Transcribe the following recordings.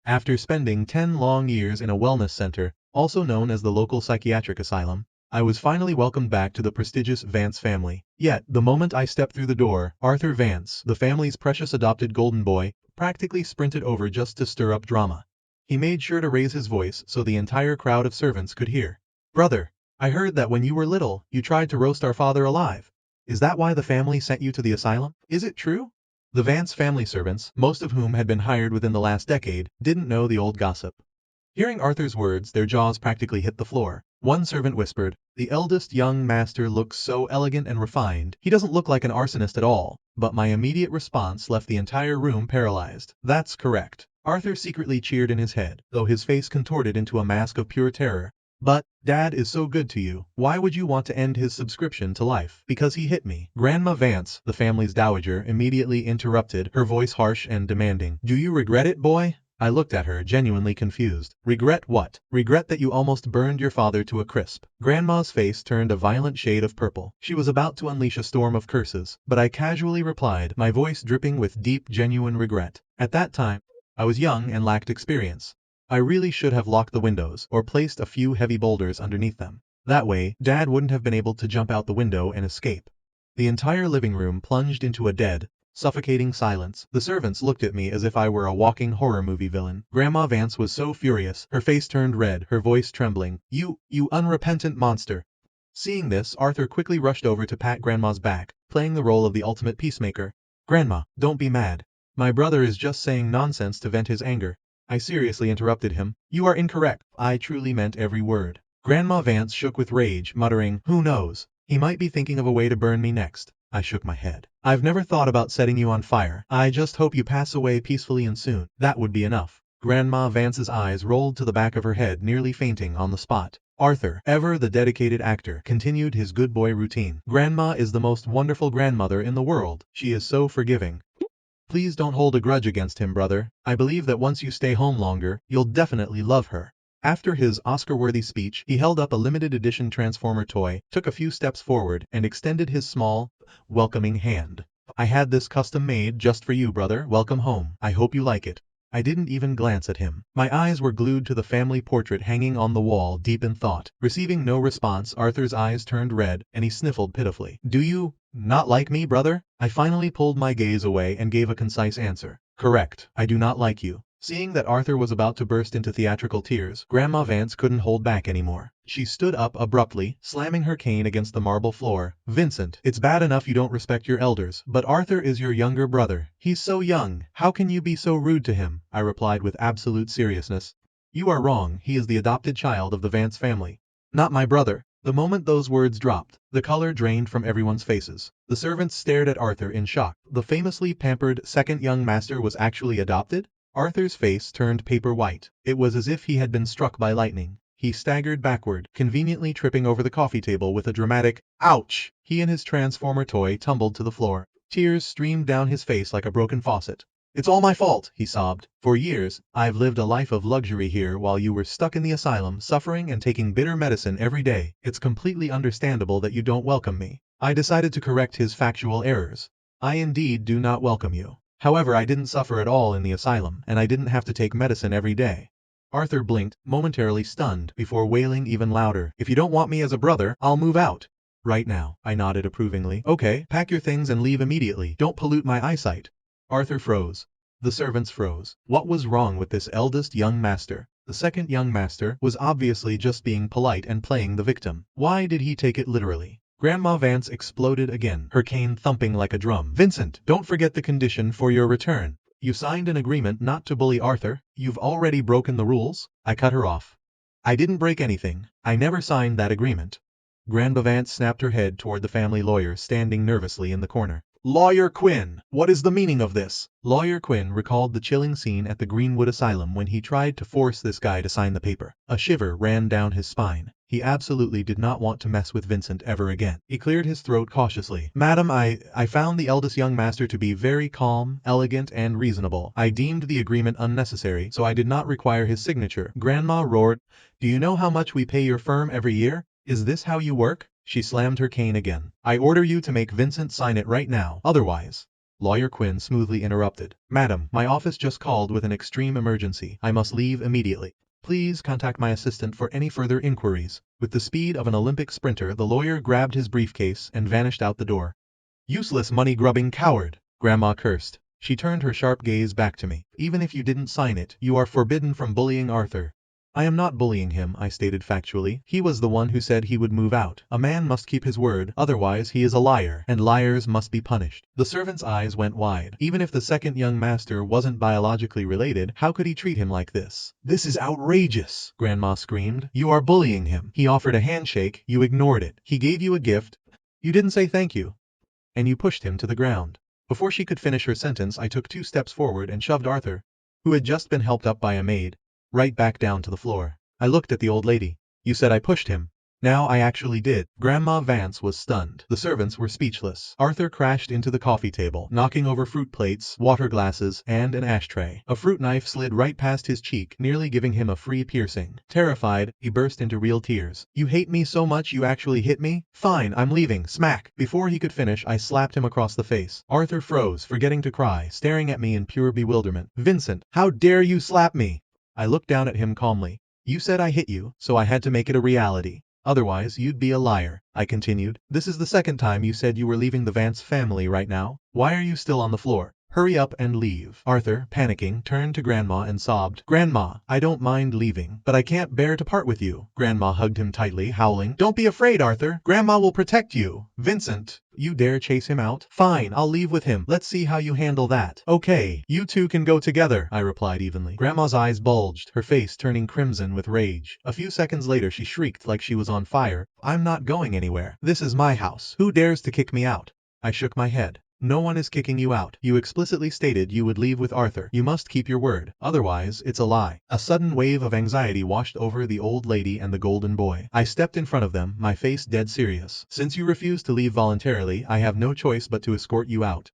After spending 10 long years in a wellness center, also known as the local psychiatric asylum, I was finally welcomed back to the prestigious Vance family. Yet, the moment I stepped through the door, Arthur Vance, the family's precious adopted golden boy, practically sprinted over just to stir up drama. He made sure to raise his voice so the entire crowd of servants could hear. "Brother, I heard that when you were little, you tried to roast our father alive. Is that why the family sent you to the asylum? Is it true?" The Vance family servants, most of whom had been hired within the last decade, didn't know the old gossip. Hearing Arthur's words, their jaws practically hit the floor. One servant whispered, "The eldest young master looks so elegant and refined, he doesn't look like an arsonist at all." But my immediate response left the entire room paralyzed. "That's correct." Arthur secretly cheered in his head, though his face contorted into a mask of pure terror. "But, Dad is so good to you, why would you want to end his subscription to life?" "Because he hit me." Grandma Vance, the family's dowager, immediately interrupted, her voice harsh and demanding. "Do you regret it, boy?" I looked at her, genuinely confused. "Regret what?" "Regret that you almost burned your father to a crisp." Grandma's face turned a violent shade of purple. She was about to unleash a storm of curses, but I casually replied, my voice dripping with deep, genuine regret. At that time, I was young and lacked experience. I really should have locked the windows, or placed a few heavy boulders underneath them. That way, Dad wouldn't have been able to jump out the window and escape. The entire living room plunged into a dead, suffocating silence. The servants looked at me as if I were a walking horror movie villain. Grandma Vance was so furious, her face turned red, her voice trembling. You unrepentant monster." Seeing this, Arthur quickly rushed over to pat Grandma's back, playing the role of the ultimate peacemaker. "Grandma, don't be mad. My brother is just saying nonsense to vent his anger." I seriously interrupted him. "You are incorrect." I truly meant every word. Grandma Vance shook with rage, muttering, "Who knows? He might be thinking of a way to burn me next." I shook my head. "I've never thought about setting you on fire. I just hope you pass away peacefully and soon. That would be enough." Grandma Vance's eyes rolled to the back of her head, nearly fainting on the spot. Arthur, ever the dedicated actor, continued his good boy routine. "Grandma is the most wonderful grandmother in the world. She is so forgiving. Please don't hold a grudge against him, brother. I believe that once you stay home longer, you'll definitely love her." After his Oscar-worthy speech, he held up a limited edition Transformer toy, took a few steps forward, and extended his small, welcoming hand. "I had this custom made just for you, brother. Welcome home. I hope you like it." I didn't even glance at him. My eyes were glued to the family portrait hanging on the wall, deep in thought. Receiving no response, Arthur's eyes turned red, and he sniffled pitifully. "Do you not like me, brother?" I finally pulled my gaze away and gave a concise answer. "Correct. I do not like you." Seeing that Arthur was about to burst into theatrical tears, Grandma Vance couldn't hold back anymore. She stood up abruptly, slamming her cane against the marble floor. "Vincent, it's bad enough you don't respect your elders, but Arthur is your younger brother. He's so young. How can you be so rude to him?" I replied with absolute seriousness. "You are wrong. He is the adopted child of the Vance family. Not my brother." The moment those words dropped, the color drained from everyone's faces. The servants stared at Arthur in shock. The famously pampered second young master was actually adopted? Arthur's face turned paper white. It was as if he had been struck by lightning. He staggered backward, conveniently tripping over the coffee table with a dramatic, "Ouch!" He and his Transformer toy tumbled to the floor. Tears streamed down his face like a broken faucet. "It's all my fault," he sobbed. "For years, I've lived a life of luxury here while you were stuck in the asylum, suffering and taking bitter medicine every day. It's completely understandable that you don't welcome me." I decided to correct his factual errors. "I indeed do not welcome you. However, I didn't suffer at all in the asylum, and I didn't have to take medicine every day." Arthur blinked, momentarily stunned, before wailing even louder. "If you don't want me as a brother, I'll move out. Right now." I nodded approvingly. "Okay, pack your things and leave immediately. Don't pollute my eyesight." Arthur froze. The servants froze. What was wrong with this eldest young master? The second young master was obviously just being polite and playing the victim. Why did he take it literally? Grandma Vance exploded again, her cane thumping like a drum. "Vincent, don't forget the condition for your return. You signed an agreement not to bully Arthur. You've already broken the rules." I cut her off. "I didn't break anything. I never signed that agreement." Grandma Vance snapped her head toward the family lawyer standing nervously in the corner. "Lawyer Quinn, what is the meaning of this?" Lawyer Quinn recalled the chilling scene at the Greenwood Asylum when he tried to force this guy to sign the paper. A shiver ran down his spine. He absolutely did not want to mess with Vincent ever again. He cleared his throat cautiously. "Madam, I found the eldest young master to be very calm, elegant, and reasonable. I deemed the agreement unnecessary, so I did not require his signature." Grandma roared, "Do you know how much we pay your firm every year? Is this how you work?" She slammed her cane again. "I order you to make Vincent sign it right now. Otherwise, Lawyer Quinn smoothly interrupted. Madam, my office just called with an extreme emergency. I must leave immediately. Please contact my assistant for any further inquiries. With the speed of an Olympic sprinter, the lawyer grabbed his briefcase and vanished out the door. Useless money-grubbing coward, Grandma cursed. She turned her sharp gaze back to me. Even if you didn't sign it, you are forbidden from bullying Arthur. I am not bullying him, I stated factually. He was the one who said he would move out. A man must keep his word, otherwise he is a liar, and liars must be punished. The servant's eyes went wide. Even if the second young master wasn't biologically related, how could he treat him like this? This is outrageous, Grandma screamed. You are bullying him. He offered a handshake, you ignored it. He gave you a gift, you didn't say thank you, and you pushed him to the ground. Before she could finish her sentence, I took 2 steps forward and shoved Arthur, who had just been helped up by a maid, right back down to the floor. I looked at the old lady. You said I pushed him. Now I actually did. Grandma Vance was stunned. The servants were speechless. Arthur crashed into the coffee table, knocking over fruit plates, water glasses, and an ashtray. A fruit knife slid right past his cheek, nearly giving him a free piercing. Terrified, he burst into real tears. You hate me so much you actually hit me? Fine, I'm leaving. Smack! Before he could finish, I slapped him across the face. Arthur froze, forgetting to cry, staring at me in pure bewilderment. Vincent, how dare you slap me? I looked down at him calmly. You said I hit you, so I had to make it a reality. Otherwise, you'd be a liar, I continued. This is the second time you said you were leaving the Vance family right now. Why are you still on the floor? Hurry up and leave. Arthur, panicking, turned to Grandma and sobbed. Grandma, I don't mind leaving, but I can't bear to part with you. Grandma hugged him tightly, howling. Don't be afraid, Arthur. Grandma will protect you. Vincent, you dare chase him out? Fine, I'll leave with him. Let's see how you handle that. Okay, you two can go together, I replied evenly. Grandma's eyes bulged, her face turning crimson with rage. A few seconds later she shrieked like she was on fire. I'm not going anywhere. This is my house. Who dares to kick me out? I shook my head. No one is kicking you out. You explicitly stated you would leave with Arthur. You must keep your word. Otherwise, it's a lie. A sudden wave of anxiety washed over the old lady and the golden boy. I stepped in front of them, my face dead serious. Since you refuse to leave voluntarily, I have no choice but to escort you out.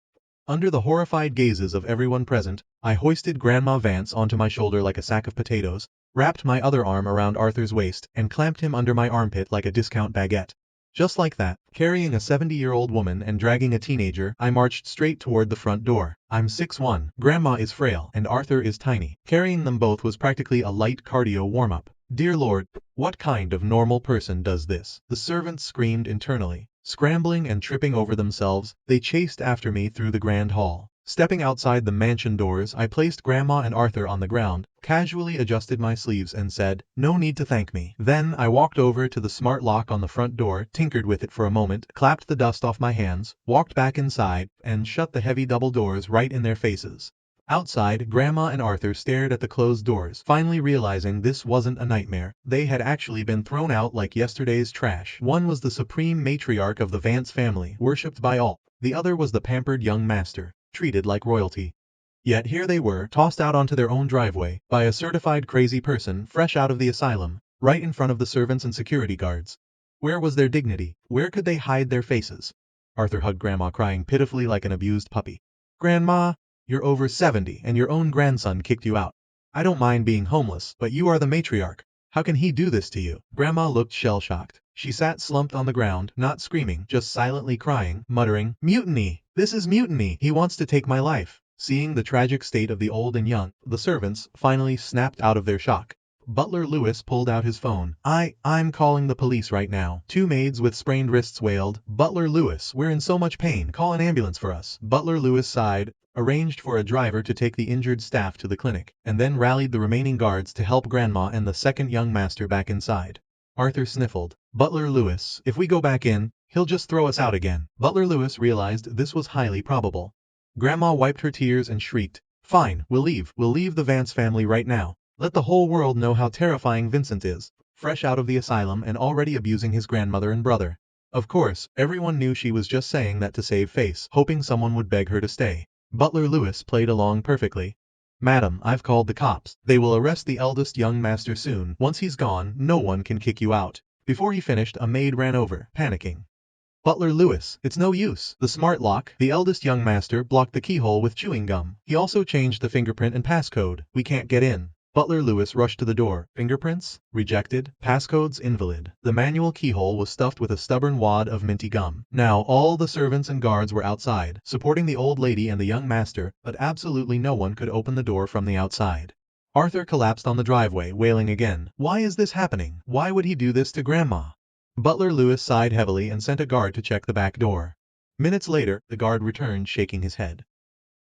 Under the horrified gazes of everyone present, I hoisted Grandma Vance onto my shoulder like a sack of potatoes, wrapped my other arm around Arthur's waist, and clamped him under my armpit like a discount baguette. Just like that, carrying a 70-year-old woman and dragging a teenager, I marched straight toward the front door. I'm 6'1", Grandma is frail, and Arthur is tiny. Carrying them both was practically a light cardio warm-up. Dear Lord, what kind of normal person does this? The servants screamed internally. Scrambling and tripping over themselves, they chased after me through the grand hall. Stepping outside the mansion doors, I placed Grandma and Arthur on the ground, casually adjusted my sleeves and said, no need to thank me. Then I walked over to the smart lock on the front door, tinkered with it for a moment, clapped the dust off my hands, walked back inside, and shut the heavy double doors right in their faces. Outside, Grandma and Arthur stared at the closed doors, finally realizing this wasn't a nightmare. They had actually been thrown out like yesterday's trash. One was the supreme matriarch of the Vance family, worshipped by all. The other was the pampered young master, treated like royalty. Yet here they were, tossed out onto their own driveway, by a certified crazy person fresh out of the asylum, right in front of the servants and security guards. Where was their dignity? Where could they hide their faces? Arthur hugged Grandma, crying pitifully like an abused puppy. Grandma, you're over 70 and your own grandson kicked you out. I don't mind being homeless, but you are the matriarch. How can he do this to you? Grandma looked shell-shocked. She sat slumped on the ground, not screaming, just silently crying, muttering, mutiny! This is mutiny! He wants to take my life. Seeing the tragic state of the old and young, the servants finally snapped out of their shock. Butler Lewis pulled out his phone. I'm calling the police right now. 2 maids with sprained wrists wailed, Butler Lewis, we're in so much pain. Call an ambulance for us. Butler Lewis sighed, arranged for a driver to take the injured staff to the clinic, and then rallied the remaining guards to help Grandma and the second young master back inside. Arthur sniffled. Butler Lewis, if we go back in, he'll just throw us out again. Butler Lewis realized this was highly probable. Grandma wiped her tears and shrieked, fine, we'll leave the Vance family right now. Let the whole world know how terrifying Vincent is, fresh out of the asylum and already abusing his grandmother and brother. Of course, everyone knew she was just saying that to save face, hoping someone would beg her to stay. Butler Lewis played along perfectly. Madam, I've called the cops. They will arrest the eldest young master soon. Once he's gone, no one can kick you out. Before he finished, a maid ran over, panicking. Butler Lewis, it's no use. The smart lock, the eldest young master, blocked the keyhole with chewing gum. He also changed the fingerprint and passcode. We can't get in. Butler Lewis rushed to the door. Fingerprints? Rejected. Passcodes invalid. The manual keyhole was stuffed with a stubborn wad of minty gum. Now all the servants and guards were outside, supporting the old lady and the young master, but absolutely no one could open the door from the outside. Arthur collapsed on the driveway, wailing again. Why is this happening? Why would he do this to Grandma? Butler Lewis sighed heavily and sent a guard to check the back door. Minutes later, the guard returned, shaking his head.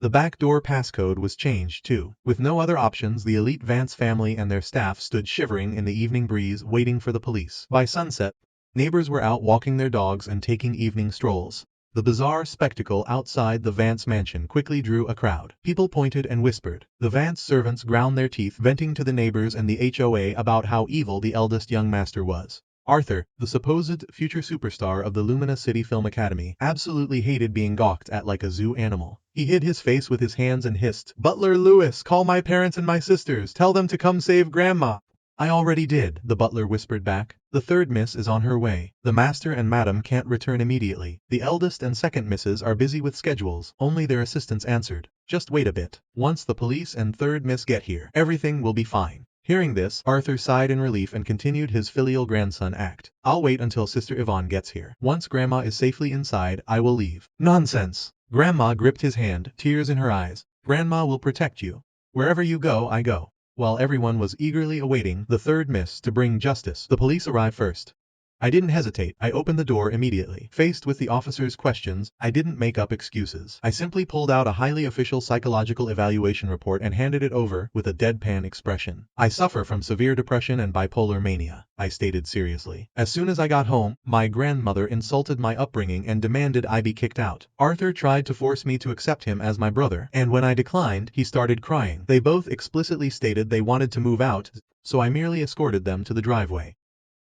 The back door passcode was changed too. With no other options, the elite Vance family and their staff stood shivering in the evening breeze, waiting for the police. By sunset, neighbors were out walking their dogs and taking evening strolls. The bizarre spectacle outside the Vance mansion quickly drew a crowd. People pointed and whispered. The Vance servants ground their teeth, venting to the neighbors and the HOA about how evil the eldest young master was. Arthur, the supposed future superstar of the Lumina City Film Academy, absolutely hated being gawked at like a zoo animal. He hid his face with his hands and hissed, "Butler Lewis, call my parents and my sisters, tell them to come save Grandma." "I already did," the butler whispered back. "The third miss is on her way. The master and madam can't return immediately. The eldest and second misses are busy with schedules," only their assistants answered. "Just wait a bit. Once the police and third miss get here, everything will be fine." Hearing this, Arthur sighed in relief and continued his filial grandson act. "I'll wait until Sister Yvonne gets here. Once Grandma is safely inside, I will leave." "Nonsense!" Grandma gripped his hand, tears in her eyes. "Grandma will protect you. Wherever you go, I go." While everyone was eagerly awaiting the third miss to bring justice, the police arrived first. I didn't hesitate. I opened the door immediately. Faced with the officer's questions, I didn't make up excuses. I simply pulled out a highly official psychological evaluation report and handed it over with a deadpan expression. "I suffer from severe depression and bipolar mania," I stated seriously. "As soon as I got home, my grandmother insulted my upbringing and demanded I be kicked out. Arthur tried to force me to accept him as my brother, and when I declined, he started crying. They both explicitly stated they wanted to move out, so I merely escorted them to the driveway."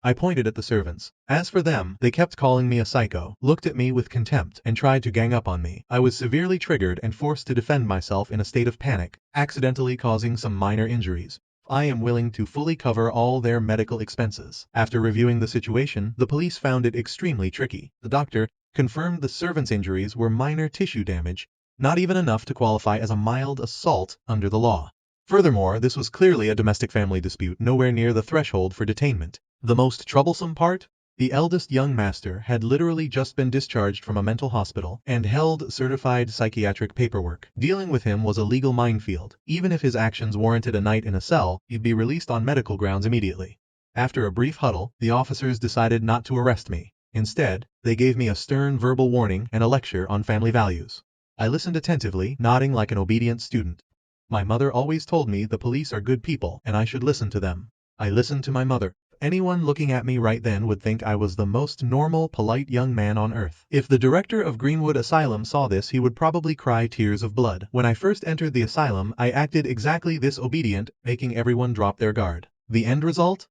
I pointed at the servants. As for them, they kept calling me a psycho, looked at me with contempt, and tried to gang up on me. I was severely triggered and forced to defend myself in a state of panic, accidentally causing some minor injuries. I am willing to fully cover all their medical expenses. After reviewing the situation, the police found it extremely tricky. The doctor confirmed the servants' injuries were minor tissue damage, not even enough to qualify as a mild assault under the law. Furthermore, this was clearly a domestic family dispute, nowhere near the threshold for detainment. The most troublesome part? The eldest young master had literally just been discharged from a mental hospital and held certified psychiatric paperwork. Dealing with him was a legal minefield. Even if his actions warranted a night in a cell, he'd be released on medical grounds immediately. After a brief huddle, the officers decided not to arrest me. Instead, they gave me a stern verbal warning and a lecture on family values. I listened attentively, nodding like an obedient student. My mother always told me the police are good people and I should listen to them. I listened to my mother. Anyone looking at me right then would think I was the most normal, polite young man on earth. If the director of Greenwood Asylum saw this, he would probably cry tears of blood. When I first entered the asylum, I acted exactly this obedient, making everyone drop their guard. The end result?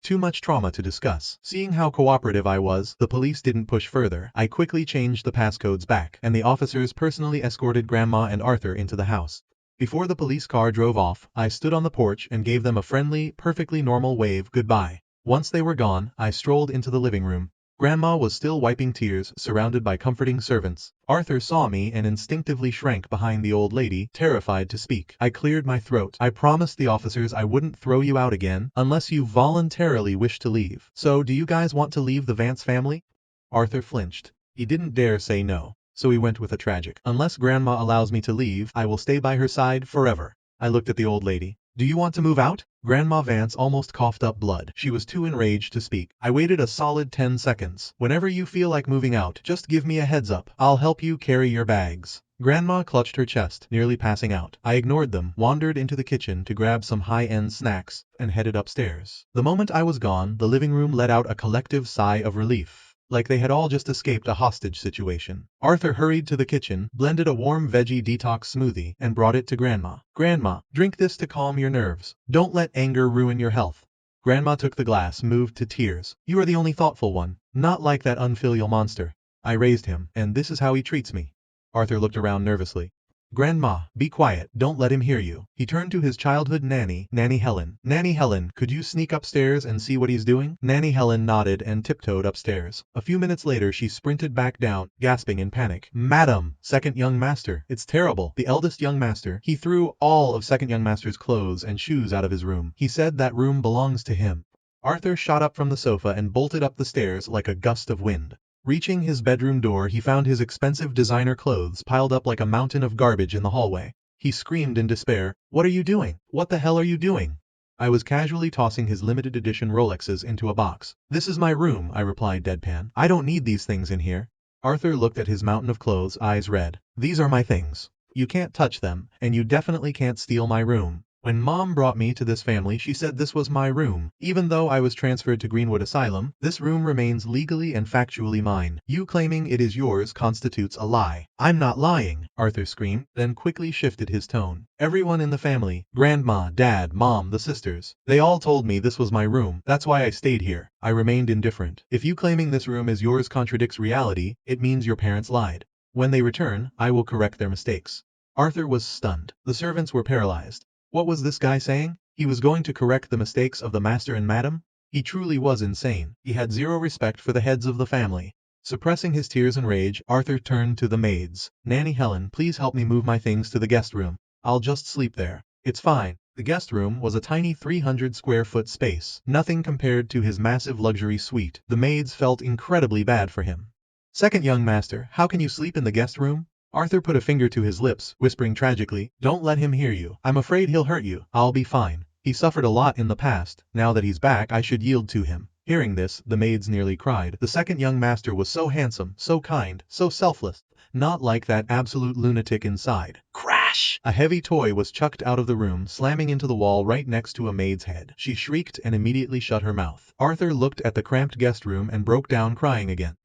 Too much trauma to discuss. Seeing how cooperative I was, the police didn't push further. I quickly changed the passcodes back, and the officers personally escorted Grandma and Arthur into the house. Before the police car drove off, I stood on the porch and gave them a friendly, perfectly normal wave goodbye. Once they were gone, I strolled into the living room. Grandma was still wiping tears, surrounded by comforting servants. Arthur saw me and instinctively shrank behind the old lady, terrified to speak. I cleared my throat. "I promised the officers I wouldn't throw you out again, unless you voluntarily wish to leave. So do you guys want to leave the Vance family?" Arthur flinched. He didn't dare say no. So he went with a tragic, "Unless Grandma allows me to leave, I will stay by her side forever." I looked at the old lady. "Do you want to move out?" Grandma Vance almost coughed up blood. She was too enraged to speak. I waited a solid 10 seconds. "Whenever you feel like moving out, just give me a heads up. I'll help you carry your bags." Grandma clutched her chest, nearly passing out. I ignored them, wandered into the kitchen to grab some high-end snacks, and headed upstairs. The moment I was gone, the living room let out a collective sigh of relief. Like they had all just escaped a hostage situation. Arthur hurried to the kitchen, blended a warm veggie detox smoothie, and brought it to Grandma. "Grandma, drink this to calm your nerves. Don't let anger ruin your health." Grandma took the glass, moved to tears. "You are the only thoughtful one. Not like that unfilial monster. I raised him, and this is how he treats me." Arthur looked around nervously. Grandma, be quiet, don't let him hear you. He turned to his childhood nanny, Nanny Helen. Nanny Helen, could you sneak upstairs and see what he's doing? Nanny Helen nodded and tiptoed upstairs. A few minutes later she sprinted back down, gasping in panic. Madam, second young master, it's terrible. The eldest young master, he threw all of second young master's clothes and shoes out of his room. He said that room belongs to him. Arthur shot up from the sofa and bolted up the stairs like a gust of wind. Reaching his bedroom door he found his expensive designer clothes piled up like a mountain of garbage in the hallway. He screamed in despair, "What are you doing? What the hell are you doing?" I was casually tossing his limited edition Rolexes into a box. "This is my room," I replied deadpan. "I don't need these things in here." Arthur looked at his mountain of clothes, eyes red. "These are my things. You can't touch them, and you definitely can't steal my room. When Mom brought me to this family she said this was my room. Even though I was transferred to Greenwood Asylum, this room remains legally and factually mine. You claiming it is yours constitutes a lie." "I'm not lying," Arthur screamed, then quickly shifted his tone. "Everyone in the family, Grandma, Dad, Mom, the sisters, they all told me this was my room, that's why I stayed here." I remained indifferent. If you claiming this room is yours contradicts reality, it means your parents lied. When they return, I will correct their mistakes. Arthur was stunned. The servants were paralyzed. What was this guy saying? He was going to correct the mistakes of the master and madam? He truly was insane. He had zero respect for the heads of the family. Suppressing his tears and rage, Arthur turned to the maids. "Nanny Helen, please help me move my things to the guest room. I'll just sleep there." "It's fine." The guest room was a tiny 300 square foot space, nothing compared to his massive luxury suite. The maids felt incredibly bad for him. "Second young master, how can you sleep in the guest room?" Arthur put a finger to his lips, whispering tragically, "Don't let him hear you. I'm afraid he'll hurt you." "I'll be fine. He suffered a lot in the past. Now that he's back I should yield to him." Hearing this, the maids nearly cried. The second young master was so handsome, so kind, so selfless. Not like that absolute lunatic inside. Crash! A heavy toy was chucked out of the room, slamming into the wall right next to a maid's head. She shrieked and immediately shut her mouth. Arthur looked at the cramped guest room and broke down crying again.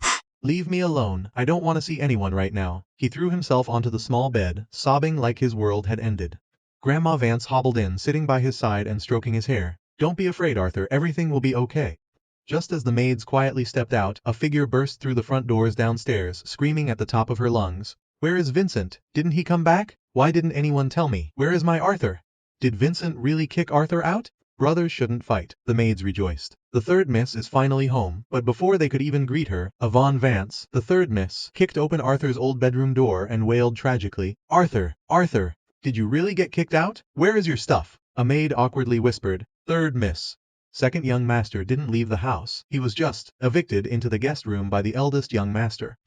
"Leave me alone, I don't want to see anyone right now." He threw himself onto the small bed, sobbing like his world had ended. Grandma Vance hobbled in, sitting by his side and stroking his hair. "Don't be afraid, Arthur, everything will be okay." Just as the maids quietly stepped out, a figure burst through the front doors downstairs, screaming at the top of her lungs. "Where is Vincent? Didn't he come back? Why didn't anyone tell me? Where is my Arthur? Did Vincent really kick Arthur out?" Brothers shouldn't fight, the maids rejoiced. "The third miss is finally home." But before they could even greet her, Yvonne Vance, the third miss, kicked open Arthur's old bedroom door and wailed tragically, "Arthur, Arthur, did you really get kicked out? Where is your stuff?" A maid awkwardly whispered, "Third miss." Second young master didn't leave the house. He was just evicted into the guest room by the eldest young master.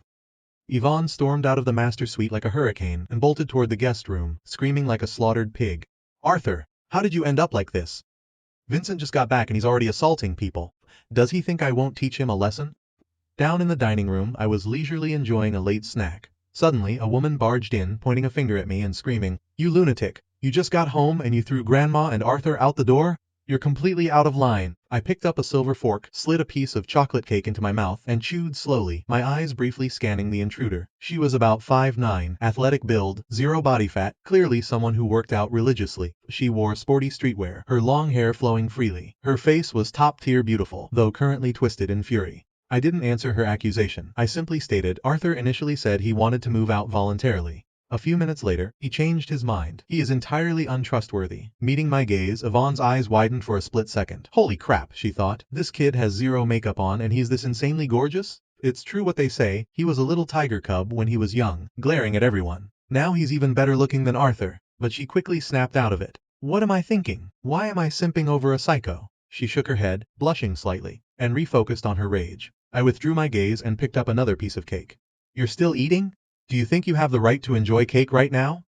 Yvonne stormed out of the master suite like a hurricane and bolted toward the guest room, screaming like a slaughtered pig. "Arthur, how did you end up like this? Vincent just got back and he's already assaulting people. Does he think I won't teach him a lesson?" Down in the dining room I was leisurely enjoying a late snack. Suddenly a woman barged in, pointing a finger at me and screaming, "You lunatic! You just got home and you threw Grandma and Arthur out the door? You're completely out of line." I picked up a silver fork, slid a piece of chocolate cake into my mouth, and chewed slowly, my eyes briefly scanning the intruder. She was about 5'9", athletic build, zero body fat, clearly someone who worked out religiously. She wore sporty streetwear, her long hair flowing freely. Her face was top-tier beautiful, though currently twisted in fury. I didn't answer her accusation. I simply stated, "Arthur initially said he wanted to move out voluntarily. A few minutes later, he changed his mind. He is entirely untrustworthy." Meeting my gaze, Yvonne's eyes widened for a split second. Holy crap, she thought. This kid has zero makeup on and he's this insanely gorgeous? It's true what they say, he was a little tiger cub when he was young, glaring at everyone. Now he's even better looking than Arthur. But she quickly snapped out of it. What am I thinking? Why am I simping over a psycho? She shook her head, blushing slightly, and refocused on her rage. I withdrew my gaze and picked up another piece of cake. "You're still eating? Do you think you have the right to enjoy cake right now?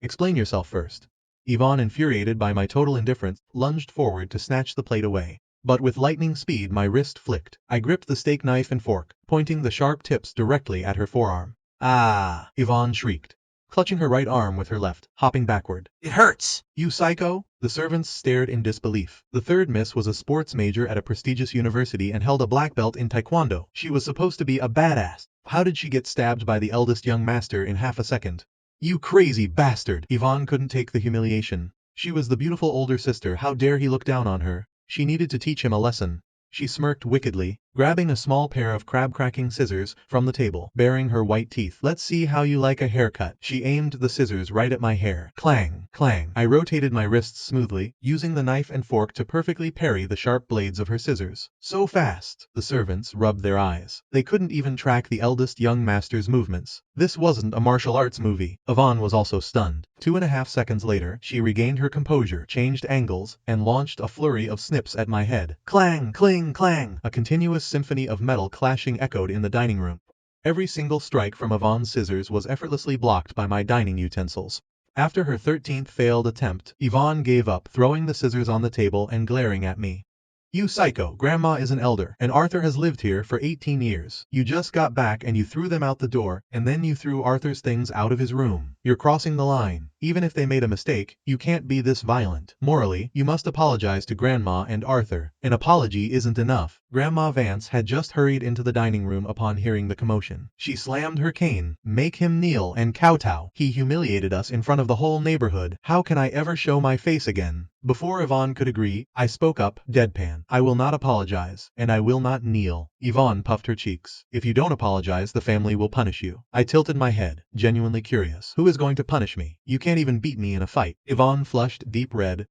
Explain yourself first." Yvonne, infuriated by my total indifference, lunged forward to snatch the plate away. But with lightning speed my wrist flicked. I gripped the steak knife and fork, pointing the sharp tips directly at her forearm. "Ah!" Yvonne shrieked, clutching her right arm with her left, hopping backward. "It hurts!" "You psycho!" The servants stared in disbelief. The third miss was a sports major at a prestigious university and held a black belt in taekwondo. She was supposed to be a badass. How did she get stabbed by the eldest young master in half a second? "You crazy bastard!" Yvonne couldn't take the humiliation. She was the beautiful older sister, how dare he look down on her? She needed to teach him a lesson. She smirked wickedly, grabbing a small pair of crab-cracking scissors from the table, baring her white teeth. "Let's see how you like a haircut." She aimed the scissors right at my hair. Clang, clang. I rotated my wrists smoothly, using the knife and fork to perfectly parry the sharp blades of her scissors. "So fast." The servants rubbed their eyes. They couldn't even track the eldest young master's movements. This wasn't a martial arts movie. Yvonne was also stunned. 2.5 seconds later, she regained her composure, changed angles, and launched a flurry of snips at my head. Clang, cling, clang. A continuous symphony of metal clashing echoed in the dining room. Every single strike from Yvonne's scissors was effortlessly blocked by my dining utensils. After her 13th failed attempt, Yvonne gave up, throwing the scissors on the table and glaring at me. "You psycho, Grandma is an elder, and Arthur has lived here for 18 years. You just got back and you threw them out the door, and then you threw Arthur's things out of his room. You're crossing the line. Even if they made a mistake, you can't be this violent. Morally, you must apologize to Grandma and Arthur. An apology isn't enough." Grandma Vance had just hurried into the dining room upon hearing the commotion. She slammed her cane. "Make him kneel and kowtow. He humiliated us in front of the whole neighborhood. How can I ever show my face again?" Before Yvonne could agree, I spoke up, deadpan. "I will not apologize, and I will not kneel." Yvonne puffed her cheeks. "If you don't apologize, the family will punish you." I tilted my head, genuinely curious. "Who is going to punish me? You can't even beat me in a fight." Yvonne flushed deep red.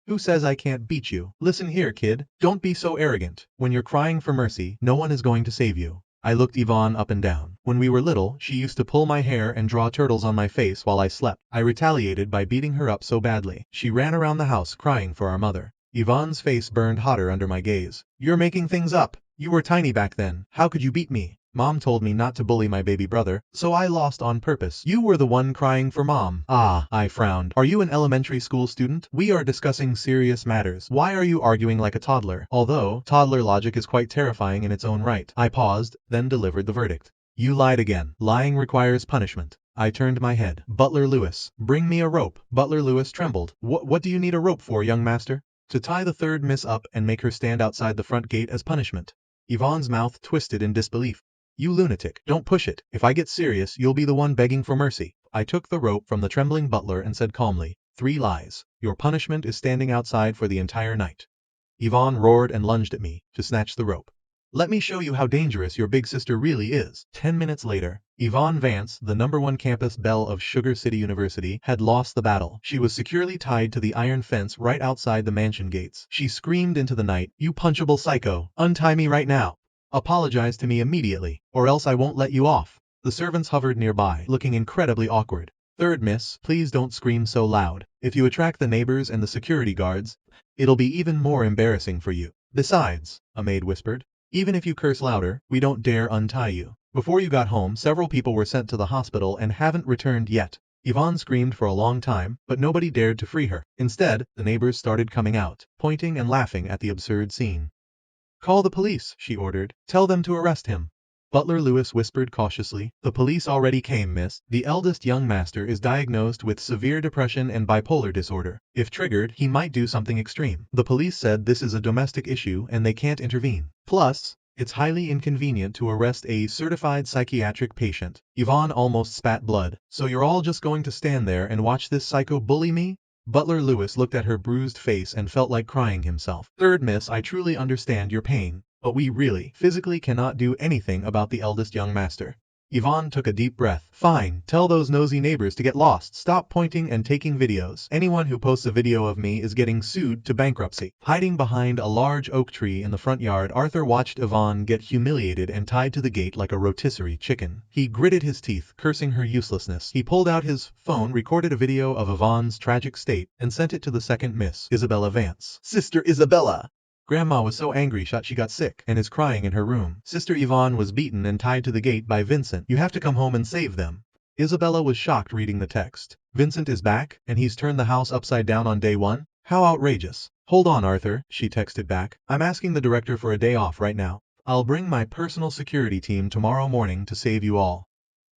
"Who says I can't beat you? Listen here, kid. Don't be so arrogant. When you're crying for mercy, no one is going to save you." I looked Yvonne up and down. When we were little, she used to pull my hair and draw turtles on my face while I slept. I retaliated by beating her up so badly. She ran around the house crying for our mother. Yvonne's face burned hotter under my gaze. "You're making things up. You were tiny back then. How could you beat me? Mom told me not to bully my baby brother, so I lost on purpose. You were the one crying for Mom." "Ah," I frowned. "Are you an elementary school student? We are discussing serious matters. Why are you arguing like a toddler?" Although, toddler logic is quite terrifying in its own right. I paused, then delivered the verdict. "You lied again. Lying requires punishment." I turned my head. "Butler Lewis, bring me a rope." Butler Lewis trembled. What do you need a rope for, young master?" "To tie the third miss up and make her stand outside the front gate as punishment." Yvonne's mouth twisted in disbelief. "You lunatic, don't push it. If I get serious, you'll be the one begging for mercy." I took the rope from the trembling butler and said calmly, "3 lies. Your punishment is standing outside for the entire night." Yvonne roared and lunged at me to snatch the rope. "Let me show you how dangerous your big sister really is." 10 minutes later, Yvonne Vance, the #1 campus belle of Sugar City University, had lost the battle. She was securely tied to the iron fence right outside the mansion gates. She screamed into the night, "You punchable psycho, untie me right now. Apologize to me immediately, or else I won't let you off." The servants hovered nearby, looking incredibly awkward. "Third miss, please don't scream so loud. If you attract the neighbors and the security guards, it'll be even more embarrassing for you. Besides," a maid whispered, "even if you curse louder, we don't dare untie you. Before you got home, several people were sent to the hospital and haven't returned yet." Yvonne screamed for a long time, but nobody dared to free her. Instead, the neighbors started coming out, pointing and laughing at the absurd scene. "Call the police," she ordered. "Tell them to arrest him." Butler Lewis whispered cautiously, "The police already came, miss. The eldest young master is diagnosed with severe depression and bipolar disorder. If triggered, he might do something extreme. The police said this is a domestic issue and they can't intervene. Plus, it's highly inconvenient to arrest a certified psychiatric patient." Yvonne almost spat blood. "So you're all just going to stand there and watch this psycho bully me?" Butler Lewis looked at her bruised face and felt like crying himself. "Third miss, I truly understand your pain, but we really, physically cannot do anything about the eldest young master." Yvonne took a deep breath. "Fine, tell those nosy neighbors to get lost. Stop pointing and taking videos. Anyone who posts a video of me is getting sued to bankruptcy." Hiding behind a large oak tree in the front yard, Arthur watched Yvonne get humiliated and tied to the gate like a rotisserie chicken. He gritted his teeth, cursing her uselessness. He pulled out his phone, recorded a video of Yvonne's tragic state, and sent it to the second miss, Isabella Vance. "Sister Isabella!" Grandma was so angry she got sick and is crying in her room. "Sister Yvonne was beaten and tied to the gate by Vincent. You have to come home and save them." Isabella was shocked reading the text. "Vincent is back, and he's turned the house upside down on day 1? How outrageous." "Hold on, Arthur," she texted back. "I'm asking the director for a day off right now. I'll bring my personal security team tomorrow morning to save you all."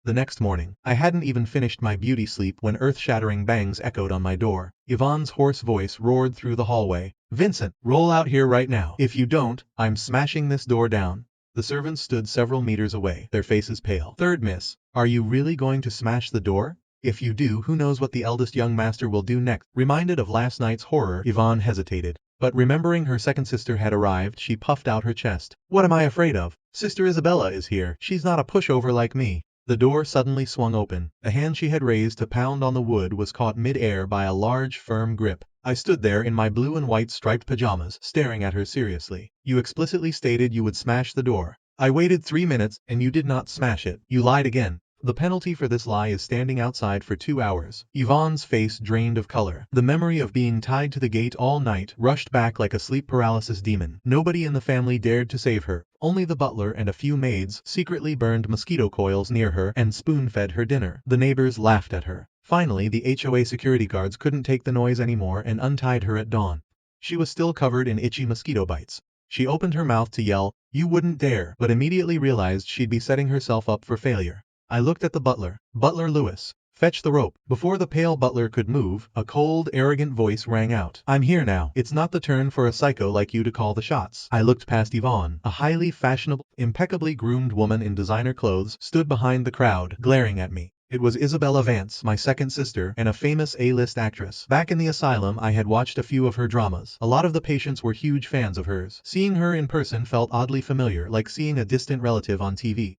The next morning, I hadn't even finished my beauty sleep when earth-shattering bangs echoed on my door. Yvonne's hoarse voice roared through the hallway. "Vincent, roll out here right now. If you don't, I'm smashing this door down." The servants stood several meters away, their faces pale. "Third miss, are you really going to smash the door? If you do, who knows what the eldest young master will do next?" Reminded of last night's horror, Yvonne hesitated. But remembering her second sister had arrived, she puffed out her chest. What am I afraid of? Sister Isabella is here. She's not a pushover like me. The door suddenly swung open. The hand she had raised to pound on the wood was caught mid-air by a large, firm grip. I stood there in my blue and white striped pajamas, staring at her seriously. You explicitly stated you would smash the door. I waited 3 minutes, and you did not smash it. You lied again. The penalty for this lie is standing outside for 2 hours. Yvonne's face drained of color. The memory of being tied to the gate all night rushed back like a sleep paralysis demon. Nobody in the family dared to save her. Only the butler and a few maids secretly burned mosquito coils near her and spoon-fed her dinner. The neighbors laughed at her. Finally, the HOA security guards couldn't take the noise anymore and untied her at dawn. She was still covered in itchy mosquito bites. She opened her mouth to yell, "You wouldn't dare," but immediately realized she'd be setting herself up for failure. I looked at the butler. Butler Lewis. Fetch the rope. Before the pale butler could move, a cold, arrogant voice rang out. I'm here now. It's not the turn for a psycho like you to call the shots. I looked past Yvonne. A highly fashionable, impeccably groomed woman in designer clothes stood behind the crowd, glaring at me. It was Isabella Vance, my second sister, and a famous A-list actress. Back in the asylum, I had watched a few of her dramas. A lot of the patients were huge fans of hers. Seeing her in person felt oddly familiar, like seeing a distant relative on TV.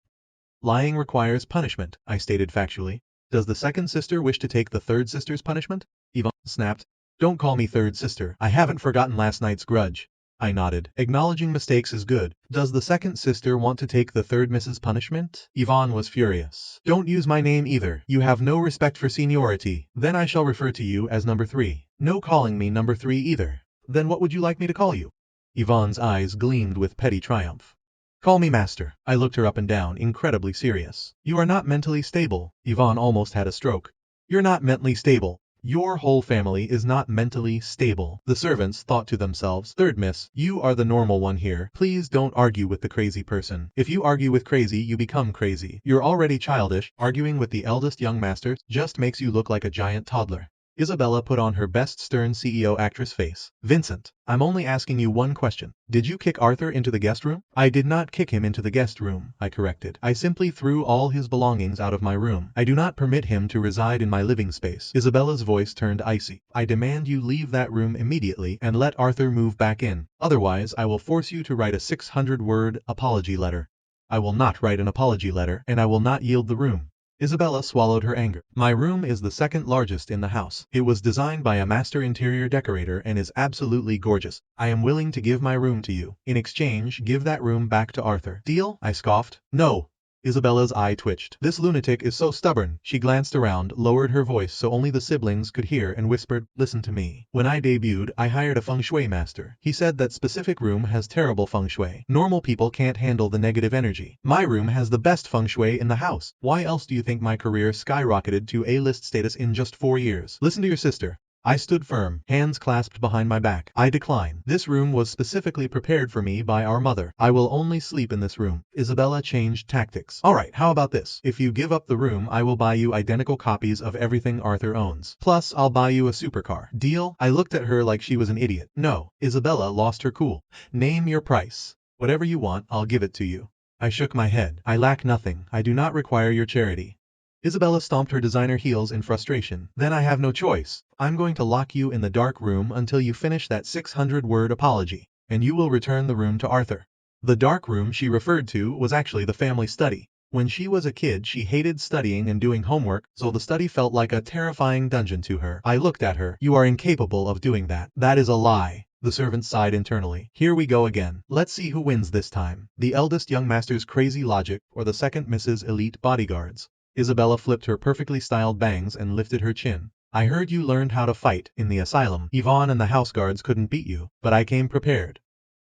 Lying requires punishment, I stated factually. Does the second sister wish to take the third sister's punishment? Yvonne snapped. Don't call me third sister. I haven't forgotten last night's grudge. I nodded. Acknowledging mistakes is good. Does the second sister want to take the third Mrs. Punishment? Yvonne was furious. Don't use my name either. You have no respect for seniority. Then I shall refer to you as number 3. No calling me number 3 either. Then what would you like me to call you? Yvonne's eyes gleamed with petty triumph. Call me master. I looked her up and down, incredibly serious. You are not mentally stable. Yvonne almost had a stroke. You're not mentally stable. Your whole family is not mentally stable. The servants thought to themselves, third miss, you are the normal one here. Please don't argue with the crazy person. If you argue with crazy, you become crazy. You're already childish. Arguing with the eldest young master just makes you look like a giant toddler. Isabella put on her best stern CEO actress face. Vincent, I'm only asking you one question. Did you kick Arthur into the guest room? I did not kick him into the guest room, I corrected. I simply threw all his belongings out of my room. I do not permit him to reside in my living space. Isabella's voice turned icy. I demand you leave that room immediately and let Arthur move back in. Otherwise, I will force you to write a 600-word apology letter. I will not write an apology letter, and I will not yield the room. Isabella swallowed her anger. My room is the second largest in the house. It was designed by a master interior decorator and is absolutely gorgeous. I am willing to give my room to you. In exchange, give that room back to Arthur. Deal? I scoffed. No. Isabella's eye twitched. This lunatic is so stubborn. She glanced around, lowered her voice so only the siblings could hear and whispered, listen to me. When I debuted, I hired a feng shui master. He said that specific room has terrible feng shui. Normal people can't handle the negative energy. My room has the best feng shui in the house. Why else do you think my career skyrocketed to A-list status in just 4 years? Listen to your sister. I stood firm, hands clasped behind my back. I decline. This room was specifically prepared for me by our mother. I will only sleep in this room. Isabella changed tactics. Alright, how about this? If you give up the room, I will buy you identical copies of everything Arthur owns. Plus, I'll buy you a supercar. Deal? I looked at her like she was an idiot. No. Isabella lost her cool. Name your price. Whatever you want, I'll give it to you. I shook my head. I lack nothing. I do not require your charity. Isabella stomped her designer heels in frustration. Then I have no choice. I'm going to lock you in the dark room until you finish that 600-word apology, and you will return the room to Arthur. The dark room she referred to was actually the family study. When she was a kid, she hated studying and doing homework, so the study felt like a terrifying dungeon to her. I looked at her. You are incapable of doing that. That is a lie. The servants sighed internally. Here we go again. Let's see who wins this time. The eldest young master's crazy logic or the second Mrs. Elite bodyguards. Isabella flipped her perfectly styled bangs and lifted her chin. I heard you learned how to fight in the asylum. Yvonne and the house guards couldn't beat you, but I came prepared.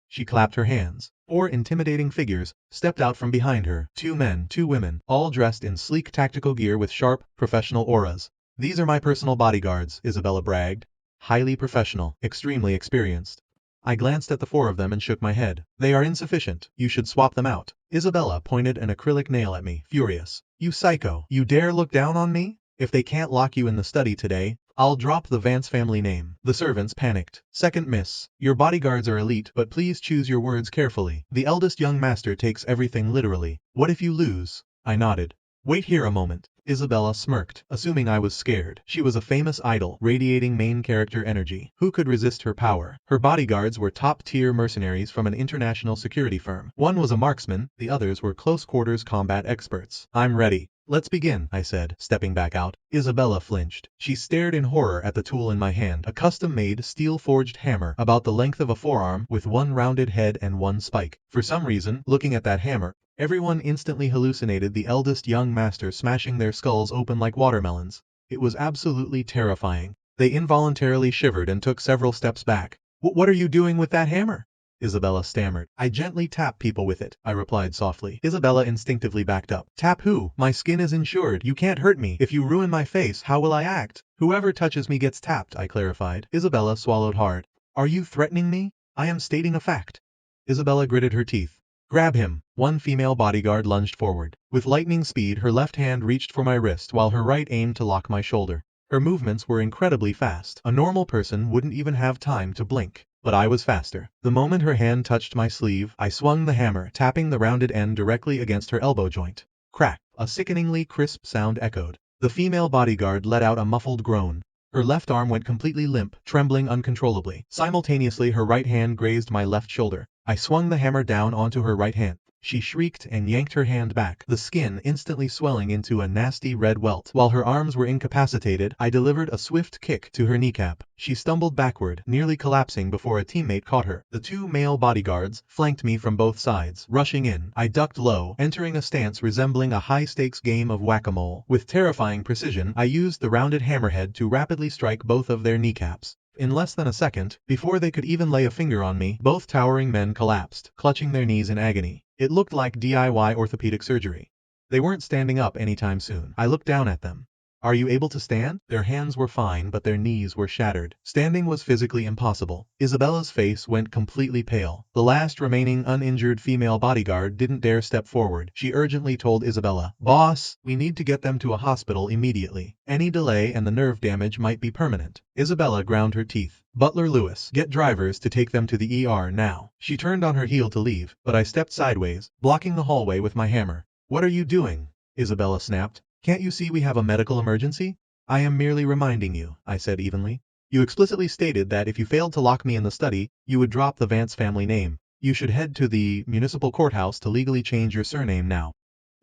She clapped her hands. 4 intimidating figures stepped out from behind her. 2 men, 2 women, all dressed in sleek tactical gear with sharp, professional auras. These are my personal bodyguards, Isabella bragged. Highly professional, extremely experienced. I glanced at the 4 of them and shook my head. They are insufficient. You should swap them out. Isabella pointed an acrylic nail at me, furious. You psycho. You dare look down on me? If they can't lock you in the study today, I'll drop the Vance family name. The servants panicked. Second miss. Your bodyguards are elite, but please choose your words carefully. The eldest young master takes everything literally. What if you lose? I nodded. Wait here a moment. Isabella smirked, assuming I was scared. She was a famous idol, radiating main character energy. Who could resist her power? Her bodyguards were top-tier mercenaries from an international security firm. One was a marksman, the others were close-quarters combat experts. I'm ready. Let's begin, I said, stepping back out. Isabella flinched. She stared in horror at the tool in my hand, a custom-made, steel-forged hammer, about the length of a forearm, with one rounded head and one spike. For some reason, looking at that hammer, everyone instantly hallucinated the eldest young master smashing their skulls open like watermelons. It was absolutely terrifying. They involuntarily shivered and took several steps back. What are you doing with that hammer? Isabella stammered. I gently tap people with it, I replied softly. Isabella instinctively backed up. Tap who? My skin is insured. You can't hurt me. If you ruin my face, how will I act? Whoever touches me gets tapped, I clarified. Isabella swallowed hard. Are you threatening me? I am stating a fact. Isabella gritted her teeth. Grab him. One female bodyguard lunged forward. With lightning speed, her left hand reached for my wrist while her right aimed to lock my shoulder. Her movements were incredibly fast. A normal person wouldn't even have time to blink. But I was faster. The moment her hand touched my sleeve, I swung the hammer, tapping the rounded end directly against her elbow joint. Crack! A sickeningly crisp sound echoed. The female bodyguard let out a muffled groan. Her left arm went completely limp, trembling uncontrollably. Simultaneously, her right hand grazed my left shoulder. I swung the hammer down onto her right hand. She shrieked and yanked her hand back, the skin instantly swelling into a nasty red welt. While her arms were incapacitated, I delivered a swift kick to her kneecap. She stumbled backward, nearly collapsing before a teammate caught her. The two male bodyguards flanked me from both sides. Rushing in, I ducked low, entering a stance resembling a high-stakes game of whack-a-mole. With terrifying precision, I used the rounded hammerhead to rapidly strike both of their kneecaps. In less than a second, before they could even lay a finger on me, both towering men collapsed, clutching their knees in agony. It looked like DIY orthopedic surgery. They weren't standing up anytime soon. I looked down at them. Are you able to stand? Their hands were fine, but their knees were shattered. Standing was physically impossible. Isabella's face went completely pale. The last remaining uninjured female bodyguard didn't dare step forward. She urgently told Isabella, Boss, we need to get them to a hospital immediately. Any delay and the nerve damage might be permanent. Isabella ground her teeth. Butler Lewis, get drivers to take them to the ER now. She turned on her heel to leave, but I stepped sideways, blocking the hallway with my hammer. What are you doing? Isabella snapped. Can't you see we have a medical emergency? I am merely reminding you, I said evenly. You explicitly stated that if you failed to lock me in the study, you would drop the Vance family name. You should head to the municipal courthouse to legally change your surname now.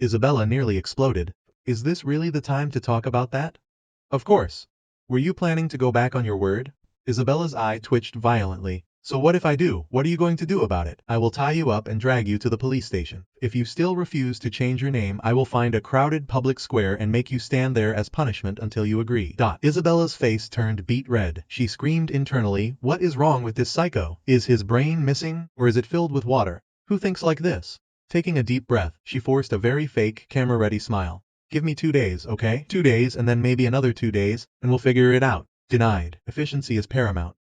Isabella nearly exploded. Is this really the time to talk about that? Of course. Were you planning to go back on your word? Isabella's eye twitched violently. So what if I do? What are you going to do about it? I will tie you up and drag you to the police station. If you still refuse to change your name, I will find a crowded public square and make you stand there as punishment until you agree. Isabella's face turned beet red. She screamed internally, what is wrong with this psycho? Is his brain missing? Or is it filled with water? Who thinks like this? Taking a deep breath, she forced a very fake, camera-ready smile. Give me 2 days, okay? 2 days and then maybe another 2 days, and we'll figure it out. Denied. Efficiency is paramount.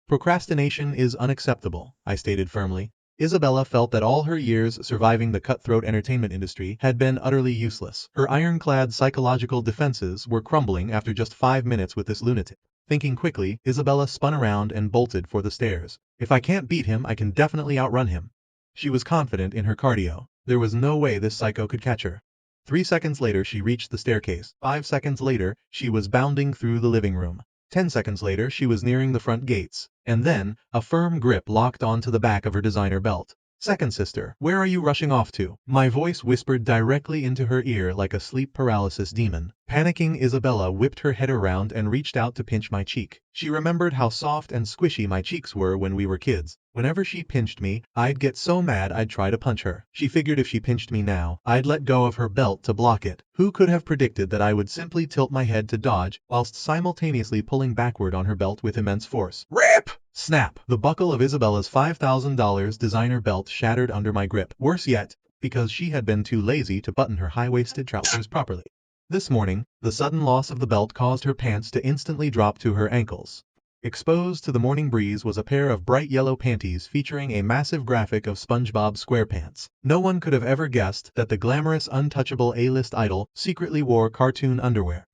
Procrastination is unacceptable, I stated firmly. Isabella felt that all her years surviving the cutthroat entertainment industry had been utterly useless. Her ironclad psychological defenses were crumbling after just 5 minutes with this lunatic. Thinking quickly, Isabella spun around and bolted for the stairs. If I can't beat him, I can definitely outrun him. She was confident in her cardio. There was no way this psycho could catch her. 3 seconds later, she reached the staircase. 5 seconds later, she was bounding through the living room. 10 seconds later, she was nearing the front gates. And then, a firm grip locked onto the back of her designer belt. Second sister, where are you rushing off to? My voice whispered directly into her ear like a sleep paralysis demon. Panicking, Isabella whipped her head around and reached out to pinch my cheek. She remembered how soft and squishy my cheeks were when we were kids. Whenever she pinched me, I'd get so mad I'd try to punch her. She figured if she pinched me now, I'd let go of her belt to block it. Who could have predicted that I would simply tilt my head to dodge, whilst simultaneously pulling backward on her belt with immense force. RIP! Snap! The buckle of Isabella's $5,000 designer belt shattered under my grip. Worse yet, because she had been too lazy to button her high-waisted trousers properly. This morning, the sudden loss of the belt caused her pants to instantly drop to her ankles. Exposed to the morning breeze was a pair of bright yellow panties featuring a massive graphic of SpongeBob SquarePants. No one could have ever guessed that the glamorous, untouchable A-list idol secretly wore cartoon underwear.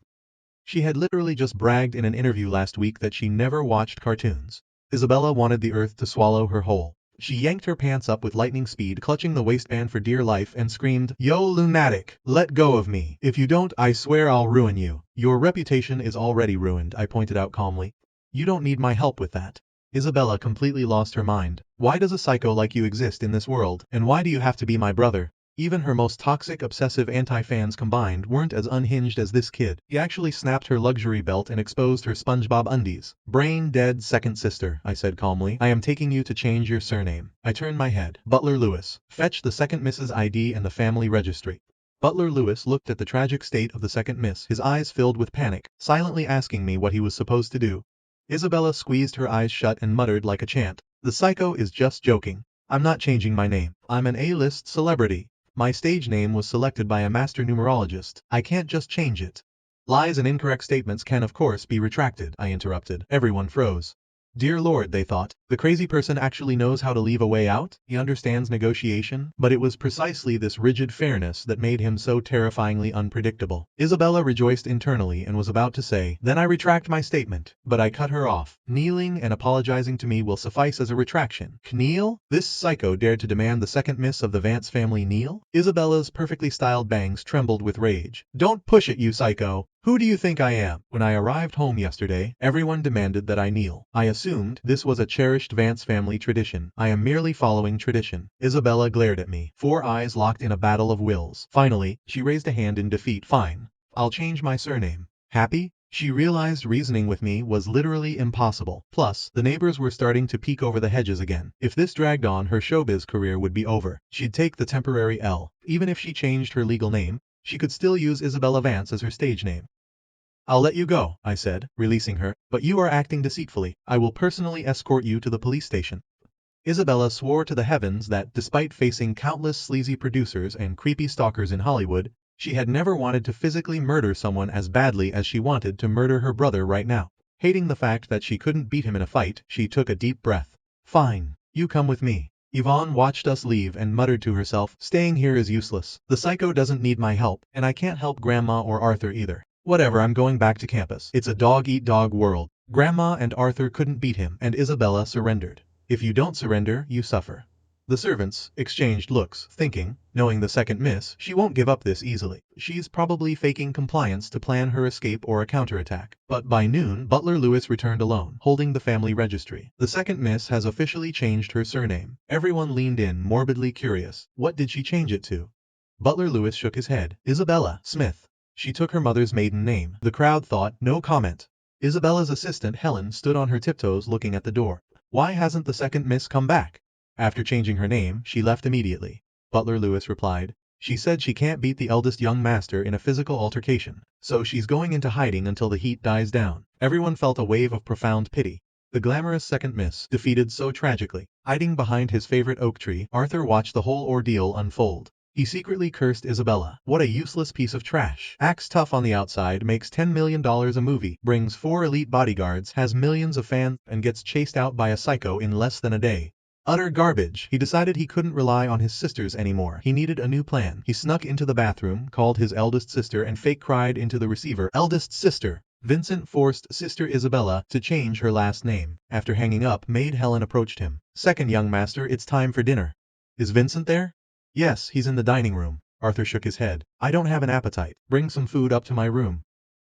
She had literally just bragged in an interview last week that she never watched cartoons. Isabella wanted the earth to swallow her whole. She yanked her pants up with lightning speed, clutching the waistband for dear life, and screamed, "Yo, lunatic! Let go of me! If you don't, I swear I'll ruin you." "Your reputation is already ruined," I pointed out calmly. "You don't need my help with that." Isabella completely lost her mind. "Why does a psycho like you exist in this world? And why do you have to be my brother?" Even her most toxic, obsessive anti-fans combined weren't as unhinged as this kid. He actually snapped her luxury belt and exposed her SpongeBob undies. "Brain dead second sister," I said calmly. "I am taking you to change your surname." I turned my head. "Butler Lewis. Fetch the second Miss's ID and the family registry." Butler Lewis looked at the tragic state of the second miss, his eyes filled with panic, silently asking me what he was supposed to do. Isabella squeezed her eyes shut and muttered like a chant, "The psycho is just joking. I'm not changing my name. I'm an A-list celebrity. My stage name was selected by a master numerologist. I can't just change it." "Lies and incorrect statements can of course be retracted," I interrupted. Everyone froze. Dear Lord, they thought, the crazy person actually knows how to leave a way out? He understands negotiation? But it was precisely this rigid fairness that made him so terrifyingly unpredictable. Isabella rejoiced internally and was about to say, "Then I retract my statement," but I cut her off. "Kneeling and apologizing to me will suffice as a retraction." Kneel? This psycho dared to demand the second miss of the Vance family kneel? Isabella's perfectly styled bangs trembled with rage. "Don't push it, you psycho! Who do you think I am?" When I arrived home yesterday, everyone demanded that I kneel. I assumed this was a cherished Vance family tradition. I am merely following tradition. Isabella glared at me, 4 eyes locked in a battle of wills. Finally, she raised a hand in defeat. "Fine. I'll change my surname." Happy? She realized reasoning with me was literally impossible. Plus, the neighbors were starting to peek over the hedges again. If this dragged on, her showbiz career would be over. She'd take the temporary L. Even if she changed her legal name, she could still use Isabella Vance as her stage name. "I'll let you go," I said, releasing her, "but you are acting deceitfully. I will personally escort you to the police station." Isabella swore to the heavens that, despite facing countless sleazy producers and creepy stalkers in Hollywood, she had never wanted to physically murder someone as badly as she wanted to murder her brother right now. Hating the fact that she couldn't beat him in a fight, she took a deep breath. "Fine. You come with me." Yvonne watched us leave and muttered to herself, "Staying here is useless. The psycho doesn't need my help, and I can't help Grandma or Arthur either. Whatever, I'm going back to campus. It's a dog-eat-dog world." Grandma and Arthur couldn't beat him, and Isabella surrendered. "If you don't surrender, you suffer." The servants exchanged looks, thinking, knowing the second miss, she won't give up this easily. She's probably faking compliance to plan her escape or a counterattack. But by noon, Butler Lewis returned alone, holding the family registry. The second miss has officially changed her surname. Everyone leaned in, morbidly curious. What did she change it to? Butler Lewis shook his head. "Isabella Smith. She took her mother's maiden name." The crowd thought, no comment. Isabella's assistant, Helen, stood on her tiptoes looking at the door. "Why hasn't the second miss come back?" "After changing her name, she left immediately," Butler Lewis replied. "She said she can't beat the eldest young master in a physical altercation, so she's going into hiding until the heat dies down." Everyone felt a wave of profound pity. The glamorous second miss, defeated so tragically. Hiding behind his favorite oak tree, Arthur watched the whole ordeal unfold. He secretly cursed Isabella. What a useless piece of trash. Acts tough on the outside, makes $10 million a movie, brings 4 elite bodyguards, has millions of fans, and gets chased out by a psycho in less than a day. Utter garbage. He decided he couldn't rely on his sisters anymore. He needed a new plan. He snuck into the bathroom, called his eldest sister, and fake cried into the receiver, "Eldest sister." Vincent forced Sister Isabella to change her last name. After hanging up, maid Helen approached him. "Second young master, it's time for dinner." "Is Vincent there?" "Yes, he's in the dining room." Arthur shook his head. "I don't have an appetite. Bring some food up to my room."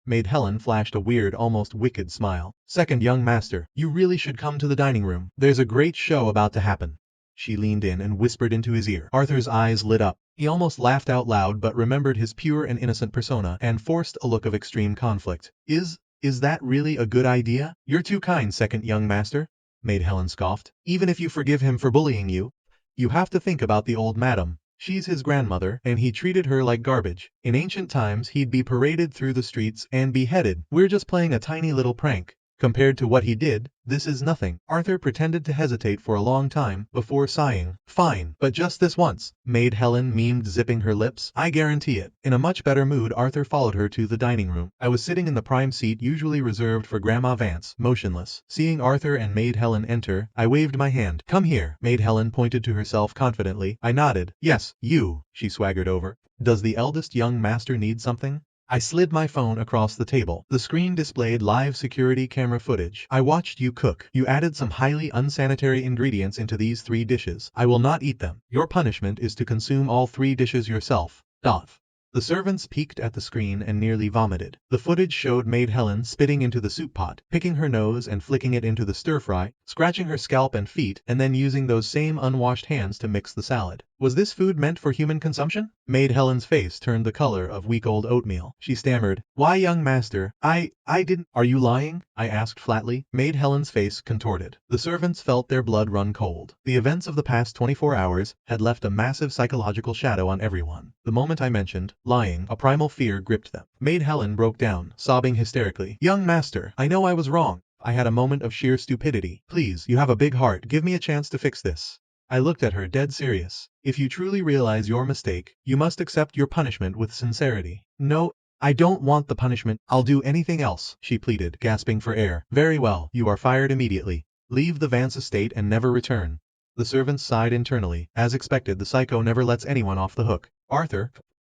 Maid Helen flashed a weird, almost wicked smile. "Second young master, you really should come to the dining room. There's a great show about to happen." She leaned in and whispered into his ear. Arthur's eyes lit up. He almost laughed out loud but remembered his pure and innocent persona and forced a look of extreme conflict. Is that really a good idea?" "You're too kind, second young master," Maid Helen scoffed. "Even if you forgive him for bullying you, you have to think about the old madam. She's his grandmother, and he treated her like garbage. In ancient times, he'd be paraded through the streets and beheaded. We're just playing a tiny little prank. Compared to what he did, this is nothing." Arthur pretended to hesitate for a long time before sighing. "Fine, but just this once," Maid Helen memed, zipping her lips. "I guarantee it." In a much better mood, Arthur followed her to the dining room. I was sitting in the prime seat usually reserved for Grandma Vance, motionless. Seeing Arthur and Maid Helen enter, I waved my hand. "Come here." Maid Helen pointed to herself confidently. I nodded. "Yes, you." She swaggered over. "Does the eldest young master need something?" I slid my phone across the table. The screen displayed live security camera footage. I watched you cook. You added some highly unsanitary ingredients into these 3 dishes. I will not eat them. Your punishment is to consume all 3 dishes yourself. Doth. The servants peeked at the screen and nearly vomited. The footage showed Maid Helen spitting into the soup pot, picking her nose and flicking it into the stir-fry, scratching her scalp and feet, and then using those same unwashed hands to mix the salad. Was this food meant for human consumption? Maid Helen's face turned the color of week-old oatmeal. She stammered, "Why, young master, I didn't—" "Are you lying?" I asked flatly. Maid Helen's face contorted. The servants felt their blood run cold. The events of the past 24 hours had left a massive psychological shadow on everyone. The moment I mentioned lying, a primal fear gripped them. Maid Helen broke down, sobbing hysterically. "Young master, I know I was wrong. I had a moment of sheer stupidity. Please, you have a big heart. Give me a chance to fix this." I looked at her dead serious. "If you truly realize your mistake, you must accept your punishment with sincerity." "No, I don't want the punishment. I'll do anything else," she pleaded, gasping for air. "Very well, you are fired immediately. Leave the Vance estate and never return." The servants sighed internally. As expected, the psycho never lets anyone off the hook. Arthur,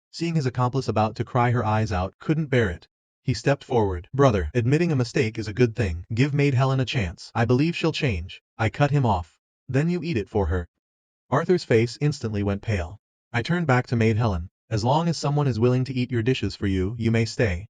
seeing his accomplice about to cry her eyes out, couldn't bear it. He stepped forward. "Brother, admitting a mistake is a good thing. Give Maid Helen a chance. I believe she'll change." I cut him off. "Then you eat it for her." Arthur's face instantly went pale. I turned back to Maid Helen. "As long as someone is willing to eat your dishes for you, you may stay."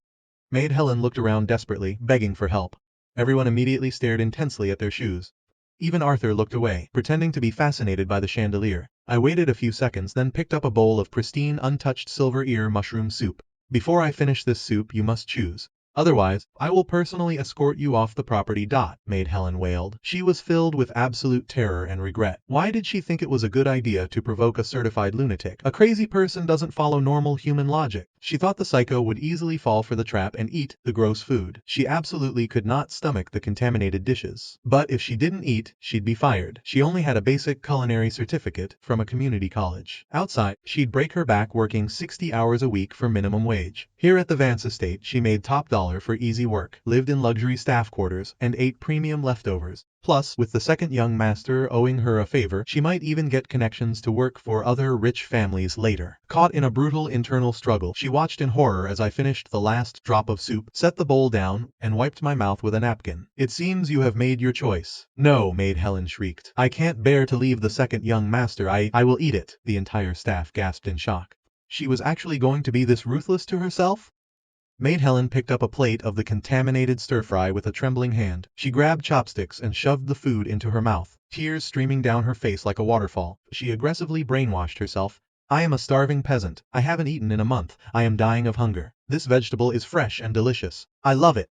Maid Helen looked around desperately, begging for help. Everyone immediately stared intensely at their shoes. Even Arthur looked away, pretending to be fascinated by the chandelier. I waited a few seconds, then picked up a bowl of pristine, untouched silver ear mushroom soup. "Before I finish this soup, you must choose. Otherwise, I will personally escort you off the property." Maid Helen wailed. She was filled with absolute terror and regret. Why did she think it was a good idea to provoke a certified lunatic? A crazy person doesn't follow normal human logic. She thought the psycho would easily fall for the trap and eat the gross food. She absolutely could not stomach the contaminated dishes. But if she didn't eat, she'd be fired. She only had a basic culinary certificate from a community college. Outside, she'd break her back working 60 hours a week for minimum wage. Here at the Vance estate, she made top dollar for easy work, lived in luxury staff quarters, and ate premium leftovers. Plus, with the second young master owing her a favor, she might even get connections to work for other rich families later. Caught in a brutal internal struggle, she watched in horror as I finished the last drop of soup, set the bowl down, and wiped my mouth with a napkin. "It seems you have made your choice." "No," Maid Helen shrieked. "I can't bear to leave the second young master. I will eat it." The entire staff gasped in shock. She was actually going to be this ruthless to herself? Maid Helen picked up a plate of the contaminated stir-fry with a trembling hand. She grabbed chopsticks and shoved the food into her mouth, tears streaming down her face like a waterfall. She aggressively brainwashed herself. "I am a starving peasant. I haven't eaten in a month. I am dying of hunger. This vegetable is fresh and delicious. I love it."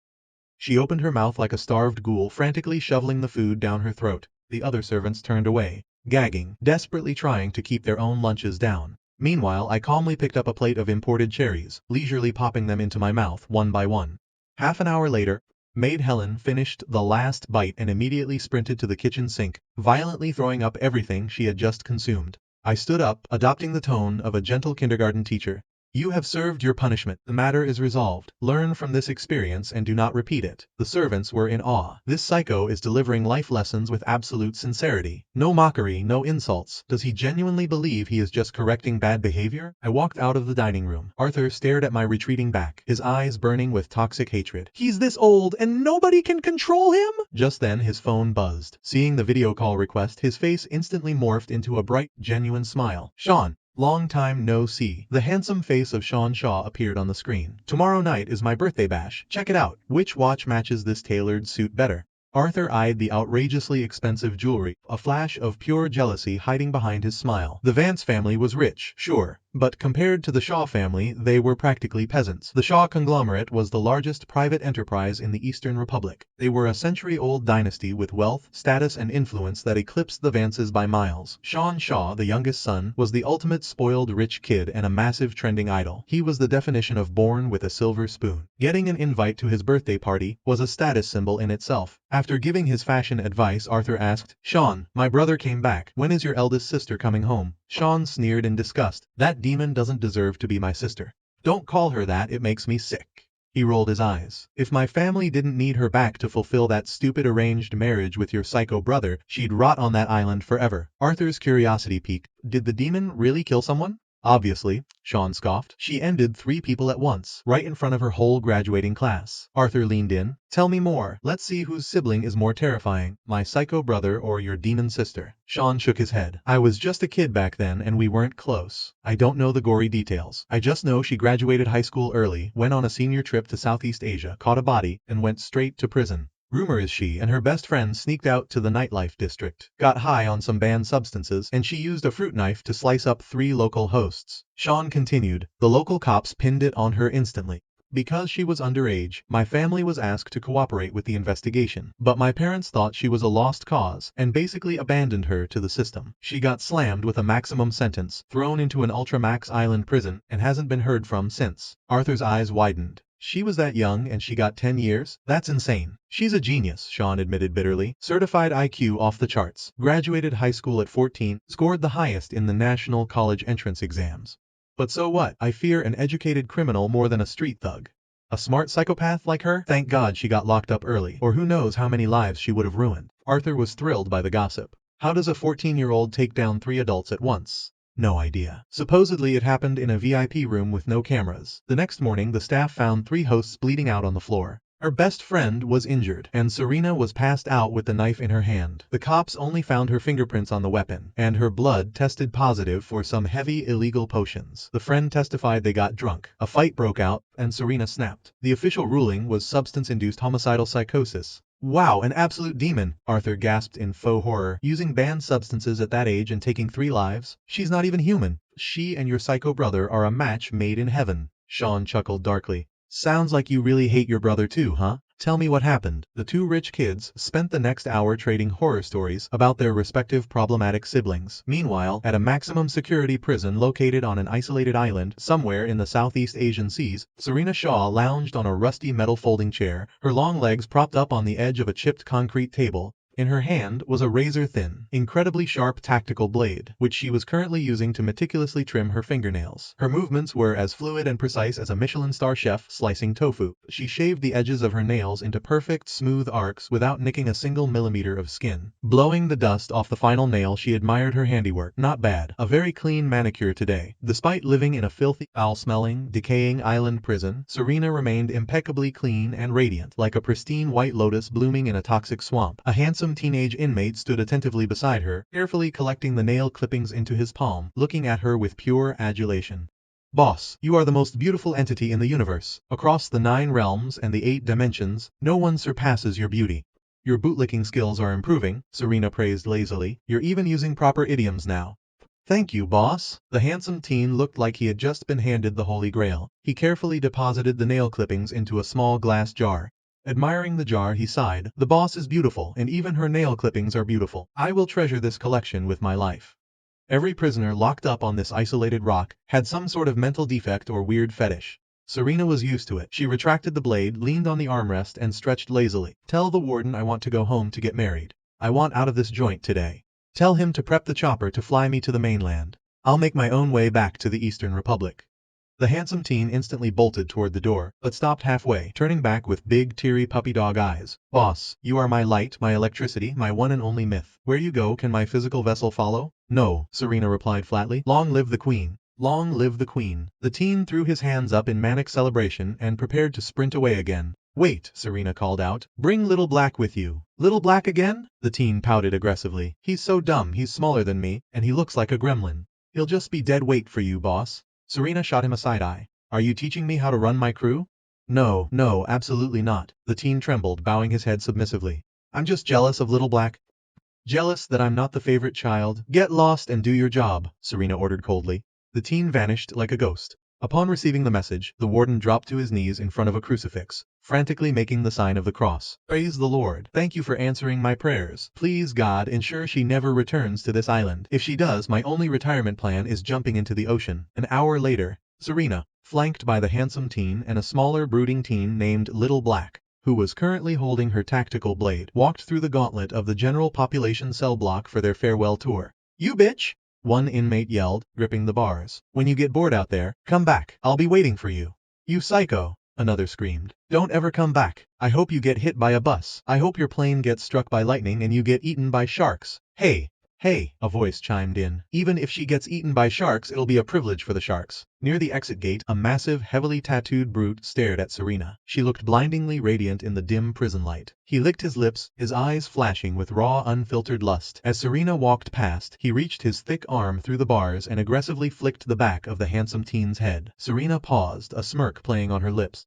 She opened her mouth like a starved ghoul, frantically shoveling the food down her throat. The other servants turned away, gagging, desperately trying to keep their own lunches down. Meanwhile, I calmly picked up a plate of imported cherries, leisurely popping them into my mouth one by one. Half an hour later, Maid Helen finished the last bite and immediately sprinted to the kitchen sink, violently throwing up everything she had just consumed. I stood up, adopting the tone of a gentle kindergarten teacher. "You have served your punishment. The matter is resolved. Learn from this experience and do not repeat it." The servants were in awe. This psycho is delivering life lessons with absolute sincerity. No mockery, no insults. Does he genuinely believe he is just correcting bad behavior? I walked out of the dining room. Arthur stared at my retreating back, his eyes burning with toxic hatred. "He's this old and nobody can control him?" Just then his phone buzzed. Seeing the video call request, his face instantly morphed into a bright, genuine smile. "Sean. Long time no see." The handsome face of Sean Shaw appeared on the screen. "Tomorrow night is my birthday bash. Check it out. Which watch matches this tailored suit better?" Arthur eyed the outrageously expensive jewelry, a flash of pure jealousy hiding behind his smile. The Vance family was rich, sure, but compared to the Shaw family, they were practically peasants. The Shaw conglomerate was the largest private enterprise in the Eastern Republic. They were a century-old dynasty with wealth, status, and influence that eclipsed the Vances by miles. Sean Shaw, the youngest son, was the ultimate spoiled rich kid and a massive trending idol. He was the definition of born with a silver spoon. Getting an invite to his birthday party was a status symbol in itself. After giving his fashion advice, Arthur asked, "Sean, my brother came back. When is your eldest sister coming home?" Sean sneered in disgust. "That demon doesn't deserve to be my sister. Don't call her that, it makes me sick." He rolled his eyes. "If my family didn't need her back to fulfill that stupid arranged marriage with your psycho brother, she'd rot on that island forever." Arthur's curiosity peaked. Did the demon really kill someone? Obviously, Sean scoffed. She ended 3 people at once, right in front of her whole graduating class. Arthur leaned in. Tell me more. Let's see whose sibling is more terrifying, my psycho brother or your demon sister. Sean shook his head. I was just a kid back then and we weren't close. I don't know the gory details. I just know she graduated high school early, went on a senior trip to Southeast Asia, caught a body, and went straight to prison. Rumor is she and her best friend sneaked out to the nightlife district, got high on some banned substances, and she used a fruit knife to slice up 3 local hosts. Sean continued. The local cops pinned it on her instantly. Because she was underage, my family was asked to cooperate with the investigation, but my parents thought she was a lost cause and basically abandoned her to the system. She got slammed with a maximum sentence, thrown into an ultra-max island prison, and hasn't been heard from since. Arthur's eyes widened. She was that young and she got 10 years? That's insane. She's a genius, Sean admitted bitterly. Certified IQ off the charts. Graduated high school at 14, scored the highest in the national college entrance exams. But so what? I fear an educated criminal more than a street thug. A smart psychopath like her? Thank God she got locked up early, or who knows how many lives she would have ruined. Arthur was thrilled by the gossip. How does a 14-year-old take down 3 adults at once? No idea. Supposedly it happened in a VIP room with no cameras. The next morning the staff found 3 hosts bleeding out on the floor. Her best friend was injured, and Serena was passed out with the knife in her hand. The cops only found her fingerprints on the weapon, and her blood tested positive for some heavy illegal potions. The friend testified they got drunk. A fight broke out, and Serena snapped. The official ruling was substance-induced homicidal psychosis. Wow, an absolute demon, Arthur gasped in faux horror. Using banned substances at that age and taking 3 lives? She's not even human. She and your psycho brother are a match made in heaven. Sean chuckled darkly. Sounds like you really hate your brother too, huh? Tell me what happened. The 2 rich kids spent the next hour trading horror stories about their respective problematic siblings. Meanwhile, at a maximum security prison located on an isolated island somewhere in the Southeast Asian seas, Serena Shaw lounged on a rusty metal folding chair, her long legs propped up on the edge of a chipped concrete table. In her hand was a razor-thin, incredibly sharp tactical blade, which she was currently using to meticulously trim her fingernails. Her movements were as fluid and precise as a Michelin star chef slicing tofu. She shaved the edges of her nails into perfect, smooth arcs without nicking a single millimeter of skin. Blowing the dust off the final nail, she admired her handiwork. Not bad. A very clean manicure today. Despite living in a filthy, foul-smelling, decaying island prison, Serena remained impeccably clean and radiant, like a pristine white lotus blooming in a toxic swamp. A handsome teenage inmate stood attentively beside her, carefully collecting the nail clippings into his palm, looking at her with pure adulation. Boss, you are the most beautiful entity in the universe. Across the 9 realms and the 8 dimensions, no one surpasses your beauty. Your bootlicking skills are improving, Serena praised lazily. You're even using proper idioms now. Thank you, boss. The handsome teen looked like he had just been handed the Holy Grail. He carefully deposited the nail clippings into a small glass jar. Admiring the jar, he sighed. The boss is beautiful, and even her nail clippings are beautiful. I will treasure this collection with my life. Every prisoner locked up on this isolated rock had some sort of mental defect or weird fetish. Serena was used to it. She retracted the blade, leaned on the armrest, and stretched lazily. Tell the warden I want to go home to get married. I want out of this joint today. Tell him to prep the chopper to fly me to the mainland. I'll make my own way back to the Eastern Republic. The handsome teen instantly bolted toward the door, but stopped halfway, turning back with big, teary puppy dog eyes. Boss, you are my light, my electricity, my one and only myth. Where you go, can my physical vessel follow? No, Serena replied flatly. Long live the queen. Long live the queen. The teen threw his hands up in manic celebration and prepared to sprint away again. Wait, Serena called out. Bring Little Black with you. Little Black again? The teen pouted aggressively. He's so dumb, he's smaller than me, and he looks like a gremlin. He'll just be dead weight for you, boss. Serena shot him a side eye. Are you teaching me how to run my crew? No, no, absolutely not. The teen trembled, bowing his head submissively. I'm just jealous of Little Black. Jealous that I'm not the favorite child. Get lost and do your job, Serena ordered coldly. The teen vanished like a ghost. Upon receiving the message, the warden dropped to his knees in front of a crucifix, frantically making the sign of the cross. Praise the Lord. Thank you for answering my prayers. Please God, ensure she never returns to this island. If she does, my only retirement plan is jumping into the ocean. An hour later, Serena, flanked by the handsome teen and a smaller brooding teen named Little Black, who was currently holding her tactical blade, walked through the gauntlet of the general population cell block for their farewell tour. You bitch! One inmate yelled, gripping the bars. When you get bored out there, come back. I'll be waiting for you. You psycho! Another screamed. Don't ever come back. I hope you get hit by a bus. I hope your plane gets struck by lightning and you get eaten by sharks. Hey! Hey, a voice chimed in. Even if she gets eaten by sharks, it'll be a privilege for the sharks. Near the exit gate, a massive, heavily tattooed brute stared at Serena. She looked blindingly radiant in the dim prison light. He licked his lips, his eyes flashing with raw, unfiltered lust. As Serena walked past, he reached his thick arm through the bars and aggressively flicked the back of the handsome teen's head. Serena paused, a smirk playing on her lips.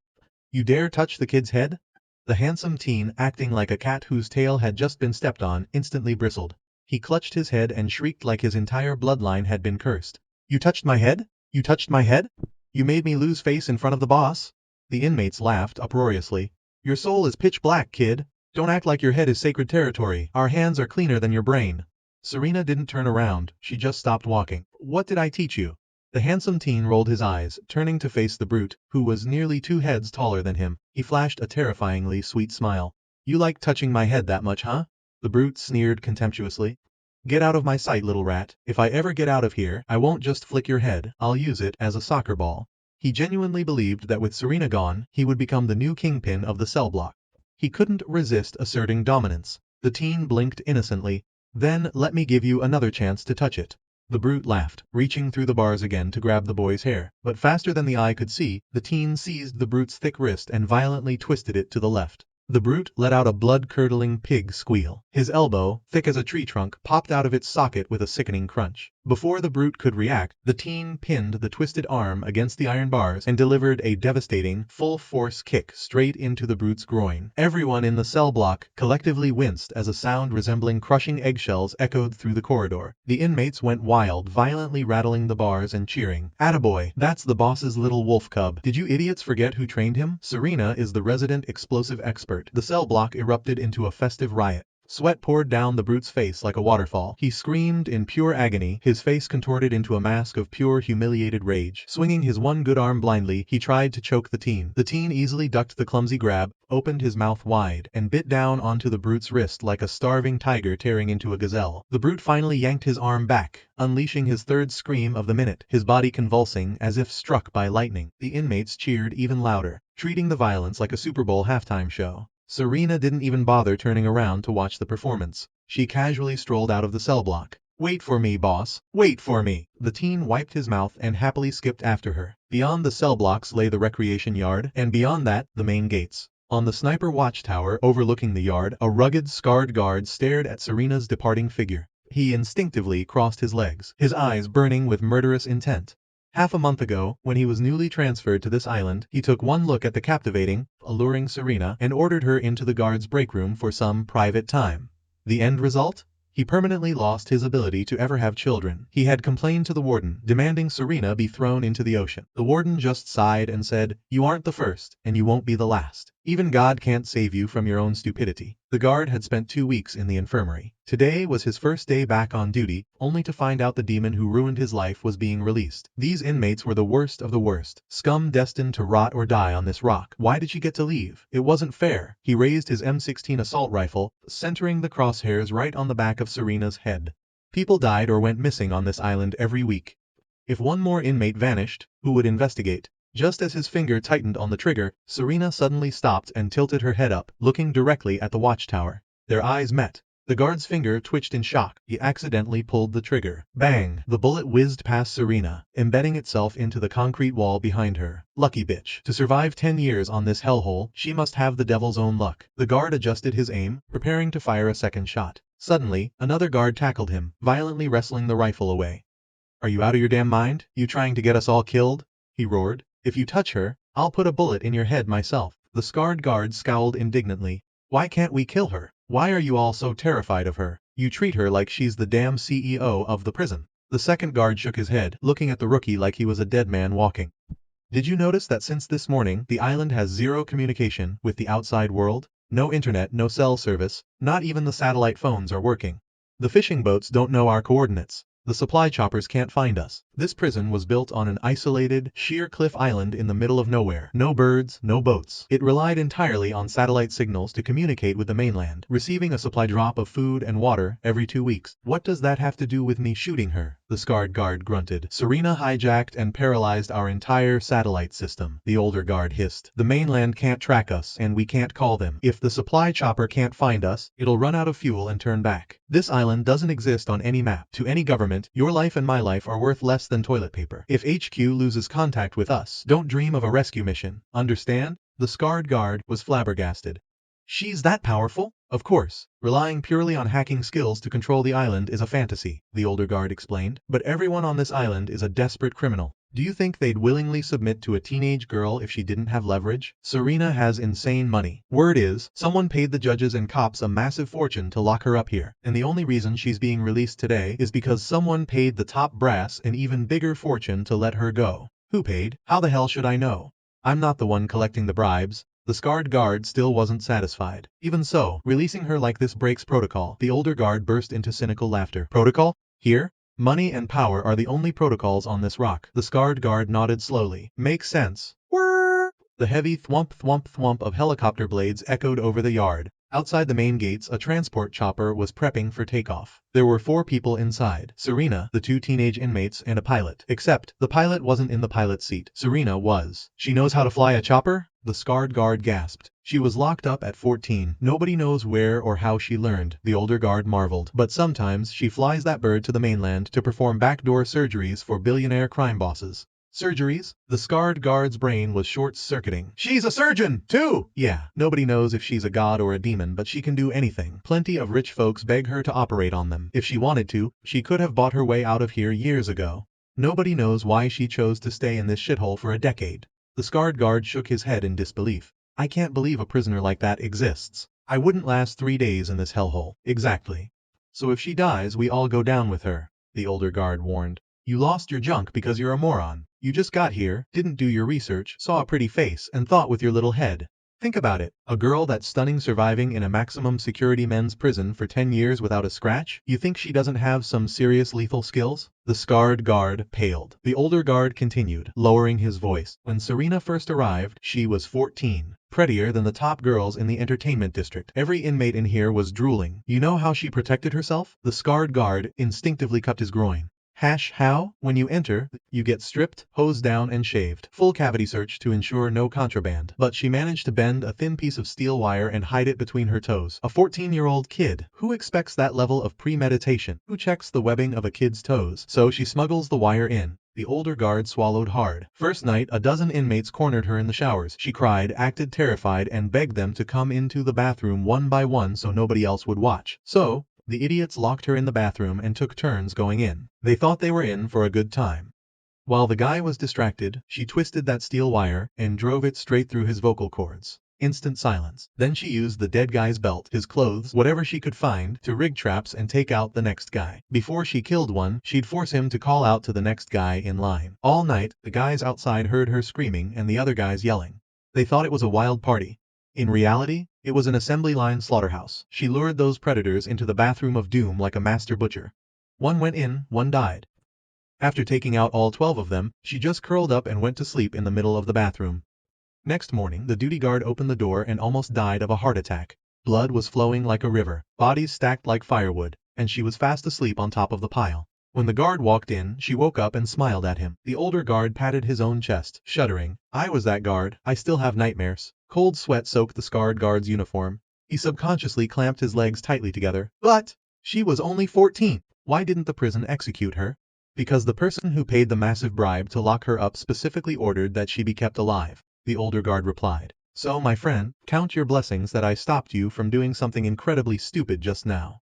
You dare touch the kid's head? The handsome teen, acting like a cat whose tail had just been stepped on, instantly bristled. He clutched his head and shrieked like his entire bloodline had been cursed. You touched my head? You touched my head? You made me lose face in front of the boss? The inmates laughed uproariously. Your soul is pitch black, kid. Don't act like your head is sacred territory. Our hands are cleaner than your brain. Serena didn't turn around, she just stopped walking. What did I teach you? The handsome teen rolled his eyes, turning to face the brute, who was nearly 2 heads taller than him. He flashed a terrifyingly sweet smile. You like touching my head that much, huh? The brute sneered contemptuously. Get out of my sight, little rat. If I ever get out of here, I won't just flick your head, I'll use it as a soccer ball. He genuinely believed that with Serena gone, he would become the new kingpin of the cell block. He couldn't resist asserting dominance. The teen blinked innocently. Then let me give you another chance to touch it. The brute laughed, reaching through the bars again to grab the boy's hair. But faster than the eye could see, the teen seized the brute's thick wrist and violently twisted it to the left. The brute let out a blood-curdling pig squeal. His elbow, thick as a tree trunk, popped out of its socket with a sickening crunch. Before the brute could react, the teen pinned the twisted arm against the iron bars and delivered a devastating, full-force kick straight into the brute's groin. Everyone in the cell block collectively winced as a sound resembling crushing eggshells echoed through the corridor. The inmates went wild, violently rattling the bars and cheering. Attaboy, that's the boss's little wolf cub. Did you idiots forget who trained him? Serena is the resident explosive expert. The cell block erupted into a festive riot. Sweat poured down the brute's face like a waterfall. He screamed in pure agony, his face contorted into a mask of pure humiliated rage. Swinging his one good arm blindly, he tried to choke the teen. The teen easily ducked the clumsy grab, opened his mouth wide, and bit down onto the brute's wrist like a starving tiger tearing into a gazelle. The brute finally yanked his arm back, unleashing his third scream of the minute, his body convulsing as if struck by lightning. The inmates cheered even louder, treating the violence like a Super Bowl halftime show. Serena didn't even bother turning around to watch the performance. She casually strolled out of the cell block. Wait for me, boss. Wait for me. The teen wiped his mouth and happily skipped after her. Beyond the cell blocks lay the recreation yard, and beyond that, the main gates. On the sniper watchtower overlooking the yard, a rugged, scarred guard stared at Serena's departing figure. He instinctively crossed his legs, his eyes burning with murderous intent. Half a month ago, when he was newly transferred to this island, he took one look at the captivating, alluring Serena and ordered her into the guard's break room for some private time. The end result? He permanently lost his ability to ever have children. He had complained to the warden, demanding Serena be thrown into the ocean. The warden just sighed and said, "You aren't the first, and you won't be the last. Even God can't save you from your own stupidity." The guard had spent 2 weeks in the infirmary. Today was his first day back on duty, only to find out the demon who ruined his life was being released. These inmates were the worst of the worst, scum destined to rot or die on this rock. Why did she get to leave? It wasn't fair. He raised his M16 assault rifle, centering the crosshairs right on the back of Serena's head. People died or went missing on this island every week. If one more inmate vanished, who would investigate? Just as his finger tightened on the trigger, Serena suddenly stopped and tilted her head up, looking directly at the watchtower. Their eyes met. The guard's finger twitched in shock. He accidentally pulled the trigger. Bang! The bullet whizzed past Serena, embedding itself into the concrete wall behind her. Lucky bitch. To survive 10 years on this hellhole, she must have the devil's own luck. The guard adjusted his aim, preparing to fire a second shot. Suddenly, another guard tackled him, violently wrestling the rifle away. Are you out of your damn mind? You trying to get us all killed? He roared. If you touch her, I'll put a bullet in your head myself. The scarred guard scowled indignantly. Why can't we kill her? Why are you all so terrified of her? You treat her like she's the damn CEO of the prison. The second guard shook his head, looking at the rookie like he was a dead man walking. Did you notice that since this morning, the island has zero communication with the outside world? No internet, no cell service, not even the satellite phones are working. The fishing boats don't know our coordinates. The supply choppers can't find us. This prison was built on an isolated, sheer cliff island in the middle of nowhere. No birds, no boats. It relied entirely on satellite signals to communicate with the mainland, receiving a supply drop of food and water every 2 weeks. What does that have to do with me shooting her? The scarred guard grunted. Serena hijacked and paralyzed our entire satellite system, the older guard hissed. The mainland can't track us, and we can't call them. If the supply chopper can't find us, it'll run out of fuel and turn back. This island doesn't exist on any map. To any government, your life and my life are worth less than toilet paper. If HQ loses contact with us, don't dream of a rescue mission. Understand? The scarred guard was flabbergasted. She's that powerful? Of course. Relying purely on hacking skills to control the island is a fantasy, the older guard explained. But everyone on this island is a desperate criminal. Do you think they'd willingly submit to a teenage girl if she didn't have leverage? Serena has insane money. Word is, someone paid the judges and cops a massive fortune to lock her up here, and the only reason she's being released today is because someone paid the top brass an even bigger fortune to let her go. Who paid? How the hell should I know? I'm not the one collecting the bribes. The scarred guard still wasn't satisfied. Even so, releasing her like this breaks protocol. The older guard burst into cynical laughter. Protocol? Here? Money and power are the only protocols on this rock. The scarred guard nodded slowly. Makes sense. Whirr! The heavy thwomp thwomp thwomp of helicopter blades echoed over the yard. Outside the main gates, a transport chopper was prepping for takeoff. There were 4 people inside. Serena, the 2 teenage inmates, and a pilot. Except, the pilot wasn't in the pilot's seat. Serena was. She knows how to fly a chopper? The scarred guard gasped. She was locked up at 14. Nobody knows where or how she learned, the older guard marveled. But sometimes she flies that bird to the mainland to perform backdoor surgeries for billionaire crime bosses. Surgeries? The scarred guard's brain was short-circuiting. She's a surgeon, too! Yeah, nobody knows if she's a god or a demon, but she can do anything. Plenty of rich folks beg her to operate on them. If she wanted to, she could have bought her way out of here years ago. Nobody knows why she chose to stay in this shithole for a decade. The scarred guard shook his head in disbelief. I can't believe a prisoner like that exists. I wouldn't last 3 days in this hellhole. Exactly. So if she dies, we all go down with her, the older guard warned. You lost your junk because you're a moron. You just got here, didn't do your research, saw a pretty face, and thought with your little head. Think about it. A girl that's stunning surviving in a maximum security men's prison for 10 years without a scratch? You think she doesn't have some serious lethal skills? The scarred guard paled. The older guard continued, lowering his voice. When Serena first arrived, she was 14. Prettier than the top girls in the entertainment district. Every inmate in here was drooling. You know how she protected herself? The scarred guard instinctively cupped his groin. How? When you enter, you get stripped, hosed down and shaved. Full cavity search to ensure no contraband. But she managed to bend a thin piece of steel wire and hide it between her toes. A 14-year-old kid. Who expects that level of premeditation? Who checks the webbing of a kid's toes? So she smuggles the wire in. The older guard swallowed hard. First night, a dozen inmates cornered her in the showers. She cried, acted terrified, and begged them to come into the bathroom one by one so nobody else would watch. So, the idiots locked her in the bathroom and took turns going in. They thought they were in for a good time. While the guy was distracted, she twisted that steel wire and drove it straight through his vocal cords. Instant silence. Then she used the dead guy's belt, his clothes, whatever she could find, to rig traps and take out the next guy. Before she killed one, she'd force him to call out to the next guy in line. All night, the guys outside heard her screaming and the other guys yelling. They thought it was a wild party. In reality, it was an assembly line slaughterhouse. She lured those predators into the bathroom of doom like a master butcher. One went in, one died. After taking out all 12 of them, she just curled up and went to sleep in the middle of the bathroom. Next morning, the duty guard opened the door and almost died of a heart attack. Blood was flowing like a river, bodies stacked like firewood, and she was fast asleep on top of the pile. When the guard walked in, she woke up and smiled at him. The older guard patted his own chest, shuddering. I was that guard. I still have nightmares. Cold sweat soaked the scarred guard's uniform. He subconsciously clamped his legs tightly together. But she was only 14. Why didn't the prison execute her? Because the person who paid the massive bribe to lock her up specifically ordered that she be kept alive, the older guard replied. So, my friend, count your blessings that I stopped you from doing something incredibly stupid just now.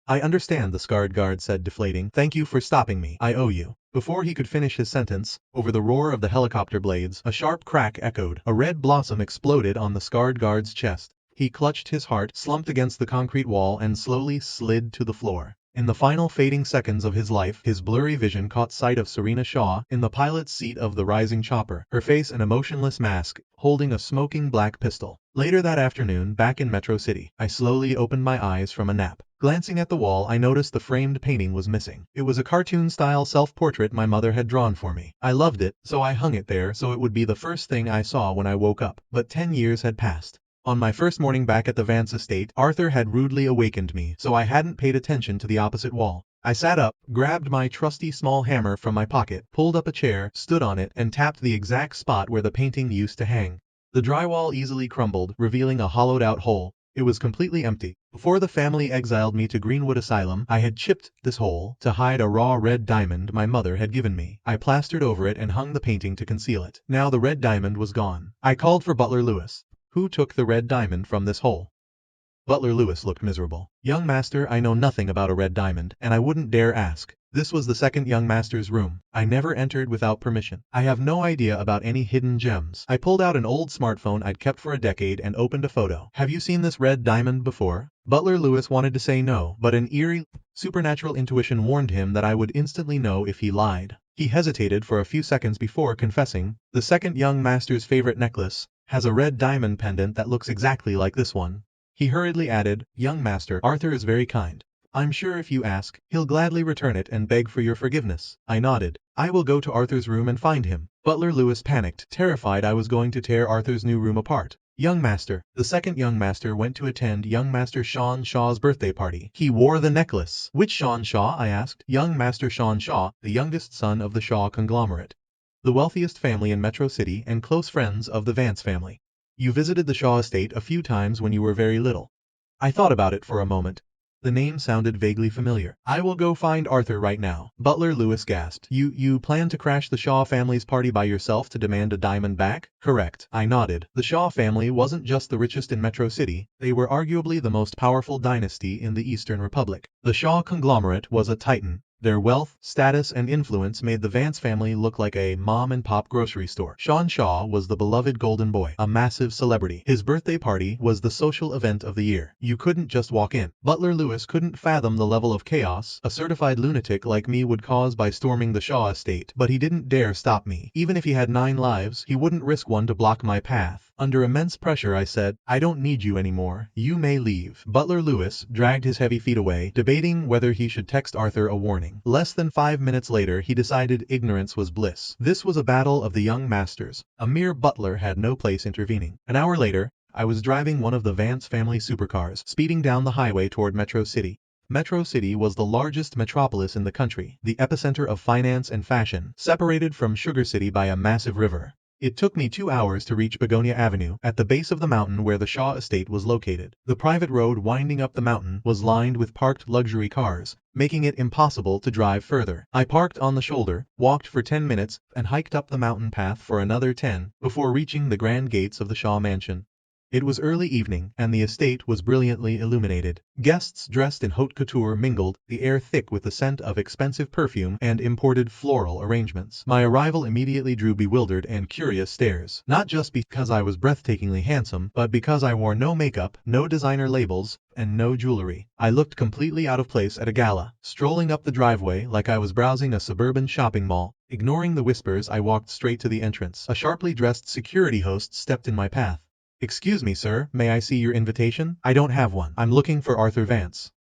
I understand, the scarred guard said, deflating. Thank you for stopping me. I owe you. Before he could finish his sentence, over the roar of the helicopter blades, a sharp crack echoed. A red blossom exploded on the scarred guard's chest. He clutched his heart, slumped against the concrete wall, and slowly slid to the floor. In the final fading seconds of his life, his blurry vision caught sight of Serena Shaw in the pilot's seat of the rising chopper, her face an emotionless mask, holding a smoking black pistol. Later that afternoon, back in Metro City, I slowly opened my eyes from a nap. Glancing at the wall, I noticed the framed painting was missing. It was a cartoon-style self-portrait my mother had drawn for me. I loved it, so I hung it there so it would be the first thing I saw when I woke up. But 10 years had passed. On my first morning back at the Vance estate, Arthur had rudely awakened me, so I hadn't paid attention to the opposite wall. I sat up, grabbed my trusty small hammer from my pocket, pulled up a chair, stood on it, and tapped the exact spot where the painting used to hang. The drywall easily crumbled, revealing a hollowed-out hole. It was completely empty. Before the family exiled me to Greenwood Asylum, I had chipped this hole to hide a raw red diamond my mother had given me. I plastered over it and hung the painting to conceal it. Now the red diamond was gone. I called for Butler Lewis. Who took the red diamond from this hole? Butler Lewis looked miserable. Young master, I know nothing about a red diamond, and I wouldn't dare ask. This was the second young master's room. I never entered without permission. I have no idea about any hidden gems. I pulled out an old smartphone I'd kept for a decade and opened a photo. Have you seen this red diamond before? Butler Lewis wanted to say no, but an eerie, supernatural intuition warned him that I would instantly know if he lied. He hesitated for a few seconds before confessing, the second young master's favorite necklace has a red diamond pendant that looks exactly like this one. He hurriedly added, young master, Arthur is very kind. I'm sure if you ask, he'll gladly return it and beg for your forgiveness. I nodded. I will go to Arthur's room and find him. Butler Lewis panicked, terrified I was going to tear Arthur's new room apart. Young master. The second young master went to attend young master Sean Shaw's birthday party. He wore the necklace. Which Sean Shaw? I asked. Young master Sean Shaw, the youngest son of the Shaw conglomerate, the wealthiest family in Metro City and close friends of the Vance family. You visited the Shaw estate a few times when you were very little. I thought about it for a moment. The name sounded vaguely familiar. I will go find Arthur right now. Butler Lewis gasped. You plan to crash the Shaw family's party by yourself to demand a diamond back? Correct. I nodded. The Shaw family wasn't just the richest in Metro City, they were arguably the most powerful dynasty in the Eastern Republic. The Shaw conglomerate was a titan. Their wealth, status, and influence made the Vance family look like a mom-and-pop grocery store. Sean Shaw was the beloved golden boy, a massive celebrity. His birthday party was the social event of the year. You couldn't just walk in. Butler Lewis couldn't fathom the level of chaos a certified lunatic like me would cause by storming the Shaw estate, but he didn't dare stop me. Even if he had 9 lives, he wouldn't risk one to block my path. Under immense pressure I said, I don't need you anymore. You may leave. Butler Lewis dragged his heavy feet away, debating whether he should text Arthur a warning. Less than 5 minutes later he decided ignorance was bliss. This was a battle of the young masters. A mere butler had no place intervening. An hour later, I was driving one of the Vance family supercars, speeding down the highway toward Metro City. Metro City was the largest metropolis in the country, the epicenter of finance and fashion, separated from Sugar City by a massive river. It took me 2 hours to reach Begonia Avenue, at the base of the mountain where the Shaw estate was located. The private road winding up the mountain was lined with parked luxury cars, making it impossible to drive further. I parked on the shoulder, walked for 10 minutes, and hiked up the mountain path for another 10, before reaching the grand gates of the Shaw mansion. It was early evening, and the estate was brilliantly illuminated. Guests dressed in haute couture mingled, the air thick with the scent of expensive perfume and imported floral arrangements. My arrival immediately drew bewildered and curious stares. Not just because I was breathtakingly handsome, but because I wore no makeup, no designer labels, and no jewelry. I looked completely out of place at a gala, strolling up the driveway like I was browsing a suburban shopping mall. Ignoring the whispers, I walked straight to the entrance. A sharply dressed security host stepped in my path. Excuse me, sir, may I see your invitation? I don't have one. I'm looking for Arthur Vance.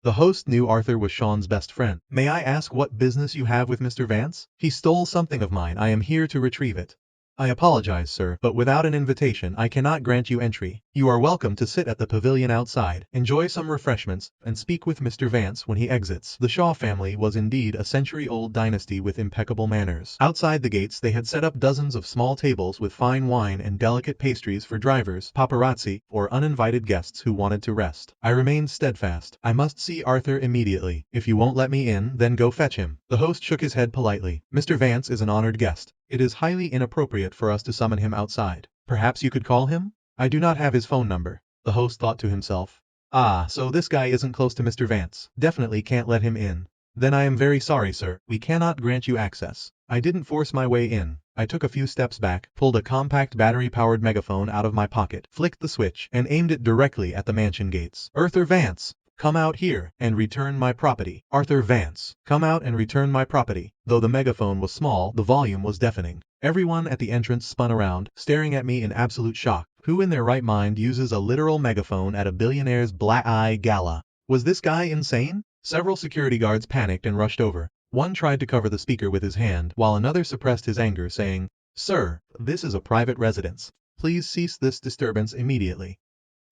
The host knew Arthur was Sean's best friend. May I ask what business you have with Mr. Vance? He stole something of mine. I am here to retrieve it. I apologize, sir, but without an invitation I cannot grant you entry. You are welcome to sit at the pavilion outside, enjoy some refreshments, and speak with Mr. Vance when he exits. The Shaw family was indeed a century-old dynasty with impeccable manners. Outside the gates they had set up dozens of small tables with fine wine and delicate pastries for drivers, paparazzi, or uninvited guests who wanted to rest. I remained steadfast. I must see Arthur immediately. If you won't let me in, then go fetch him. The host shook his head politely. Mr. Vance is an honored guest. It is highly inappropriate for us to summon him outside. Perhaps you could call him? I do not have his phone number. The host thought to himself. Ah, so this guy isn't close to Mr. Vance. Definitely can't let him in. Then I am very sorry, sir. We cannot grant you access. I didn't force my way in. I took a few steps back, pulled a compact battery-powered megaphone out of my pocket, flicked the switch, and aimed it directly at the mansion gates. Arthur Vance! Come out here and return my property. Arthur Vance, come out and return my property. Though the megaphone was small, the volume was deafening. Everyone at the entrance spun around, staring at me in absolute shock. Who in their right mind uses a literal megaphone at a billionaire's black-eye gala? Was this guy insane? Several security guards panicked and rushed over. One tried to cover the speaker with his hand, while another suppressed his anger, saying, "Sir, this is a private residence. Please cease this disturbance immediately."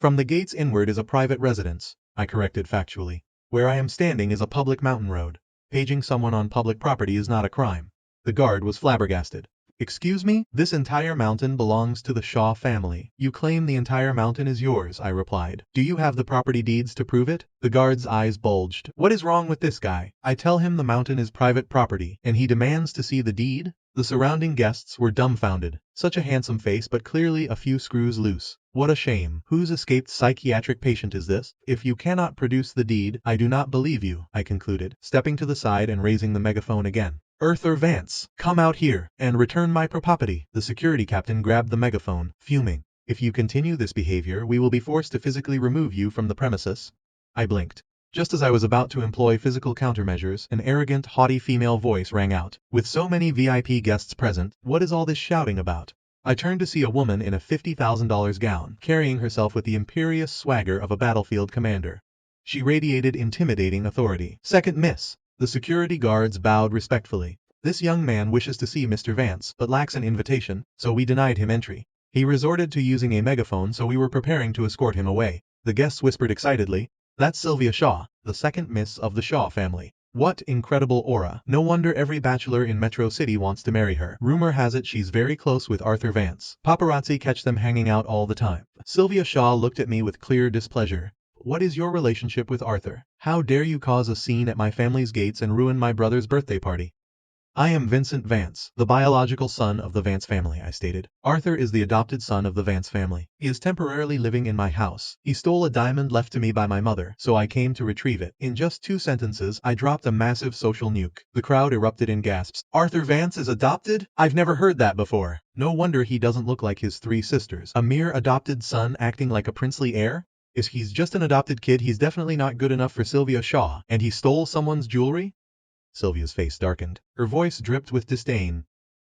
From the gates inward is a private residence, I corrected factually. Where I am standing is a public mountain road. Paging someone on public property is not a crime. The guard was flabbergasted. "Excuse me? This entire mountain belongs to the Shaw family. You claim the entire mountain is yours," I replied. "Do you have the property deeds to prove it?" The guard's eyes bulged. What is wrong with this guy? I tell him the mountain is private property, and he demands to see the deed? The surrounding guests were dumbfounded. Such a handsome face, but clearly a few screws loose. What a shame. Whose escaped psychiatric patient is this? If you cannot produce the deed, I do not believe you, I concluded, stepping to the side and raising the megaphone again. "Arthur Vance, come out here, and return my property." The security captain grabbed the megaphone, fuming. "If you continue this behavior, we will be forced to physically remove you from the premises." I blinked. Just as I was about to employ physical countermeasures, an arrogant, haughty female voice rang out. "With so many VIP guests present, what is all this shouting about?" I turned to see a woman in a $50,000 gown, carrying herself with the imperious swagger of a battlefield commander. She radiated intimidating authority. "Second miss." The security guards bowed respectfully. "This young man wishes to see Mr. Vance, but lacks an invitation, so we denied him entry. He resorted to using a megaphone, so we were preparing to escort him away." The guests whispered excitedly, "That's Sylvia Shaw, the second miss of the Shaw family. What incredible aura. No wonder every bachelor in Metro City wants to marry her. Rumor has it she's very close with Arthur Vance. Paparazzi catch them hanging out all the time." Sylvia Shaw looked at me with clear displeasure. "What is your relationship with Arthur? How dare you cause a scene at my family's gates and ruin my brother's birthday party?" "I am Vincent Vance, the biological son of the Vance family," I stated. "Arthur is the adopted son of the Vance family. He is temporarily living in my house. He stole a diamond left to me by my mother, so I came to retrieve it." In just 2 sentences, I dropped a massive social nuke. The crowd erupted in gasps. "Arthur Vance is adopted? I've never heard that before. No wonder he doesn't look like his 3 sisters. A mere adopted son acting like a princely heir? He's just an adopted kid. He's definitely not good enough for Sylvia Shaw, and he stole someone's jewelry?" Sylvia's face darkened. Her voice dripped with disdain.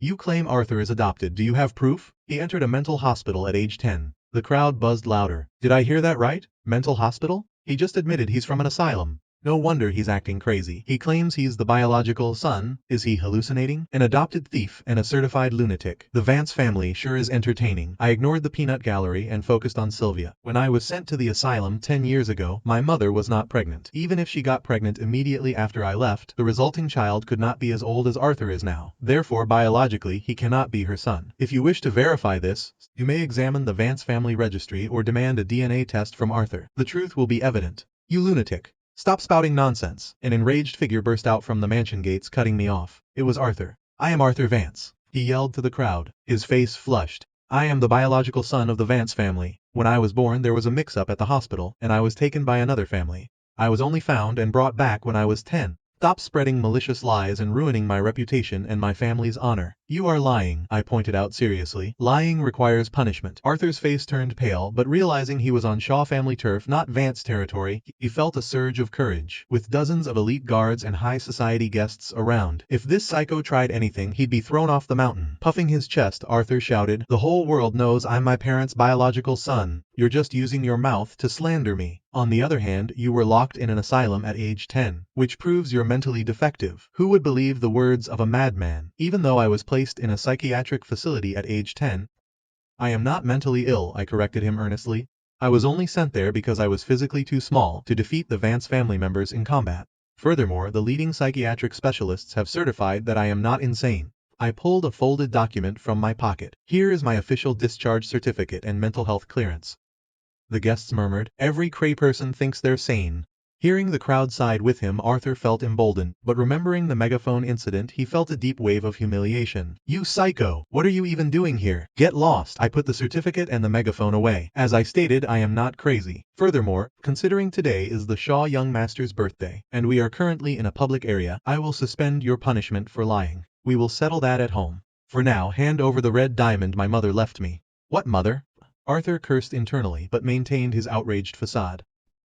"You claim Arthur is adopted. Do you have proof? He entered a mental hospital at age 10. The crowd buzzed louder. "Did I hear that right? Mental hospital? He just admitted he's from an asylum. No wonder he's acting crazy. He claims he's the biological son. Is he hallucinating? An adopted thief and a certified lunatic. The Vance family sure is entertaining." I ignored the peanut gallery and focused on Sylvia. "When I was sent to the asylum 10 years ago, my mother was not pregnant. Even if she got pregnant immediately after I left, the resulting child could not be as old as Arthur is now. Therefore, biologically, he cannot be her son. If you wish to verify this, you may examine the Vance family registry or demand a DNA test from Arthur. The truth will be evident." "You lunatic. Stop spouting nonsense." An enraged figure burst out from the mansion gates, cutting me off. It was Arthur. "I am Arthur Vance," he yelled to the crowd. His face flushed. "I am the biological son of the Vance family. When I was born there was a mix-up at the hospital, and I was taken by another family. I was only found and brought back when I was 10. Stop spreading malicious lies and ruining my reputation and my family's honor." "You are lying," I pointed out seriously. "Lying requires punishment." Arthur's face turned pale, but realizing he was on Shaw family turf, not Vance territory, he felt a surge of courage. With dozens of elite guards and high society guests around, if this psycho tried anything, he'd be thrown off the mountain. Puffing his chest, Arthur shouted, "The whole world knows I'm my parents' biological son. You're just using your mouth to slander me. On the other hand, you were locked in an asylum at age 10, which proves you're mentally defective. Who would believe the words of a madman? Even though I was placed in a psychiatric facility at age 10, I am not mentally ill," I corrected him earnestly. "I was only sent there because I was physically too small to defeat the Vance family members in combat. Furthermore, the leading psychiatric specialists have certified that I am not insane." I pulled a folded document from my pocket. "Here is my official discharge certificate and mental health clearance." The guests murmured, "Every cray person thinks they're sane." Hearing the crowd side with him, Arthur felt emboldened, but remembering the megaphone incident, he felt a deep wave of humiliation. "You psycho! What are you even doing here? Get lost!" I put the certificate and the megaphone away. As I stated, I am not crazy. Furthermore, considering today is the Shaw young master's birthday, and we are currently in a public area, I will suspend your punishment for lying. We will settle that at home. For now, hand over the red diamond my mother left me." "What mother?" Arthur cursed internally, but maintained his outraged facade.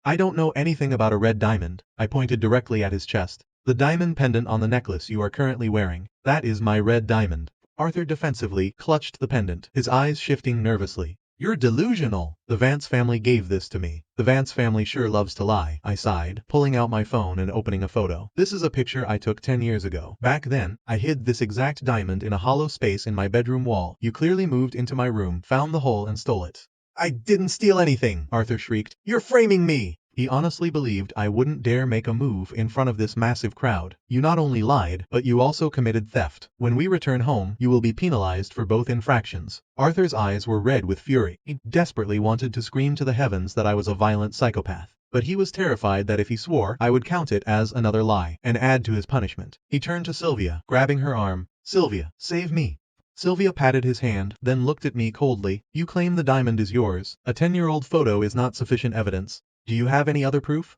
"I don't know anything about a red diamond." I pointed directly at his chest. "The diamond pendant on the necklace you are currently wearing, that is my red diamond." Arthur defensively clutched the pendant, his eyes shifting nervously. You're delusional. The Vance family gave this to me. The Vance family sure loves to lie, I sighed, pulling out my phone and opening a photo. This is a picture I took 10 years ago. Back then, I hid this exact diamond in a hollow space in my bedroom wall. You clearly moved into my room, found the hole and stole it. I didn't steal anything, Arthur shrieked. You're framing me! He honestly believed I wouldn't dare make a move in front of this massive crowd. You not only lied, but you also committed theft. When we return home, you will be penalized for both infractions. Arthur's eyes were red with fury. He desperately wanted to scream to the heavens that I was a violent psychopath. But he was terrified that if he swore, I would count it as another lie and add to his punishment. He turned to Sylvia, grabbing her arm. Sylvia, save me. Sylvia patted his hand, then looked at me coldly. You claim the diamond is yours. A 10-year-old photo is not sufficient evidence. Do you have any other proof?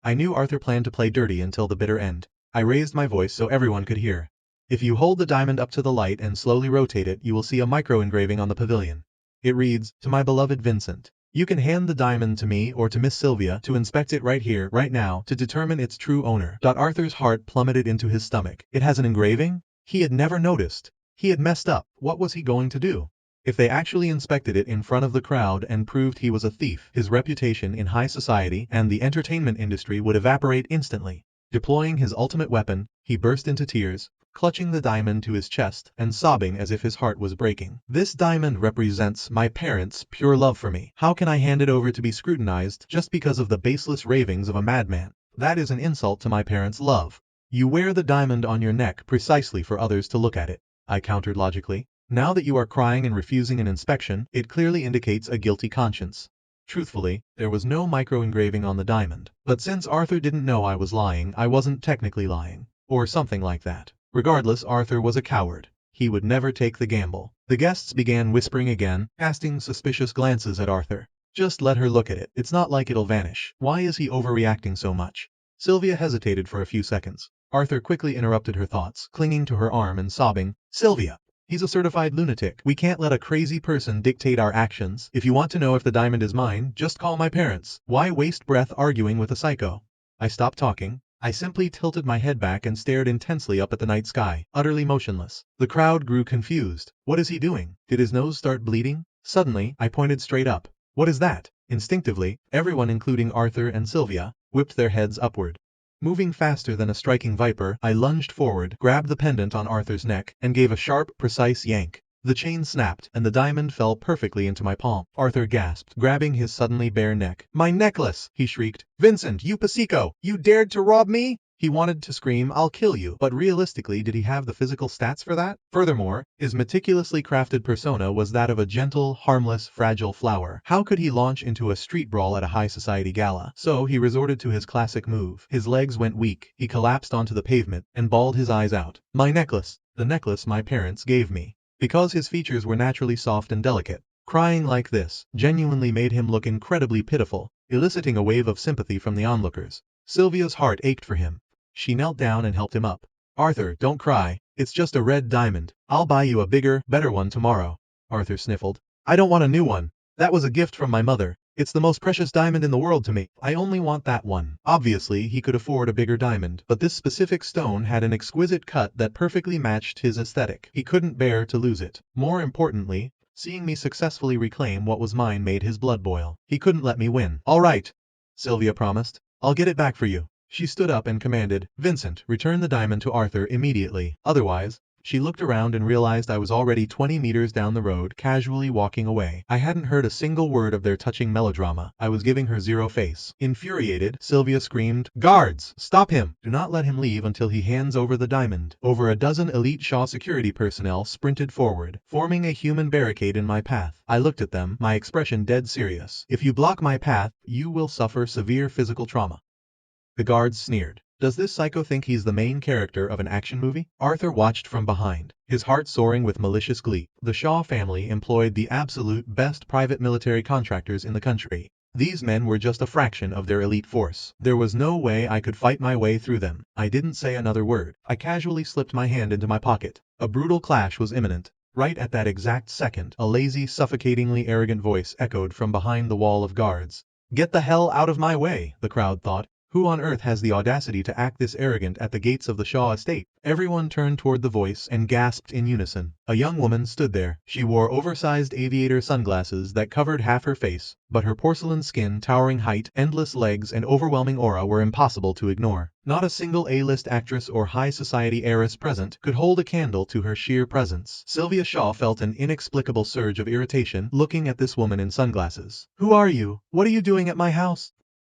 I knew Arthur planned to play dirty until the bitter end. I raised my voice so everyone could hear. If you hold the diamond up to the light and slowly rotate it, you will see a micro-engraving on the pavilion. It reads, "To my beloved Vincent." You can hand the diamond to me or to Miss Sylvia to inspect it right here, right now, to determine its true owner. Arthur's heart plummeted into his stomach. It has an engraving? He had never noticed. He had messed up. What was he going to do? If they actually inspected it in front of the crowd and proved he was a thief, his reputation in high society and the entertainment industry would evaporate instantly. Deploying his ultimate weapon, he burst into tears, clutching the diamond to his chest and sobbing as if his heart was breaking. This diamond represents my parents' pure love for me. How can I hand it over to be scrutinized just because of the baseless ravings of a madman? That is an insult to my parents' love. You wear the diamond on your neck precisely for others to look at it, I countered logically. Now that you are crying and refusing an inspection, it clearly indicates a guilty conscience. Truthfully, there was no micro-engraving on the diamond, but since Arthur didn't know I was lying, I wasn't technically lying. Or something like that. Regardless, Arthur was a coward. He would never take the gamble. The guests began whispering again, casting suspicious glances at Arthur. Just let her look at it. It's not like it'll vanish. Why is he overreacting so much? Sylvia hesitated for a few seconds. Arthur quickly interrupted her thoughts, clinging to her arm and sobbing, Sylvia! He's a certified lunatic. We can't let a crazy person dictate our actions. If you want to know if the diamond is mine, just call my parents. Why waste breath arguing with a psycho? I stopped talking. I simply tilted my head back and stared intensely up at the night sky, utterly motionless. The crowd grew confused. What is he doing? Did his nose start bleeding? Suddenly, I pointed straight up. What is that? Instinctively, everyone including Arthur and Sylvia, whipped their heads upward. Moving faster than a striking viper, I lunged forward, grabbed the pendant on Arthur's neck, and gave a sharp, precise yank. The chain snapped, and the diamond fell perfectly into my palm. Arthur gasped, grabbing his suddenly bare neck. My necklace! He shrieked. Vincent, you Pasico! You dared to rob me? He wanted to scream, I'll kill you, but realistically did he have the physical stats for that? Furthermore, his meticulously crafted persona was that of a gentle, harmless, fragile flower. How could he launch into a street brawl at a high society gala? So he resorted to his classic move. His legs went weak, he collapsed onto the pavement, and bawled his eyes out. My necklace! The necklace my parents gave me. Because his features were naturally soft and delicate, crying like this genuinely made him look incredibly pitiful, eliciting a wave of sympathy from the onlookers. Sylvia's heart ached for him. She knelt down and helped him up. Arthur, don't cry. It's just a red diamond. I'll buy you a bigger, better one tomorrow. Arthur sniffled. I don't want a new one. That was a gift from my mother. It's the most precious diamond in the world to me. I only want that one. Obviously, he could afford a bigger diamond, but this specific stone had an exquisite cut that perfectly matched his aesthetic. He couldn't bear to lose it. More importantly, seeing me successfully reclaim what was mine made his blood boil. He couldn't let me win. All right, Sylvia promised. I'll get it back for you. She stood up and commanded, Vincent, return the diamond to Arthur immediately. Otherwise, she looked around and realized I was already 20 meters down the road, casually walking away. I hadn't heard a single word of their touching melodrama. I was giving her zero face. Infuriated, Sylvia screamed, Guards, stop him! Do not let him leave until he hands over the diamond. Over a dozen elite Shaw security personnel sprinted forward, forming a human barricade in my path. I looked at them, my expression dead serious. If you block my path, you will suffer severe physical trauma. The guards sneered. Does this psycho think he's the main character of an action movie? Arthur watched from behind, his heart soaring with malicious glee. The Shaw family employed the absolute best private military contractors in the country. These men were just a fraction of their elite force. There was no way I could fight my way through them. I didn't say another word. I casually slipped my hand into my pocket. A brutal clash was imminent. Right at that exact second, a lazy, suffocatingly arrogant voice echoed from behind the wall of guards. Get the hell out of my way, the crowd thought. Who on earth has the audacity to act this arrogant at the gates of the Shaw estate? Everyone turned toward the voice and gasped in unison. A young woman stood there. She wore oversized aviator sunglasses that covered half her face, but her porcelain skin, towering height, endless legs, and overwhelming aura were impossible to ignore. Not a single A-list actress or high society heiress present could hold a candle to her sheer presence. Sylvia Shaw felt an inexplicable surge of irritation looking at this woman in sunglasses. Who are you? What are you doing at my house?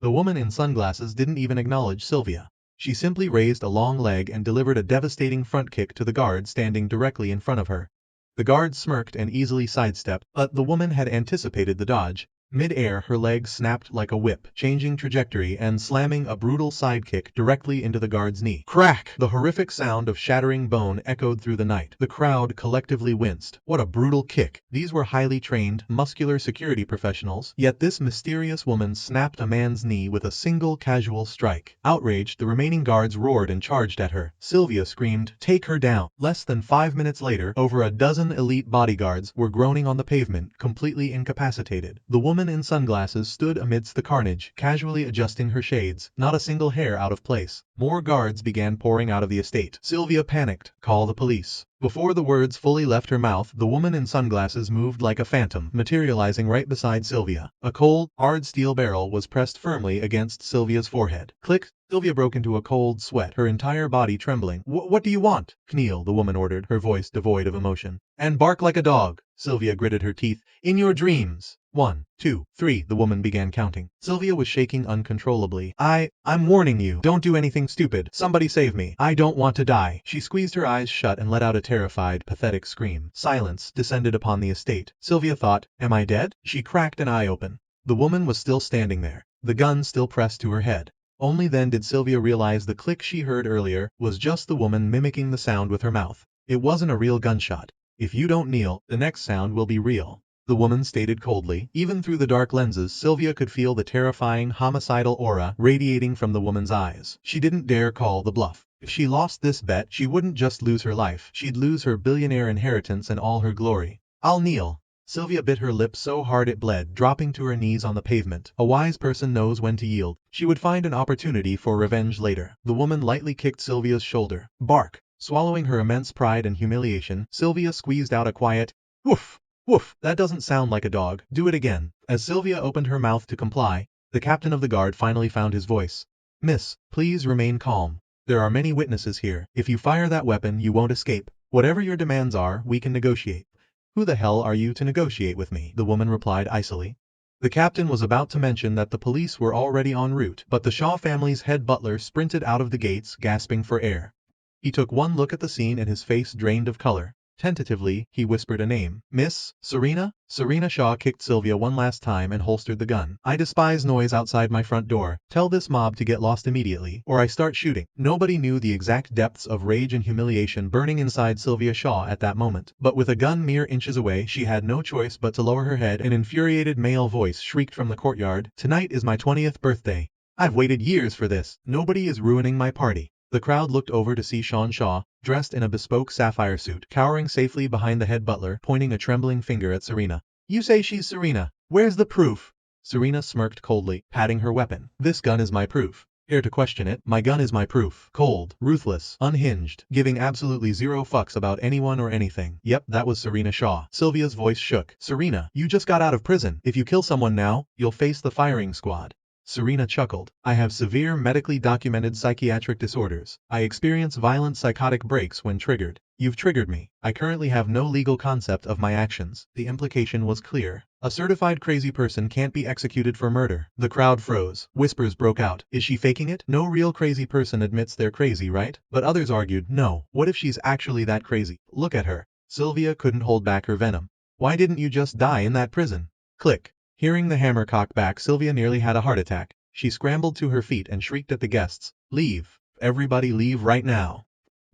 The woman in sunglasses didn't even acknowledge Sylvia. She simply raised a long leg and delivered a devastating front kick to the guard standing directly in front of her. The guard smirked and easily sidestepped, but the woman had anticipated the dodge. Mid-air, her leg snapped like a whip, changing trajectory and slamming a brutal sidekick directly into the guard's knee. Crack! The horrific sound of shattering bone echoed through the night. The crowd collectively winced. What a brutal kick! These were highly trained, muscular security professionals, yet this mysterious woman snapped a man's knee with a single casual strike. Outraged, the remaining guards roared and charged at her. Sylvia screamed, "Take her down!" Less than 5 minutes later, over a dozen elite bodyguards were groaning on the pavement, completely incapacitated. The woman in sunglasses stood amidst the carnage, casually adjusting her shades, not a single hair out of place. More guards began pouring out of the estate. Sylvia panicked. "Call the police." Before the words fully left her mouth, the woman in sunglasses moved like a phantom, materializing right beside Sylvia. A cold, hard steel barrel was pressed firmly against Sylvia's forehead. Click! Sylvia broke into a cold sweat, her entire body trembling. "What do you want?" "Kneel," the woman ordered, her voice devoid of emotion. "And bark like a dog." Sylvia gritted her teeth. "In your dreams." 1, 2, 3, the woman began counting. Sylvia was shaking uncontrollably. I'm warning you. Don't do anything stupid. Somebody save me. I don't want to die." She squeezed her eyes shut and let out a terrified, pathetic scream. Silence descended upon the estate. Sylvia thought, am I dead? She cracked an eye open. The woman was still standing there, the gun still pressed to her head. Only then did Sylvia realize the click she heard earlier was just the woman mimicking the sound with her mouth. It wasn't a real gunshot. "If you don't kneel, the next sound will be real," the woman stated coldly. Even through the dark lenses, Sylvia could feel the terrifying, homicidal aura radiating from the woman's eyes. She didn't dare call the bluff. If she lost this bet, she wouldn't just lose her life, she'd lose her billionaire inheritance and all her glory. "I'll kneel." Sylvia bit her lip so hard it bled, dropping to her knees on the pavement. A wise person knows when to yield. She would find an opportunity for revenge later. The woman lightly kicked Sylvia's shoulder. Bark! Swallowing her immense pride and humiliation, Sylvia squeezed out a quiet, "Woof! Woof! That doesn't sound like a dog. Do it again." As Sylvia opened her mouth to comply, the captain of the guard finally found his voice. "Miss, please remain calm. There are many witnesses here. If you fire that weapon, you won't escape. Whatever your demands are, we can negotiate." "Who the hell are you to negotiate with me?" the woman replied icily. The captain was about to mention that the police were already en route, but the Shaw family's head butler sprinted out of the gates, gasping for air. He took one look at the scene and his face drained of color. Tentatively, he whispered a name. "Miss Serena?" Serena Shaw kicked Sylvia one last time and holstered the gun. "I despise noise outside my front door. Tell this mob to get lost immediately, or I start shooting." Nobody knew the exact depths of rage and humiliation burning inside Sylvia Shaw at that moment, but with a gun mere inches away, she had no choice but to lower her head. An infuriated male voice shrieked from the courtyard, "Tonight is my 20th birthday. I've waited years for this. Nobody is ruining my party." The crowd looked over to see Sean Shaw, dressed in a bespoke sapphire suit, cowering safely behind the head butler, pointing a trembling finger at Serena. "You say she's Serena. Where's the proof?" Serena smirked coldly, patting her weapon. "This gun is my proof. Care to question it? My gun is my proof." Cold, ruthless, unhinged, giving absolutely zero fucks about anyone or anything. Yep, that was Serena Shaw. Sylvia's voice shook. "Serena, you just got out of prison. If you kill someone now, you'll face the firing squad." Serena chuckled. "I have severe medically documented psychiatric disorders. I experience violent psychotic breaks when triggered. You've triggered me. I currently have no legal concept of my actions." The implication was clear. A certified crazy person can't be executed for murder. The crowd froze. Whispers broke out. Is she faking it? No real crazy person admits they're crazy, right? But others argued, no. What if she's actually that crazy? Look at her. Sylvia couldn't hold back her venom. Why didn't you just die in that prison? Click. Hearing the hammer cock back, Sylvia nearly had a heart attack. She scrambled to her feet and shrieked at the guests. "Leave. Everybody leave right now.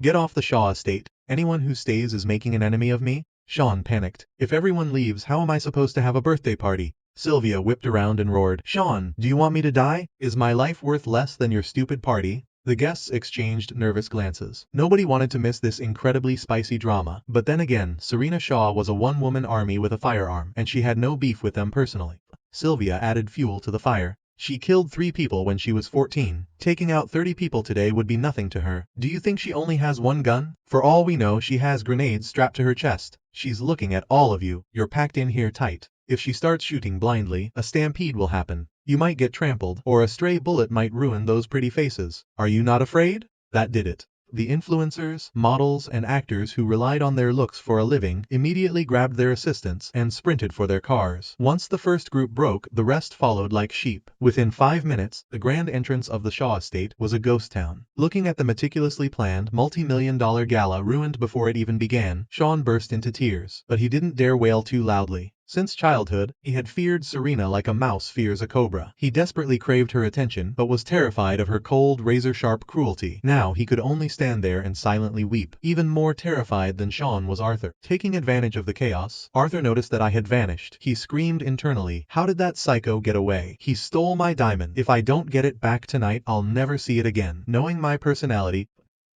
Get off the Shaw estate. Anyone who stays is making an enemy of me." Sean panicked. "If everyone leaves, how am I supposed to have a birthday party?" Sylvia whipped around and roared. "Sean, do you want me to die? Is my life worth less than your stupid party?" The guests exchanged nervous glances. Nobody wanted to miss this incredibly spicy drama, but then again, Serena Shaw was a one-woman army with a firearm, and she had no beef with them personally. Sylvia added fuel to the fire. She killed 3 people when she was 14. Taking out 30 people today would be nothing to her. Do you think she only has one gun? For all we know, she has grenades strapped to her chest. She's looking at all of you. You're packed in here tight. If she starts shooting blindly, a stampede will happen. You might get trampled, or a stray bullet might ruin those pretty faces. Are you not afraid? That did it. The influencers, models, and actors who relied on their looks for a living immediately grabbed their assistants and sprinted for their cars. Once the first group broke, the rest followed like sheep. Within 5 minutes, the grand entrance of the Shaw estate was a ghost town. Looking at the meticulously planned, multi-million-dollar gala ruined before it even began, Sean burst into tears. But he didn't dare wail too loudly. Since childhood, he had feared Serena like a mouse fears a cobra. He desperately craved her attention but was terrified of her cold, razor-sharp cruelty. Now he could only stand there and silently weep. Even more terrified than Sean was Arthur. Taking advantage of the chaos, Arthur noticed that I had vanished. He screamed internally, "How did that psycho get away? He stole my diamond. If I don't get it back tonight, I'll never see it again." Knowing my personality,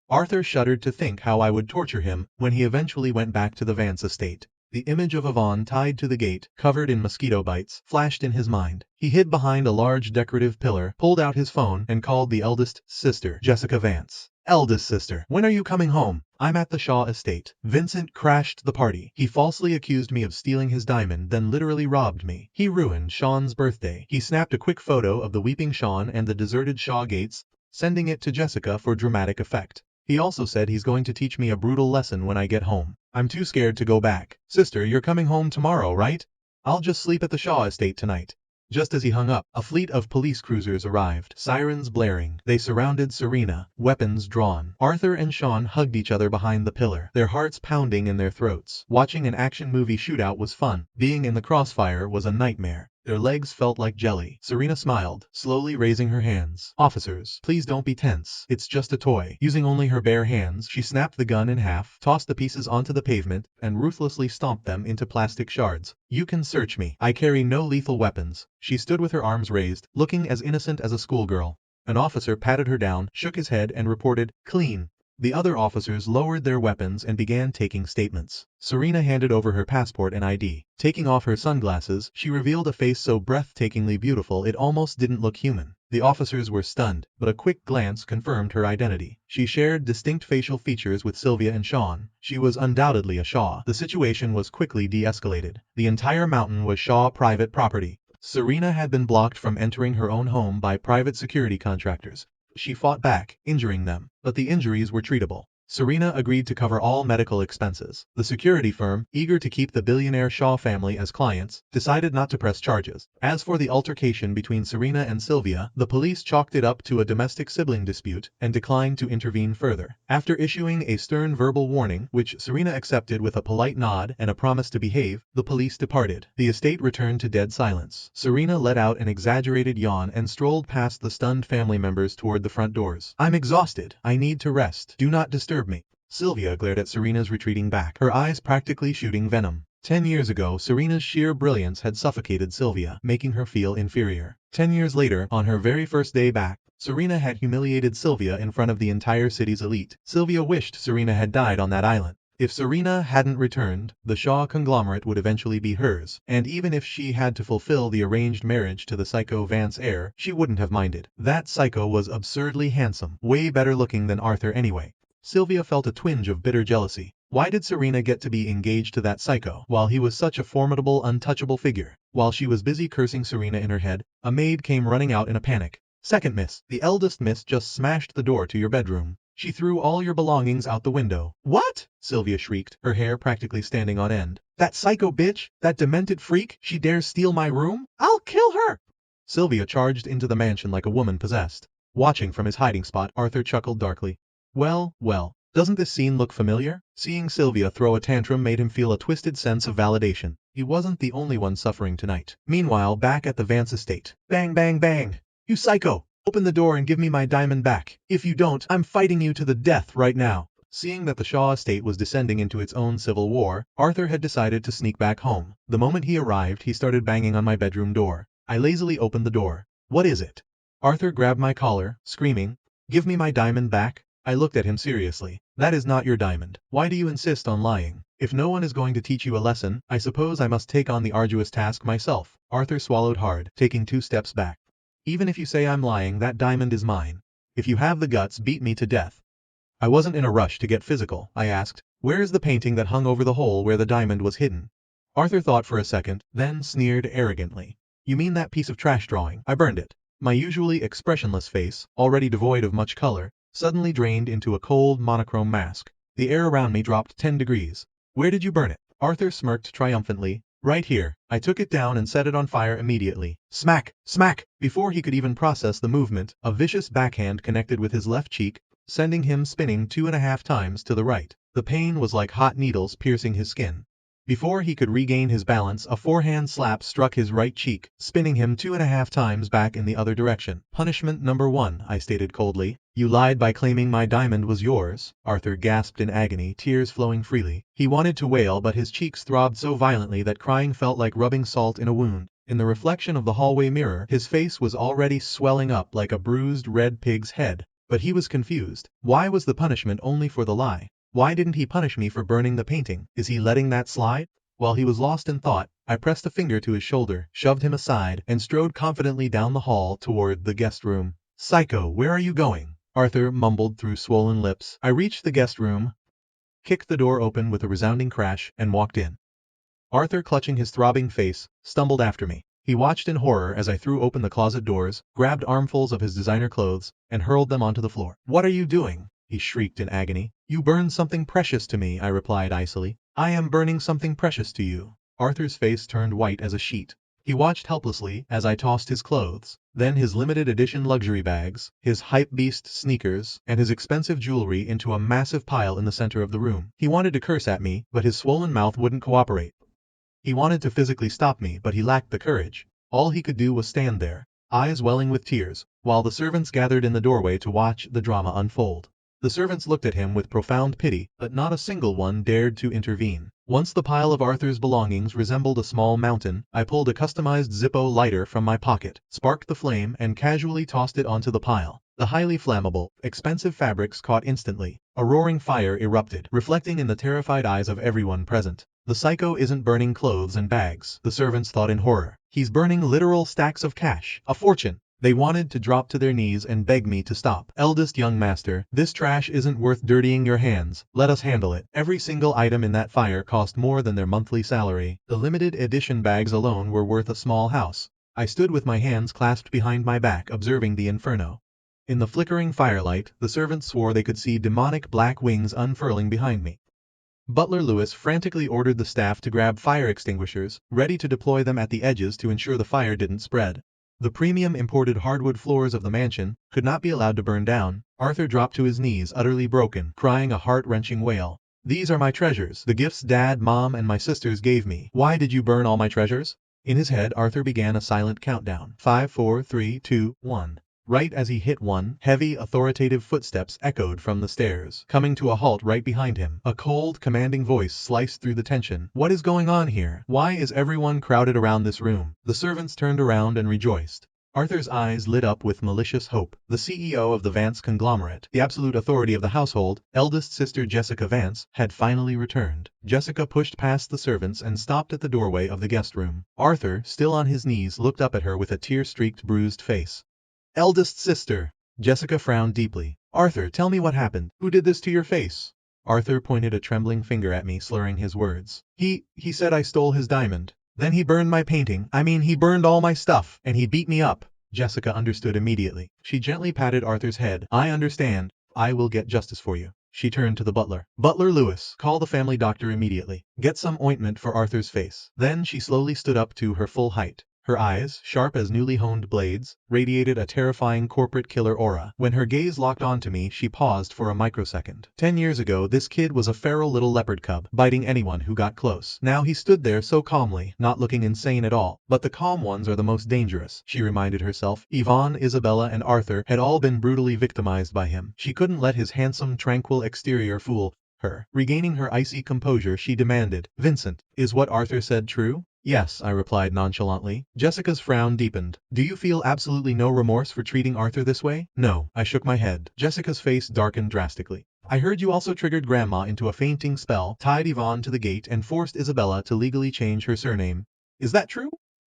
Arthur shuddered to think how I would torture him when he eventually went back to the Vance estate. The image of Yvonne tied to the gate, covered in mosquito bites, flashed in his mind. He hid behind a large decorative pillar, pulled out his phone, and called the eldest sister, Jessica Vance. "Eldest sister, when are you coming home? I'm at the Shaw estate." Vincent crashed the party. He falsely accused me of stealing his diamond, then literally robbed me. He ruined Sean's birthday. He snapped a quick photo of the weeping Sean and the deserted Shaw gates, sending it to Jessica for dramatic effect. He also said he's going to teach me a brutal lesson when I get home. I'm too scared to go back. "Sister, you're coming home tomorrow, right? I'll just sleep at the Shaw estate tonight." Just as he hung up, a fleet of police cruisers arrived, sirens blaring. They surrounded Serena, weapons drawn. Arthur and Sean hugged each other behind the pillar, their hearts pounding in their throats. Watching an action movie shootout was fun. Being in the crossfire was a nightmare. Their legs felt like jelly. Serena smiled, slowly raising her hands. "Officers, please don't be tense. It's just a toy." Using only her bare hands, she snapped the gun in half, tossed the pieces onto the pavement, and ruthlessly stomped them into plastic shards. "You can search me. I carry no lethal weapons." She stood with her arms raised, looking as innocent as a schoolgirl. An officer patted her down, shook his head, and reported, "Clean." The other officers lowered their weapons and began taking statements. Serena handed over her passport and ID. Taking off her sunglasses, she revealed a face so breathtakingly beautiful it almost didn't look human. The officers were stunned, but a quick glance confirmed her identity. She shared distinct facial features with Sylvia and Sean. She was undoubtedly a Shaw. The situation was quickly de-escalated. The entire mountain was Shaw private property. Serena had been blocked from entering her own home by private security contractors. She fought back, injuring them, but the injuries were treatable. Serena agreed to cover all medical expenses. The security firm, eager to keep the billionaire Shaw family as clients, decided not to press charges. As for the altercation between Serena and Sylvia, the police chalked it up to a domestic sibling dispute and declined to intervene further. After issuing a stern verbal warning, which Serena accepted with a polite nod and a promise to behave, the police departed. The estate returned to dead silence. Serena let out an exaggerated yawn and strolled past the stunned family members toward the front doors. "I'm exhausted. I need to rest. Do not disturb me." Sylvia glared at Serena's retreating back, her eyes practically shooting venom. 10 years ago, Serena's sheer brilliance had suffocated Sylvia, making her feel inferior. 10 years later, on her very first day back, Serena had humiliated Sylvia in front of the entire city's elite. Sylvia wished Serena had died on that island. If Serena hadn't returned, the Shaw conglomerate would eventually be hers, and even if she had to fulfill the arranged marriage to the psycho Vance Heir, she wouldn't have minded. That psycho was absurdly handsome, way better looking than Arthur anyway. Sylvia felt a twinge of bitter jealousy. Why did Serena get to be engaged to that psycho, while he was such a formidable, untouchable figure? While she was busy cursing Serena in her head, a maid came running out in a panic. "Second miss, the eldest miss just smashed the door to your bedroom. She threw all your belongings out the window." "What?" Sylvia shrieked, her hair practically standing on end. "That psycho bitch, that demented freak, she dares steal my room? I'll kill her!" Sylvia charged into the mansion like a woman possessed. Watching from his hiding spot, Arthur chuckled darkly. Well, doesn't this scene look familiar? Seeing Sylvia throw a tantrum made him feel a twisted sense of validation. He wasn't the only one suffering tonight. Meanwhile, back at the Vance estate. Bang, bang, bang! "You psycho! Open the door and give me my diamond back. If you don't, I'm fighting you to the death right now." Seeing that the Shaw estate was descending into its own civil war, Arthur had decided to sneak back home. The moment he arrived, he started banging on my bedroom door. I lazily opened the door. "What is it?" Arthur grabbed my collar, screaming, "Give me my diamond back." I looked at him seriously. "That is not your diamond. Why do you insist on lying? If no one is going to teach you a lesson, I suppose I must take on the arduous task myself." Arthur swallowed hard, taking 2 steps back. Even if you say I'm lying, that diamond is mine. If you have the guts, beat me to death. I wasn't in a rush to get physical. I asked, where is the painting that hung over the hole where the diamond was hidden? Arthur thought for a second, then sneered arrogantly. You mean that piece of trash drawing? I burned it. My usually expressionless face, already devoid of much color, suddenly drained into a cold monochrome mask. The air around me dropped 10 degrees. Where did you burn it? Arthur smirked triumphantly. Right here. I took it down and set it on fire immediately. Smack! Smack! Before he could even process the movement, a vicious backhand connected with his left cheek, sending him spinning 2.5 times to the right. The pain was like hot needles piercing his skin. Before he could regain his balance, a forehand slap struck his right cheek, spinning him 2.5 times back in the other direction. Punishment number 1, I stated coldly. You lied by claiming my diamond was yours. Arthur gasped in agony, tears flowing freely. He wanted to wail, but his cheeks throbbed so violently that crying felt like rubbing salt in a wound. In the reflection of the hallway mirror, his face was already swelling up like a bruised red pig's head. But he was confused. Why was the punishment only for the lie? Why didn't he punish me for burning the painting? Is he letting that slide? While he was lost in thought, I pressed a finger to his shoulder, shoved him aside, and strode confidently down the hall toward the guest room. Psycho, where are you going? Arthur mumbled through swollen lips. I reached the guest room, kicked the door open with a resounding crash, and walked in. Arthur, clutching his throbbing face, stumbled after me. He watched in horror as I threw open the closet doors, grabbed armfuls of his designer clothes, and hurled them onto the floor. What are you doing? He shrieked in agony. You burned something precious to me, I replied icily. I am burning something precious to you. Arthur's face turned white as a sheet. He watched helplessly as I tossed his clothes, then his limited edition luxury bags, his hypebeast sneakers, and his expensive jewelry into a massive pile in the center of the room. He wanted to curse at me, but his swollen mouth wouldn't cooperate. He wanted to physically stop me, but he lacked the courage. All he could do was stand there, eyes welling with tears, while the servants gathered in the doorway to watch the drama unfold. The servants looked at him with profound pity, but not a single one dared to intervene. Once the pile of Arthur's belongings resembled a small mountain, I pulled a customized Zippo lighter from my pocket, sparked the flame, and casually tossed it onto the pile. The highly flammable, expensive fabrics caught instantly. A roaring fire erupted, reflecting in the terrified eyes of everyone present. The psycho isn't burning clothes and bags, the servants thought in horror. He's burning literal stacks of cash, a fortune. They wanted to drop to their knees and beg me to stop. Eldest young master, this trash isn't worth dirtying your hands. Let us handle it. Every single item in that fire cost more than their monthly salary. The limited edition bags alone were worth a small house. I stood with my hands clasped behind my back, observing the inferno. In the flickering firelight, the servants swore they could see demonic black wings unfurling behind me. Butler Lewis frantically ordered the staff to grab fire extinguishers, ready to deploy them at the edges to ensure the fire didn't spread. The premium imported hardwood floors of the mansion could not be allowed to burn down. Arthur dropped to his knees, utterly broken, crying a heart-wrenching wail. These are my treasures, the gifts Dad, Mom, and my sisters gave me. Why did you burn all my treasures? In his head, Arthur began a silent countdown. 5, 4, 3, 2, 1. Right as he hit 1, heavy, authoritative footsteps echoed from the stairs, coming to a halt right behind him. A cold, commanding voice sliced through the tension. What is going on here? Why is everyone crowded around this room? The servants turned around and rejoiced. Arthur's eyes lit up with malicious hope. The CEO of the Vance conglomerate, the absolute authority of the household, eldest sister Jessica Vance, had finally returned. Jessica pushed past the servants and stopped at the doorway of the guest room. Arthur, still on his knees, looked up at her with a tear-streaked, bruised face. Eldest sister. Jessica frowned deeply. Arthur, tell me what happened. Who did this to your face? Arthur pointed a trembling finger at me, slurring his words. He said I stole his diamond. Then he burned my painting. He burned all my stuff. And he beat me up. Jessica understood immediately. She gently patted Arthur's head. I understand. I will get justice for you. She turned to the butler. Butler Lewis, call the family doctor immediately. Get some ointment for Arthur's face. Then she slowly stood up to her full height. Her eyes, sharp as newly honed blades, radiated a terrifying corporate killer aura. When her gaze locked onto me, she paused for a microsecond. 10 years ago, this kid was a feral little leopard cub, biting anyone who got close. Now he stood there so calmly, not looking insane at all. But the calm ones are the most dangerous, she reminded herself. Yvonne, Isabella, and Arthur had all been brutally victimized by him. She couldn't let his handsome, tranquil exterior fool her. Regaining her icy composure, she demanded, Vincent, is what Arthur said true? Yes, I replied nonchalantly. Jessica's frown deepened. Do you feel absolutely no remorse for treating Arthur this way? No, I shook my head. Jessica's face darkened drastically. I heard you also triggered Grandma into a fainting spell, tied Yvonne to the gate, and forced Isabella to legally change her surname. Is that true?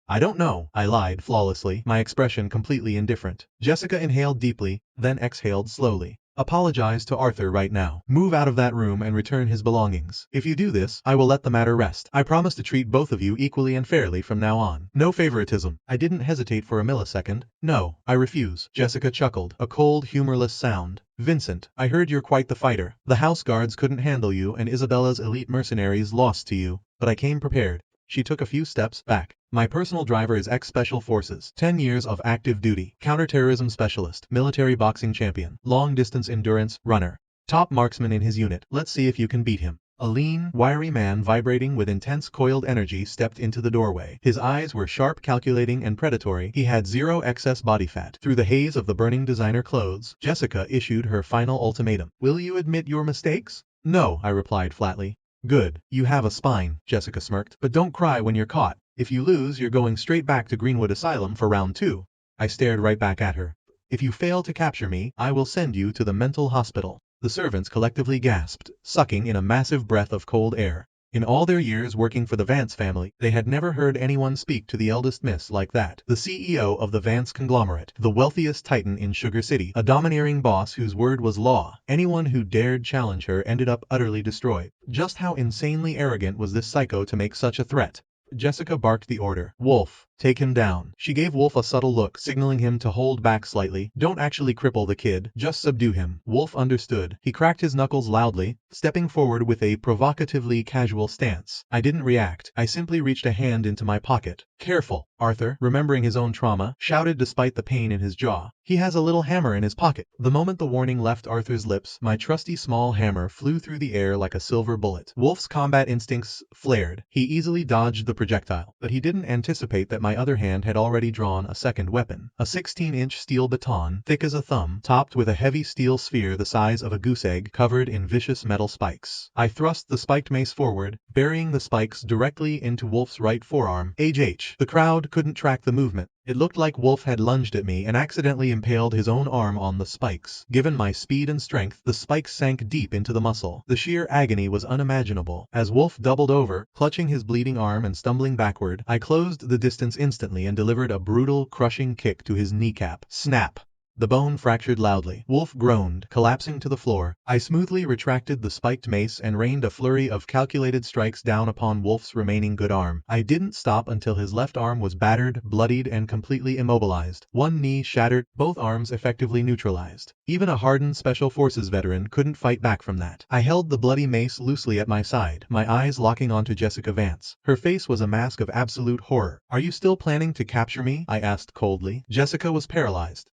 I don't know, I lied flawlessly, my expression completely indifferent. Jessica inhaled deeply, then exhaled slowly. Apologize to Arthur right now. Move out of that room and return his belongings. If you do this, I will let the matter rest. I promise to treat both of you equally and fairly from now on. No favoritism. I didn't hesitate for a millisecond. No, I refuse. Jessica chuckled, a cold, humorless sound. Vincent, I heard you're quite the fighter. The house guards couldn't handle you and Isabella's elite mercenaries lost to you, but I came prepared. She took a few steps back. My personal driver is ex-Special Forces, 10 years of active duty, counterterrorism specialist, military boxing champion, long-distance endurance runner, top marksman in his unit. Let's see if you can beat him. A lean, wiry man vibrating with intense coiled energy stepped into the doorway. His eyes were sharp, calculating, and predatory. He had zero excess body fat. Through the haze of the burning designer clothes, Jessica issued her final ultimatum. Will you admit your mistakes? No, I replied flatly. Good, you have a spine, Jessica smirked. But don't cry when you're caught. If you lose, you're going straight back to Greenwood Asylum for round 2. I stared right back at her. If you fail to capture me, I will send you to the mental hospital. The servants collectively gasped, sucking in a massive breath of cold air. In all their years working for the Vance family, they had never heard anyone speak to the eldest miss like that. The CEO of the Vance conglomerate, the wealthiest titan in Sugar City, a domineering boss whose word was law. Anyone who dared challenge her ended up utterly destroyed. Just how insanely arrogant was this psycho to make such a threat? Jessica barked the order. Wolf, take him down. She gave Wolf a subtle look, signaling him to hold back slightly. Don't actually cripple the kid, just subdue him. Wolf understood. He cracked his knuckles loudly, stepping forward with a provocatively casual stance. I didn't react. I simply reached a hand into my pocket. Careful, Arthur, remembering his own trauma, shouted despite the pain in his jaw. He has a little hammer in his pocket. The moment the warning left Arthur's lips, my trusty small hammer flew through the air like a silver bullet. Wolf's combat instincts flared. He easily dodged the projectile, but he didn't anticipate that my other hand had already drawn a second weapon. A 16-inch steel baton, thick as a thumb, topped with a heavy steel sphere the size of a goose egg covered in vicious metal spikes. I thrust the spiked mace forward, burying the spikes directly into Wolf's right forearm. HH. The crowd couldn't track the movement. It looked like Wolf had lunged at me and accidentally impaled his own arm on the spikes. Given my speed and strength, the spikes sank deep into the muscle. The sheer agony was unimaginable. As Wolf doubled over, clutching his bleeding arm and stumbling backward, I closed the distance instantly and delivered a brutal, crushing kick to his kneecap. Snap! The bone fractured loudly. Wolf groaned, collapsing to the floor. I smoothly retracted the spiked mace and rained a flurry of calculated strikes down upon Wolf's remaining good arm. I didn't stop until his left arm was battered, bloodied, and completely immobilized. One knee shattered, both arms effectively neutralized. Even a hardened Special Forces veteran couldn't fight back from that. I held the bloody mace loosely at my side, my eyes locking onto Jessica Vance. Her face was a mask of absolute horror. Are you still planning to capture me? I asked coldly. Jessica was paralyzed.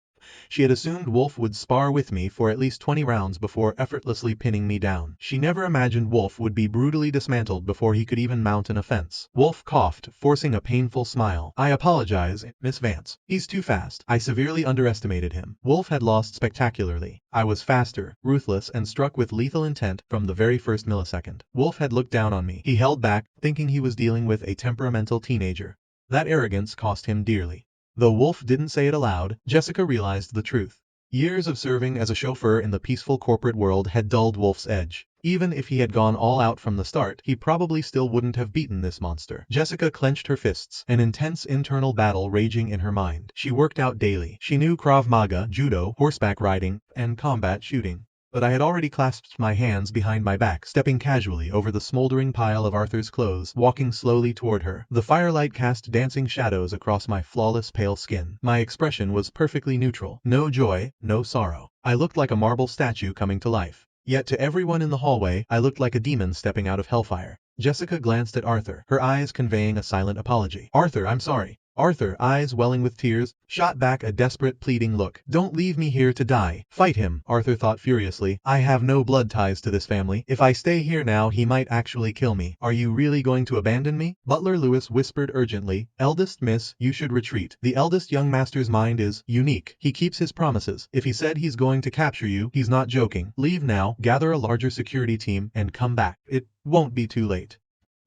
She had assumed Wolf would spar with me for at least 20 rounds before effortlessly pinning me down. She never imagined Wolf would be brutally dismantled before he could even mount an offense. Wolf coughed, forcing a painful smile. I apologize, Miss Vance. He's too fast. I severely underestimated him. Wolf had lost spectacularly. I was faster, ruthless, and struck with lethal intent from the very first millisecond. Wolf had looked down on me. He held back, thinking he was dealing with a temperamental teenager. That arrogance cost him dearly. Though Wolf didn't say it aloud, Jessica realized the truth. Years of serving as a chauffeur in the peaceful corporate world had dulled Wolf's edge. Even if he had gone all out from the start, he probably still wouldn't have beaten this monster. Jessica clenched her fists, an intense internal battle raging in her mind. She worked out daily. She knew Krav Maga, judo, horseback riding, and combat shooting. But I had already clasped my hands behind my back, stepping casually over the smoldering pile of Arthur's clothes, walking slowly toward her. The firelight cast dancing shadows across my flawless pale skin. My expression was perfectly neutral. No joy, no sorrow. I looked like a marble statue coming to life. Yet to everyone in the hallway, I looked like a demon stepping out of hellfire. Jessica glanced at Arthur, her eyes conveying a silent apology. Arthur, I'm sorry. Arthur, eyes welling with tears, shot back a desperate pleading look. Don't leave me here to die. Fight him, Arthur thought furiously. I have no blood ties to this family. If I stay here now he might actually kill me. Are you really going to abandon me? Butler Lewis whispered urgently. Eldest miss, you should retreat. The eldest young master's mind is unique. He keeps his promises. If he said he's going to capture you, he's not joking. Leave now, gather a larger security team, and come back. It won't be too late.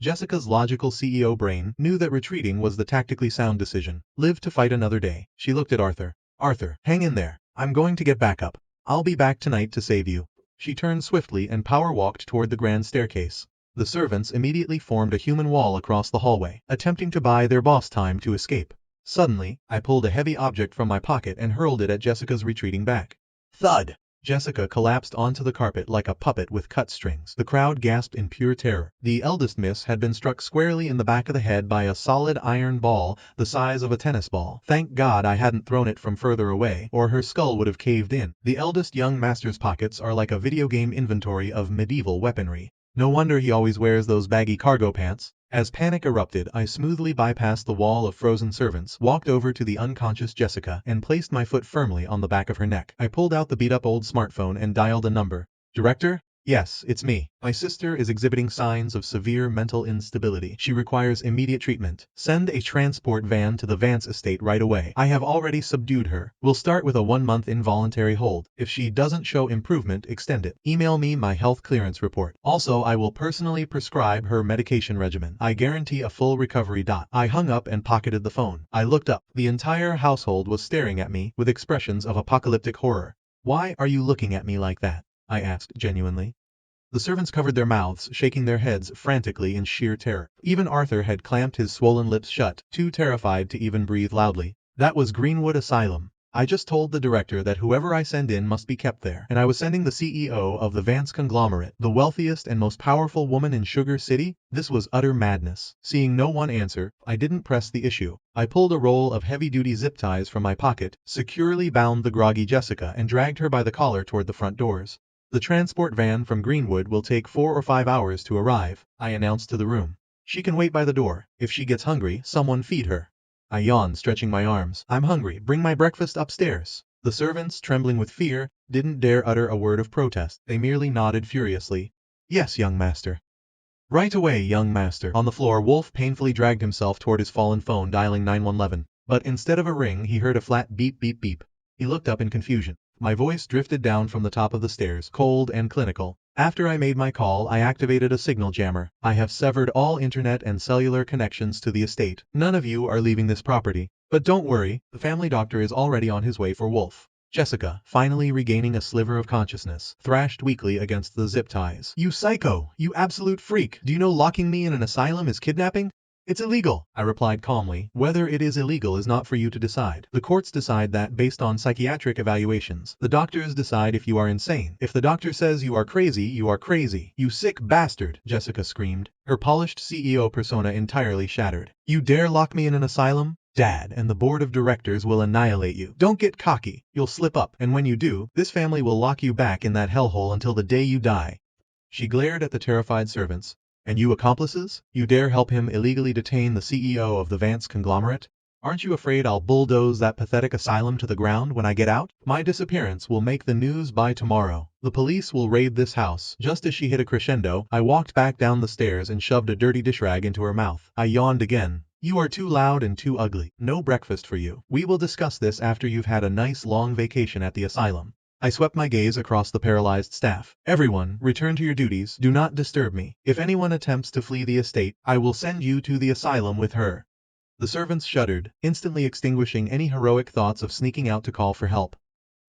Jessica's logical CEO brain knew that retreating was the tactically sound decision. Live to fight another day. She looked at Arthur. Arthur, hang in there. I'm going to get back up. I'll be back tonight to save you. She turned swiftly and power walked toward the grand staircase. The servants immediately formed a human wall across the hallway, attempting to buy their boss time to escape. Suddenly, I pulled a heavy object from my pocket and hurled it at Jessica's retreating back. Thud! Jessica collapsed onto the carpet like a puppet with cut strings. The crowd gasped in pure terror. The eldest miss had been struck squarely in the back of the head by a solid iron ball the size of a tennis ball. Thank God I hadn't thrown it from further away, or her skull would have caved in. The eldest young master's pockets are like a video game inventory of medieval weaponry. No wonder he always wears those baggy cargo pants. As panic erupted, I smoothly bypassed the wall of frozen servants, walked over to the unconscious Jessica, and placed my foot firmly on the back of her neck. I pulled out the beat-up old smartphone and dialed a number. Director? Yes, it's me. My sister is exhibiting signs of severe mental instability. She requires immediate treatment. Send a transport van to the Vance estate right away. I have already subdued her. We'll start with a 1-month involuntary hold. If she doesn't show improvement, extend it. Email me my health clearance report. Also, I will personally prescribe her medication regimen. I guarantee a full recovery. I hung up and pocketed the phone. I looked up. The entire household was staring at me with expressions of apocalyptic horror. Why are you looking at me like that? I asked genuinely. The servants covered their mouths, shaking their heads frantically in sheer terror. Even Arthur had clamped his swollen lips shut, too terrified to even breathe loudly. That was Greenwood Asylum. I just told the director that whoever I send in must be kept there, and I was sending the CEO of the Vance conglomerate, the wealthiest and most powerful woman in Sugar City. This was utter madness. Seeing no one answer, I didn't press the issue. I pulled a roll of heavy-duty zip ties from my pocket, securely bound the groggy Jessica, and dragged her by the collar toward the front doors. The transport van from Greenwood will take 4 or 5 hours to arrive, I announced to the room. She can wait by the door. If she gets hungry, someone feed her. I yawned, stretching my arms. I'm hungry. Bring my breakfast upstairs. The servants, trembling with fear, didn't dare utter a word of protest. They merely nodded furiously. Yes, young master. Right away, young master. On the floor, Wolf painfully dragged himself toward his fallen phone, dialing 911. But instead of a ring, he heard a flat beep beep beep. He looked up in confusion. My voice drifted down from the top of the stairs, cold and clinical. After I made my call, I activated a signal jammer. I have severed all internet and cellular connections to the estate. None of you are leaving this property. But don't worry, the family doctor is already on his way for Wolf. Jessica, finally regaining a sliver of consciousness, thrashed weakly against the zip ties. You psycho! You absolute freak! Do you know locking me in an asylum is kidnapping? It's illegal, I replied calmly. Whether it is illegal is not for you to decide. The courts decide that based on psychiatric evaluations. The doctors decide if you are insane. If the doctor says you are crazy, you are crazy. You sick bastard, Jessica screamed, her polished CEO persona entirely shattered. You dare lock me in an asylum? Dad and the board of directors will annihilate you. Don't get cocky. You'll slip up, and when you do, this family will lock you back in that hellhole until the day you die. She glared at the terrified servants. And you accomplices? You dare help him illegally detain the CEO of the Vance conglomerate? Aren't you afraid I'll bulldoze that pathetic asylum to the ground when I get out? My disappearance will make the news by tomorrow. The police will raid this house. Just as she hit a crescendo, I walked back down the stairs and shoved a dirty dish rag into her mouth. I yawned again. You are too loud and too ugly. No breakfast for you. We will discuss this after you've had a nice long vacation at the asylum. I swept my gaze across the paralyzed staff. Everyone, return to your duties. Do not disturb me. If anyone attempts to flee the estate, I will send you to the asylum with her. The servants shuddered, instantly extinguishing any heroic thoughts of sneaking out to call for help.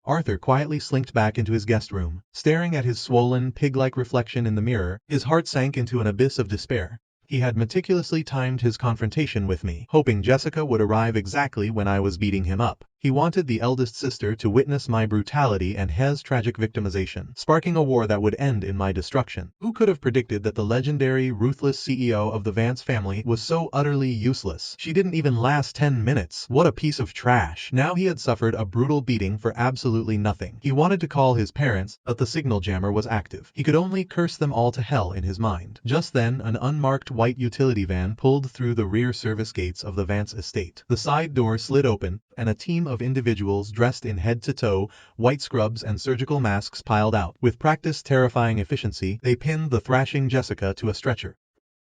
Arthur quietly slinked back into his guest room. Staring at his swollen, pig-like reflection in the mirror, his heart sank into an abyss of despair. He had meticulously timed his confrontation with me, hoping Jessica would arrive exactly when I was beating him up. He wanted the eldest sister to witness my brutality and his tragic victimization, sparking a war that would end in my destruction. Who could have predicted that the legendary, ruthless CEO of the Vance family was so utterly useless? She didn't even last 10 minutes. What a piece of trash. Now he had suffered a brutal beating for absolutely nothing. He wanted to call his parents, but the signal jammer was active. He could only curse them all to hell in his mind. Just then, an unmarked white utility van pulled through the rear service gates of the Vance estate. The side door slid open, and a team of individuals dressed in head-to-toe, white scrubs and surgical masks piled out. With practiced terrifying efficiency, they pinned the thrashing Jessica to a stretcher.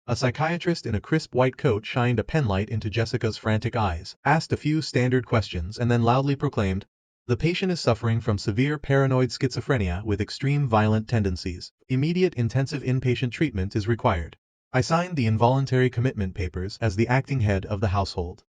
A psychiatrist in a crisp white coat shined a penlight into Jessica's frantic eyes, asked a few standard questions, and then loudly proclaimed, "The patient is suffering from severe paranoid schizophrenia with extreme violent tendencies. Immediate intensive inpatient treatment is required." I signed the involuntary commitment papers as the acting head of the household.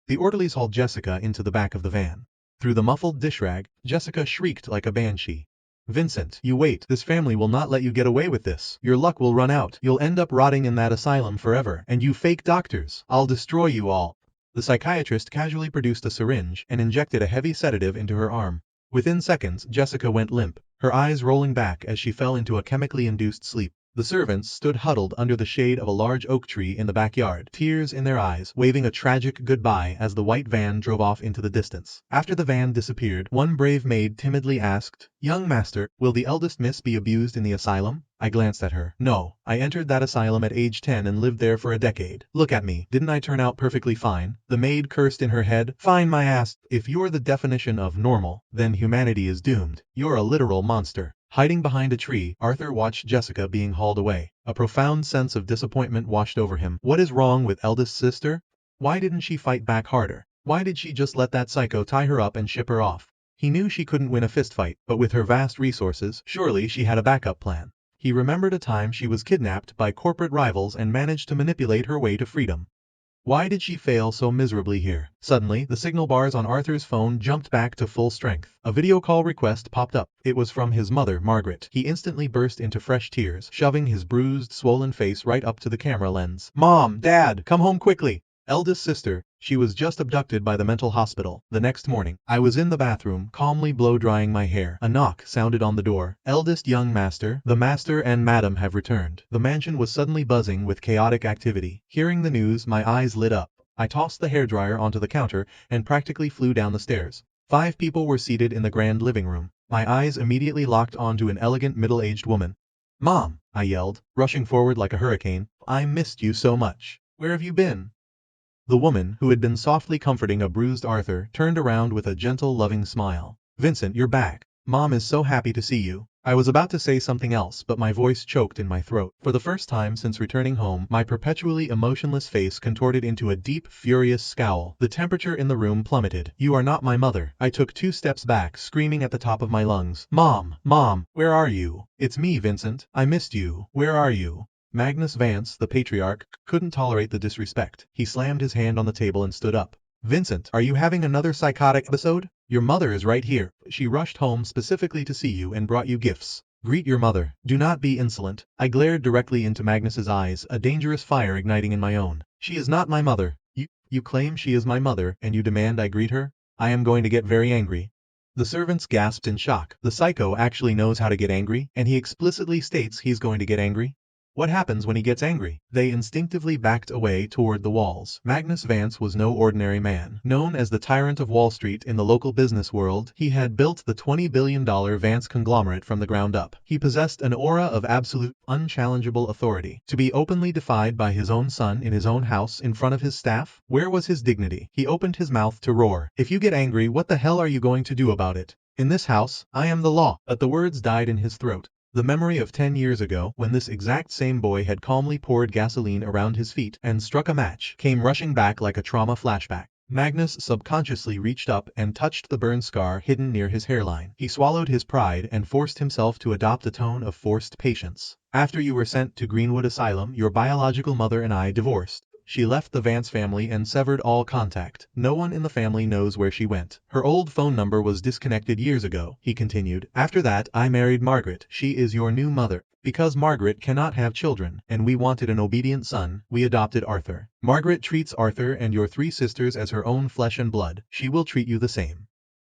The orderlies hauled Jessica into the back of the van. Through the muffled dish rag, Jessica shrieked like a banshee. Vincent, you wait. This family will not let you get away with this. Your luck will run out. You'll end up rotting in that asylum forever. And you fake doctors. I'll destroy you all. The psychiatrist casually produced a syringe and injected a heavy sedative into her arm. Within seconds, Jessica went limp, her eyes rolling back as she fell into a chemically induced sleep. The servants stood huddled under the shade of a large oak tree in the backyard, tears in their eyes, waving a tragic goodbye as the white van drove off into the distance. After the van disappeared, one brave maid timidly asked, "Young master, will the eldest miss be abused in the asylum?" I glanced at her. No, I entered that asylum at age 10 and lived there for a decade. Look at me, didn't I turn out perfectly fine? The maid cursed in her head. Fine my ass. If you're the definition of normal, then humanity is doomed. You're a literal monster. Hiding behind a tree, Arthur watched Jessica being hauled away. A profound sense of disappointment washed over him. What is wrong with eldest sister? Why didn't she fight back harder? Why did she just let that psycho tie her up and ship her off? He knew she couldn't win a fistfight, but with her vast resources, surely she had a backup plan. He remembered a time she was kidnapped by corporate rivals and managed to manipulate her way to freedom. Why did she fail so miserably here? Suddenly, the signal bars on Arthur's phone jumped back to full strength. A video call request popped up. It was from his mother, Margaret. He instantly burst into fresh tears, shoving his bruised, swollen face right up to the camera lens. "Mom, Dad, come home quickly!" Eldest sister, she was just abducted by the mental hospital. The next morning, I was in the bathroom, calmly blow-drying my hair. A knock sounded on the door. "Eldest young master, the master and madam have returned." The mansion was suddenly buzzing with chaotic activity. Hearing the news, my eyes lit up. I tossed the hairdryer onto the counter and practically flew down the stairs. 5 people were seated in the grand living room. My eyes immediately locked onto an elegant middle-aged woman. "Mom!" I yelled, rushing forward like a hurricane. "I missed you so much. Where have you been?" The woman, who had been softly comforting a bruised Arthur, turned around with a gentle, loving smile. "Vincent, you're back. Mom is so happy to see you." I was about to say something else, but my voice choked in my throat. For the first time since returning home, my perpetually emotionless face contorted into a deep, furious scowl. The temperature in the room plummeted. "You are not my mother." I took 2 steps back, screaming at the top of my lungs. "Mom! Mom! Where are you? It's me, Vincent. I missed you. Where are you?" Magnus Vance, the patriarch, couldn't tolerate the disrespect. He slammed his hand on the table and stood up. "Vincent, are you having another psychotic episode? Your mother is right here. She rushed home specifically to see you and brought you gifts. Greet your mother. Do not be insolent." I glared directly into Magnus's eyes, a dangerous fire igniting in my own. "She is not my mother. You claim she is my mother, and you demand I greet her? I am going to get very angry." The servants gasped in shock. The psycho actually knows how to get angry, and he explicitly states he's going to get angry? What happens when he gets angry? They instinctively backed away toward the walls. Magnus Vance was no ordinary man. Known as the tyrant of Wall Street in the local business world, he had built the $20 billion Vance conglomerate from the ground up. He possessed an aura of absolute, unchallengeable authority. To be openly defied by his own son in his own house in front of his staff? Where was his dignity? He opened his mouth to roar. "If you get angry, what the hell are you going to do about it? In this house, I am the law." But the words died in his throat. The memory of 10 years ago, when this exact same boy had calmly poured gasoline around his feet and struck a match, came rushing back like a trauma flashback. Magnus subconsciously reached up and touched the burn scar hidden near his hairline. He swallowed his pride and forced himself to adopt a tone of forced patience. "After you were sent to Greenwood Asylum, your biological mother and I divorced. She left the Vance family and severed all contact. No one in the family knows where she went. Her old phone number was disconnected years ago," he continued. "After that, I married Margaret. She is your new mother. Because Margaret cannot have children, and we wanted an obedient son, we adopted Arthur. Margaret treats Arthur and your 3 sisters as her own flesh and blood. She will treat you the same."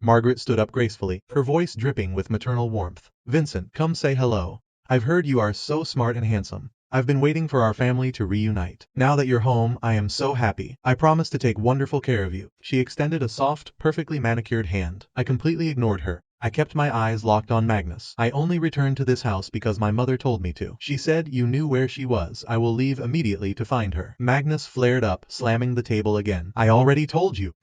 Margaret stood up gracefully, her voice dripping with maternal warmth. "Vincent, come say hello. I've heard you are so smart and handsome. I've been waiting for our family to reunite. Now that you're home, I am so happy. I promise to take wonderful care of you." She extended a soft, perfectly manicured hand. I completely ignored her. I kept my eyes locked on Magnus. "I only returned to this house because my mother told me to. She said you knew where she was. I will leave immediately to find her." Magnus flared up, slamming the table again. "I already told you.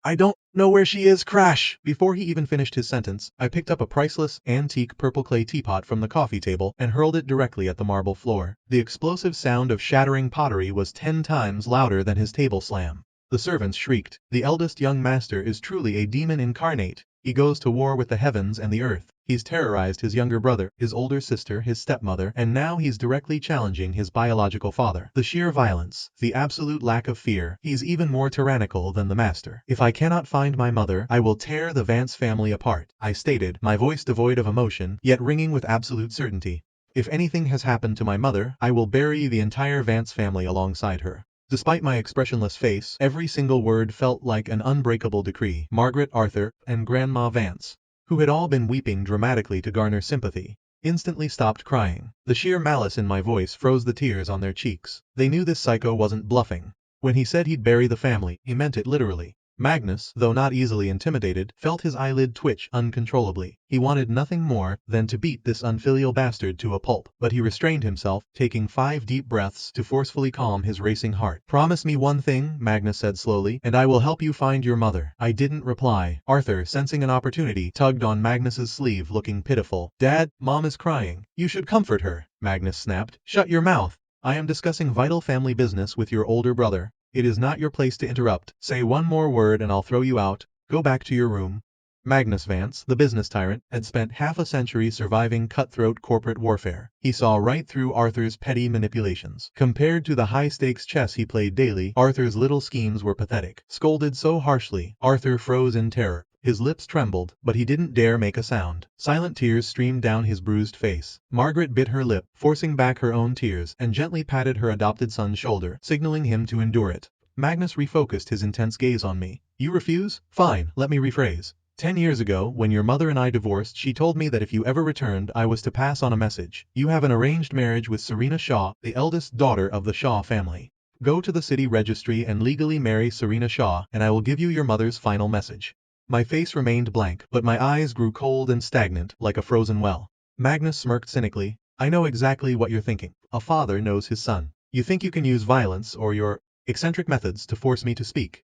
I don't know where she is, crash!" Before he even finished his sentence, I picked up a priceless, antique purple clay teapot from the coffee table and hurled it directly at the marble floor. The explosive sound of shattering pottery was 10 times louder than his table slam. The servants shrieked. "The eldest young master is truly a demon incarnate. He goes to war with the heavens and the earth. He's terrorized his younger brother, his older sister, his stepmother, and now he's directly challenging his biological father. The sheer violence, the absolute lack of fear, he's even more tyrannical than the master. If I cannot find my mother, I will tear the Vance family apart, I stated, my voice devoid of emotion, yet ringing with absolute certainty. If anything has happened to my mother, I will bury the entire Vance family alongside her. Despite my expressionless face, every single word felt like an unbreakable decree. Margaret, Arthur, and Grandma Vance, who had all been weeping dramatically to garner sympathy, instantly stopped crying. The sheer malice in my voice froze the tears on their cheeks. They knew this psycho wasn't bluffing. When he said he'd bury the family, he meant it literally. Magnus, though not easily intimidated, felt his eyelid twitch uncontrollably. He wanted nothing more than to beat this unfilial bastard to a pulp, but he restrained himself, taking 5 deep breaths to forcefully calm his racing heart. "Promise me one thing," Magnus said slowly, "and I will help you find your mother." I didn't reply. Arthur, sensing an opportunity, tugged on Magnus's sleeve, looking pitiful. "Dad, Mom is crying. You should comfort her," Magnus snapped. "Shut your mouth. I am discussing vital family business with your older brother. It is not your place to interrupt. Say one more word and I'll throw you out. Go back to your room." Magnus Vance, the business tyrant, had spent half a century surviving cutthroat corporate warfare. He saw right through Arthur's petty manipulations. Compared to the high-stakes chess he played daily, Arthur's little schemes were pathetic. Scolded so harshly, Arthur froze in terror. His lips trembled, but he didn't dare make a sound. Silent tears streamed down his bruised face. Margaret bit her lip, forcing back her own tears, and gently patted her adopted son's shoulder, signaling him to endure it. Magnus refocused his intense gaze on me. "You refuse? Fine, let me rephrase. 10 years ago, when your mother and I divorced, she told me that if you ever returned, I was to pass on a message. You have an arranged marriage with Serena Shaw, the eldest daughter of the Shaw family. Go to the city registry and legally marry Serena Shaw, and I will give you your mother's final message." My face remained blank, but my eyes grew cold and stagnant, like a frozen well. Magnus smirked cynically. "I know exactly what you're thinking. A father knows his son. You think you can use violence or your eccentric methods to force me to speak."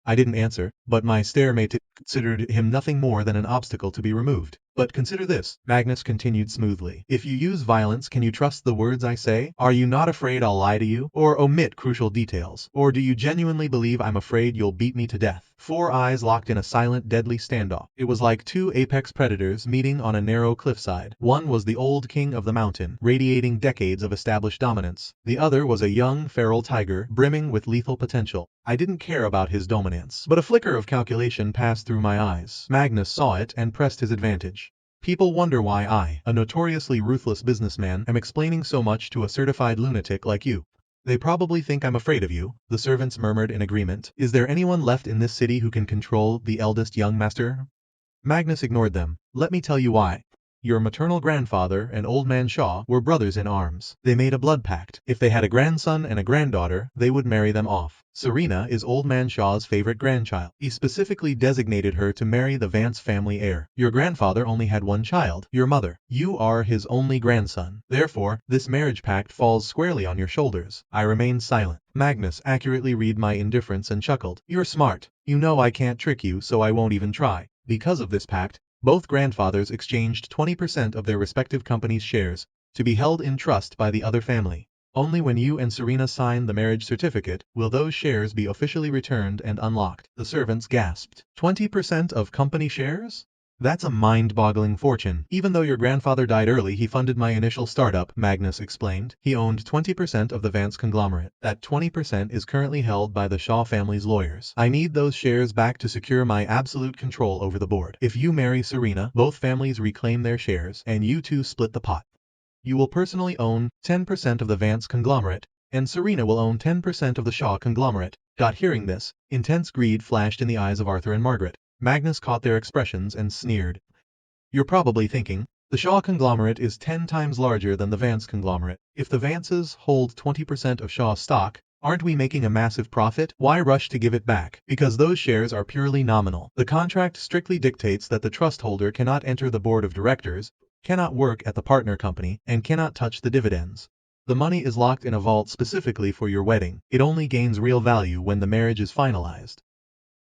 I didn't answer, but my stare-mate considered him nothing more than an obstacle to be removed. "But consider this," Magnus continued smoothly. "If you use violence, can you trust the words I say? Are you not afraid I'll lie to you, or omit crucial details? Or do you genuinely believe I'm afraid you'll beat me to death?" 4 eyes locked in a silent, deadly standoff. It was like 2 apex predators meeting on a narrow cliffside. One was the old king of the mountain, radiating decades of established dominance. The other was a young, feral tiger, brimming with lethal potential. I didn't care about his dominance, but a flicker of calculation passed through my eyes. Magnus saw it and pressed his advantage. "People wonder why I, a notoriously ruthless businessman, am explaining so much to a certified lunatic like you. They probably think I'm afraid of you," the servants murmured in agreement. "Is there anyone left in this city who can control the eldest young master?" Magnus ignored them. "Let me tell you why. Your maternal grandfather and Old Man Shaw were brothers in arms. They made a blood pact. If they had a grandson and a granddaughter, they would marry them off. Serena is Old Man Shaw's favorite grandchild. He specifically designated her to marry the Vance family heir. Your grandfather only had one child, your mother. You are his only grandson. Therefore, this marriage pact falls squarely on your shoulders." I remained silent. Magnus accurately read my indifference and chuckled. "You're smart. You know I can't trick you, so I won't even try." Because of this pact, both grandfathers exchanged 20% of their respective companies' shares, to be held in trust by the other family. Only when you and Serena sign the marriage certificate will those shares be officially returned and unlocked. The servants gasped. 20% of company shares? That's a mind-boggling fortune. Even though your grandfather died early, he funded my initial startup, Magnus explained. He owned 20% of the Vance conglomerate. That 20% is currently held by the Shaw family's lawyers. I need those shares back to secure my absolute control over the board. If you marry Serena, both families reclaim their shares, and you two split the pot. You will personally own 10% of the Vance conglomerate, and Serena will own 10% of the Shaw conglomerate. Hearing this, intense greed flashed in the eyes of Arthur and Margaret. Magnus caught their expressions and sneered. "You're probably thinking, the Shaw conglomerate is 10 times larger than the Vance conglomerate. If the Vances hold 20% of Shaw stock, aren't we making a massive profit? Why rush to give it back? Because those shares are purely nominal. The contract strictly dictates that the trust holder cannot enter the board of directors, cannot work at the partner company, and cannot touch the dividends. The money is locked in a vault specifically for your wedding. It only gains real value when the marriage is finalized."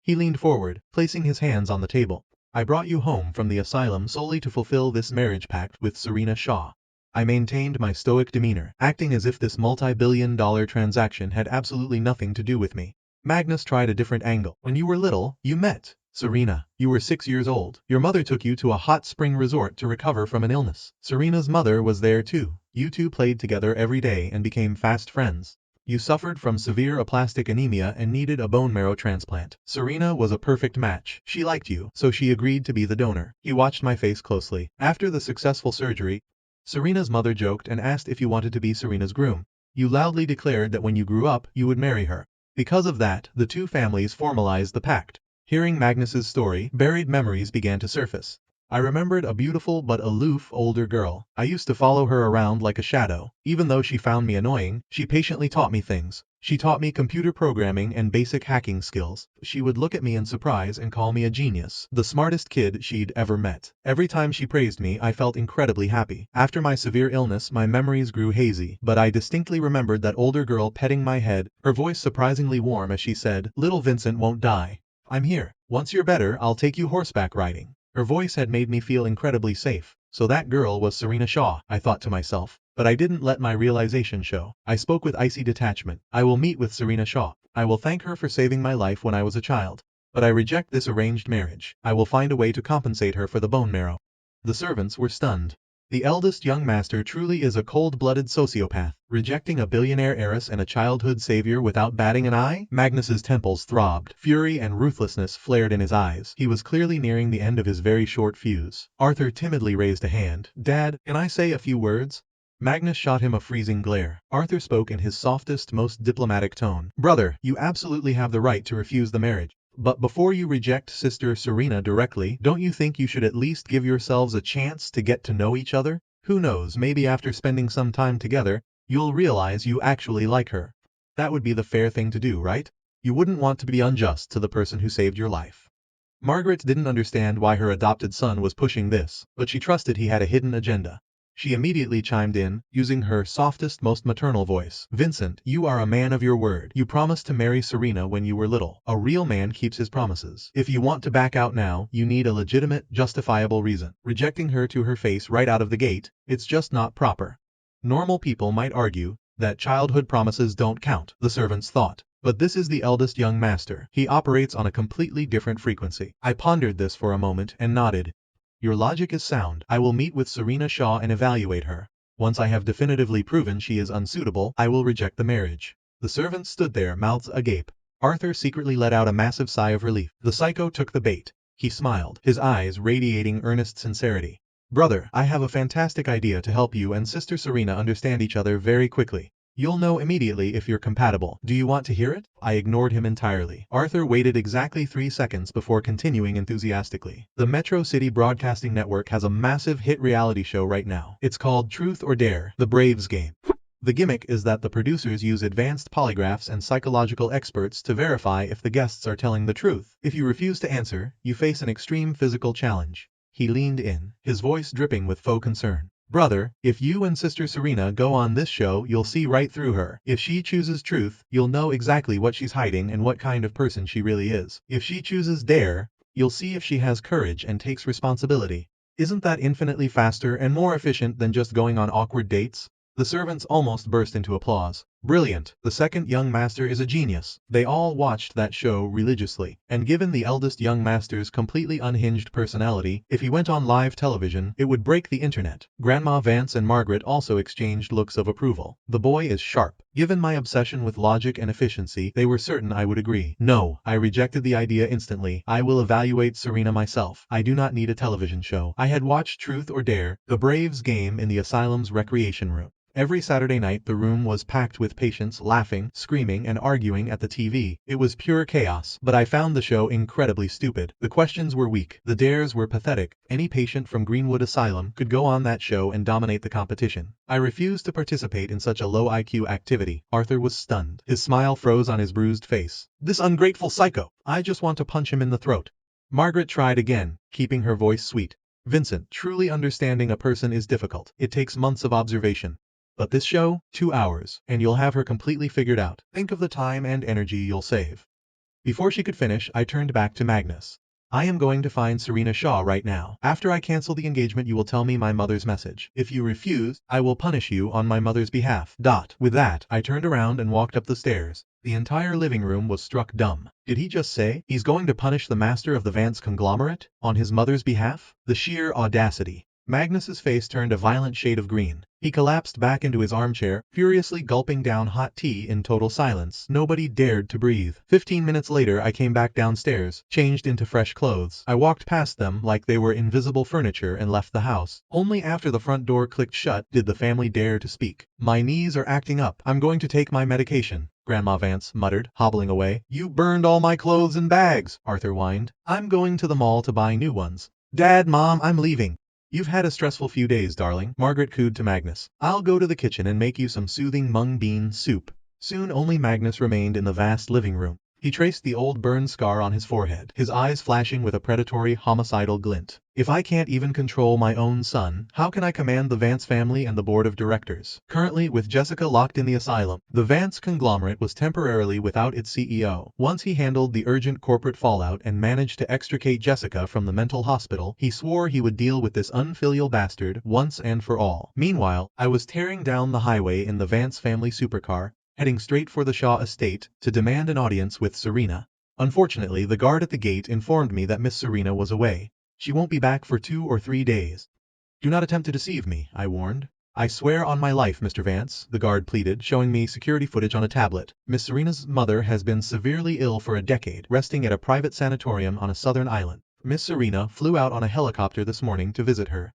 He leaned forward, placing his hands on the table. "I brought you home from the asylum solely to fulfill this marriage pact with Serena Shaw." I maintained my stoic demeanor, acting as if this multi-billion-dollar transaction had absolutely nothing to do with me. Magnus tried a different angle. "When you were little, you met Serena, you were 6 years old. Your mother took you to a hot spring resort to recover from an illness. Serena's mother was there too. You two played together every day and became fast friends. You suffered from severe aplastic anemia and needed a bone marrow transplant. Serena was a perfect match. She liked you, so she agreed to be the donor. He watched my face closely. After the successful surgery, Serena's mother joked and asked if you wanted to be Serena's groom. You loudly declared that when you grew up, you would marry her. Because of that, the two families formalized the pact. Hearing Magnus's story, buried memories began to surface. I remembered a beautiful but aloof older girl. I used to follow her around like a shadow. Even though she found me annoying, she patiently taught me things. She taught me computer programming and basic hacking skills. She would look at me in surprise and call me a genius, the smartest kid she'd ever met. Every time she praised me, I felt incredibly happy. After my severe illness, my memories grew hazy, but I distinctly remembered that older girl petting my head, her voice surprisingly warm as she said, "Little Vincent won't die. I'm here. Once you're better, I'll take you horseback riding." Her voice had made me feel incredibly safe. So that girl was Serena Shaw, I thought to myself. But I didn't let my realization show. I spoke with icy detachment. I will meet with Serena Shaw. I will thank her for saving my life when I was a child. But I reject this arranged marriage. I will find a way to compensate her for the bone marrow. The servants were stunned. The eldest young master truly is a cold-blooded sociopath, rejecting a billionaire heiress and a childhood savior without batting an eye? Magnus's temples throbbed. Fury and ruthlessness flared in his eyes. He was clearly nearing the end of his very short fuse. Arthur timidly raised a hand. "Dad, can I say a few words?" Magnus shot him a freezing glare. Arthur spoke in his softest, most diplomatic tone. "Brother, you absolutely have the right to refuse the marriage. But before you reject Sister Serena directly, don't you think you should at least give yourselves a chance to get to know each other? Who knows, maybe after spending some time together, you'll realize you actually like her. That would be the fair thing to do, right? You wouldn't want to be unjust to the person who saved your life." Margaret didn't understand why her adopted son was pushing this, but she trusted he had a hidden agenda. She immediately chimed in, using her softest, most maternal voice. "Vincent, you are a man of your word. You promised to marry Serena when you were little. A real man keeps his promises. If you want to back out now, you need a legitimate, justifiable reason. Rejecting her to her face right out of the gate, it's just not proper." Normal people might argue that childhood promises don't count, the servants thought. But this is the eldest young master. He operates on a completely different frequency. I pondered this for a moment and nodded. "Your logic is sound. I will meet with Serena Shaw and evaluate her. Once I have definitively proven she is unsuitable, I will reject the marriage." The servants stood there, mouths agape. Arthur secretly let out a massive sigh of relief. The psycho took the bait. He smiled, his eyes radiating earnest sincerity. "Brother, I have a fantastic idea to help you and Sister Serena understand each other very quickly. You'll know immediately if you're compatible. Do you want to hear it?" I ignored him entirely. Arthur waited exactly 3 seconds before continuing enthusiastically. "The Metro City Broadcasting Network has a massive hit reality show right now. It's called Truth or Dare, The Braves Game. The gimmick is that the producers use advanced polygraphs and psychological experts to verify if the guests are telling the truth. If you refuse to answer, you face an extreme physical challenge." He leaned in, his voice dripping with faux concern. "Brother, if you and Sister Serena go on this show, you'll see right through her. If she chooses truth, you'll know exactly what she's hiding and what kind of person she really is. If she chooses dare, you'll see if she has courage and takes responsibility. Isn't that infinitely faster and more efficient than just going on awkward dates?" The servants almost burst into applause. "Brilliant. The second young master is a genius." They all watched that show religiously, and given the eldest young master's completely unhinged personality, if he went on live television, it would break the internet. Grandma Vance and Margaret also exchanged looks of approval. "The boy is sharp." Given my obsession with logic and efficiency, they were certain I would agree. "No," I rejected the idea instantly. "I will evaluate Serena myself. I do not need a television show." I had watched Truth or Dare, The Braves Game in the Asylum's recreation room. Every Saturday night the room was packed with patients laughing, screaming, and arguing at the TV. It was pure chaos, but I found the show incredibly stupid. The questions were weak, the dares were pathetic. Any patient from Greenwood Asylum could go on that show and dominate the competition. I refused to participate in such a low IQ activity. Arthur was stunned. His smile froze on his bruised face. "This ungrateful psycho! I just want to punch him in the throat." Margaret tried again, keeping her voice sweet. "Vincent, truly understanding a person is difficult. It takes months of observation. But this show, 2 hours, and you'll have her completely figured out. Think of the time and energy you'll save." Before she could finish, I turned back to Magnus. "I am going to find Serena Shaw right now. After I cancel the engagement, you will tell me my mother's message. If you refuse, I will punish you on my mother's behalf. With that, I turned around and walked up the stairs. The entire living room was struck dumb. Did he just say he's going to punish the master of the Vance conglomerate on his mother's behalf? The sheer audacity. Magnus's face turned a violent shade of green. He collapsed back into his armchair, furiously gulping down hot tea in total silence. Nobody dared to breathe. 15 minutes later I came back downstairs, changed into fresh clothes. I walked past them like they were invisible furniture and left the house. Only after the front door clicked shut did the family dare to speak. My knees are acting up. I'm going to take my medication, Grandma Vance muttered, hobbling away. You burned all my clothes and bags, Arthur whined. I'm going to the mall to buy new ones. Dad, Mom, I'm leaving. You've had a stressful few days, darling, Margaret cooed to Magnus. I'll go to the kitchen and make you some soothing mung bean soup. Soon only Magnus remained in the vast living room. He traced the old burn scar on his forehead, his eyes flashing with a predatory, homicidal glint. If I can't even control my own son, how can I command the Vance family and the board of directors? Currently, with Jessica locked in the asylum, the Vance conglomerate was temporarily without its CEO. Once he handled the urgent corporate fallout and managed to extricate Jessica from the mental hospital, he swore he would deal with this unfilial bastard once and for all. Meanwhile, I was tearing down the highway in the Vance family supercar, heading straight for the Shaw estate to demand an audience with Serena. Unfortunately, the guard at the gate informed me that Miss Serena was away. She won't be back for 2 or 3 days. Do not attempt to deceive me, I warned. I swear on my life, Mr. Vance, the guard pleaded, showing me security footage on a tablet. Miss Serena's mother has been severely ill for a decade, resting at a private sanatorium on a southern island. Miss Serena flew out on a helicopter this morning to visit her.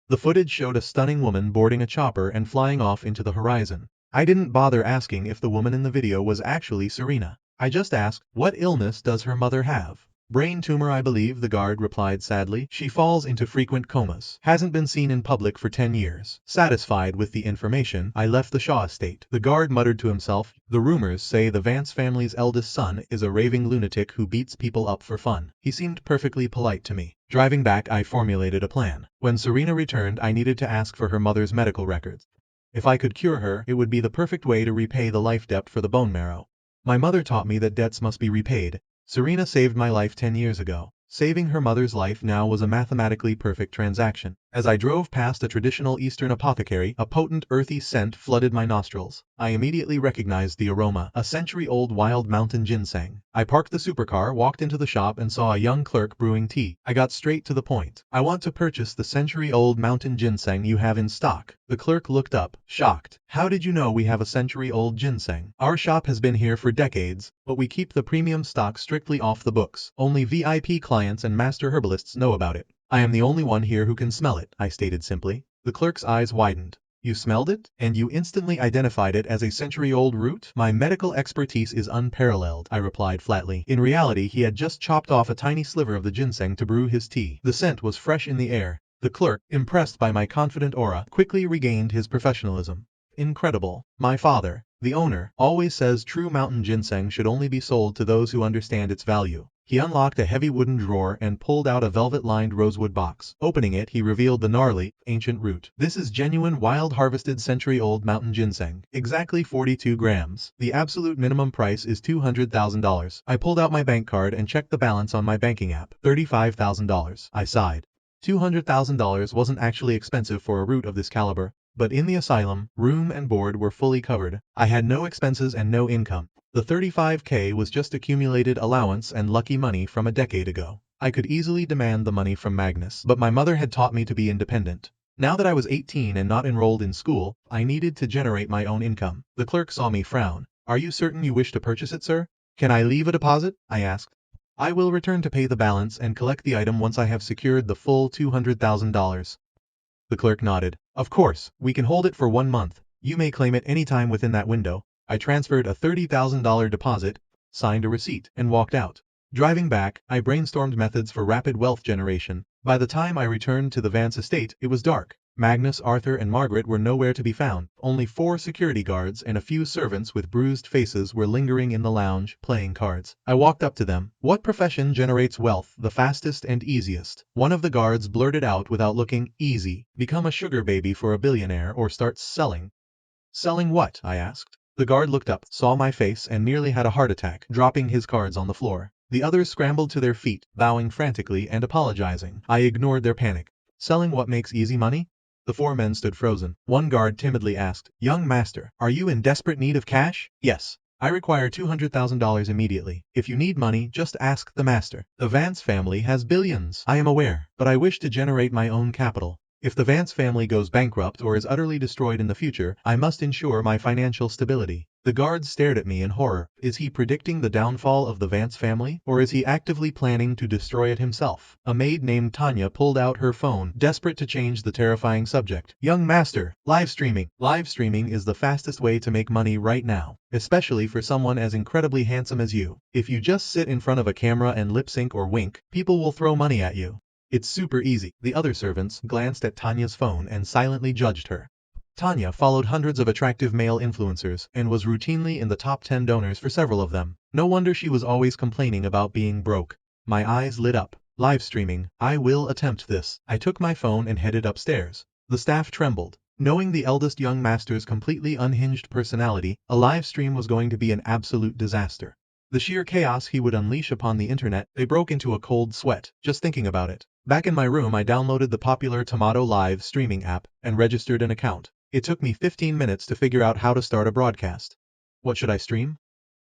The footage showed a stunning woman boarding a chopper and flying off into the horizon. I didn't bother asking if the woman in the video was actually Serena. I just asked, what illness does her mother have? Brain tumor, I believe, the guard replied sadly. She falls into frequent comas. Hasn't been seen in public for 10 years. Satisfied with the information, I left the Shaw estate. The guard muttered to himself, the rumors say the Vance family's eldest son is a raving lunatic who beats people up for fun. He seemed perfectly polite to me. Driving back, I formulated a plan. When Serena returned, I needed to ask for her mother's medical records. If I could cure her, it would be the perfect way to repay the life debt for the bone marrow. My mother taught me that debts must be repaid. Serena saved my life 10 years ago. Saving her mother's life now was a mathematically perfect transaction. As I drove past a traditional Eastern apothecary, a potent earthy scent flooded my nostrils. I immediately recognized the aroma, a century-old wild mountain ginseng. I parked the supercar, walked into the shop and saw a young clerk brewing tea. I got straight to the point. I want to purchase the century-old mountain ginseng you have in stock. The clerk looked up, shocked. How did you know we have a century-old ginseng? Our shop has been here for decades, but we keep the premium stock strictly off the books. Only VIP clients and master herbalists know about it. I am the only one here who can smell it, I stated simply. The clerk's eyes widened. You smelled it? And you instantly identified it as a century-old root? My medical expertise is unparalleled, I replied flatly. In reality, he had just chopped off a tiny sliver of the ginseng to brew his tea. The scent was fresh in the air. The clerk, impressed by my confident aura, quickly regained his professionalism. Incredible. My father, the owner, always says true mountain ginseng should only be sold to those who understand its value. He unlocked a heavy wooden drawer and pulled out a velvet-lined rosewood box. Opening it, he revealed the gnarly, ancient root. This is genuine wild harvested century-old mountain ginseng. Exactly 42 grams. The absolute minimum price is $200,000. I pulled out my bank card and checked the balance on my banking app. $35,000. I sighed. $200,000 wasn't actually expensive for a root of this caliber, but in the asylum, room and board were fully covered. I had no expenses and no income. The $35K was just accumulated allowance and lucky money from a decade ago. I could easily demand the money from Magnus, but my mother had taught me to be independent. Now that I was 18 and not enrolled in school, I needed to generate my own income. The clerk saw me frown. Are you certain you wish to purchase it, sir? Can I leave a deposit? I asked. I will return to pay the balance and collect the item once I have secured the full $200,000. The clerk nodded. Of course, we can hold it for 1 month. You may claim it any time within that window. I transferred a $30,000 deposit, signed a receipt, and walked out. Driving back, I brainstormed methods for rapid wealth generation. By the time I returned to the Vance estate, it was dark. Magnus, Arthur, and Margaret were nowhere to be found. Only 4 security guards and a few servants with bruised faces were lingering in the lounge, playing cards. I walked up to them. What profession generates wealth the fastest and easiest? One of the guards blurted out without looking. Easy. Become a sugar baby for a billionaire or start selling. Selling what? I asked. The guard looked up, saw my face, and nearly had a heart attack, dropping his cards on the floor. The others scrambled to their feet, bowing frantically and apologizing. I ignored their panic. Selling what makes easy money? The 4 men stood frozen. One guard timidly asked, Young master, are you in desperate need of cash? Yes. I require $200,000 immediately. If you need money, just ask the master. The Vance family has billions. I am aware, but I wish to generate my own capital. If the Vance family goes bankrupt or is utterly destroyed in the future, I must ensure my financial stability. The guards stared at me in horror. Is he predicting the downfall of the Vance family, or is he actively planning to destroy it himself? A maid named Tanya pulled out her phone, desperate to change the terrifying subject. Young master, live streaming. Live streaming is the fastest way to make money right now, especially for someone as incredibly handsome as you. If you just sit in front of a camera and lip sync or wink, people will throw money at you. It's super easy. The other servants glanced at Tanya's phone and silently judged her. Tanya followed hundreds of attractive male influencers and was routinely in the top 10 donors for several of them. No wonder she was always complaining about being broke. My eyes lit up. Live streaming. I will attempt this. I took my phone and headed upstairs. The staff trembled. Knowing the eldest young master's completely unhinged personality, a live stream was going to be an absolute disaster. The sheer chaos he would unleash upon the internet, they broke into a cold sweat, just thinking about it. Back in my room I downloaded the popular Tomato live streaming app and registered an account. It took me 15 minutes to figure out how to start a broadcast. What should I stream?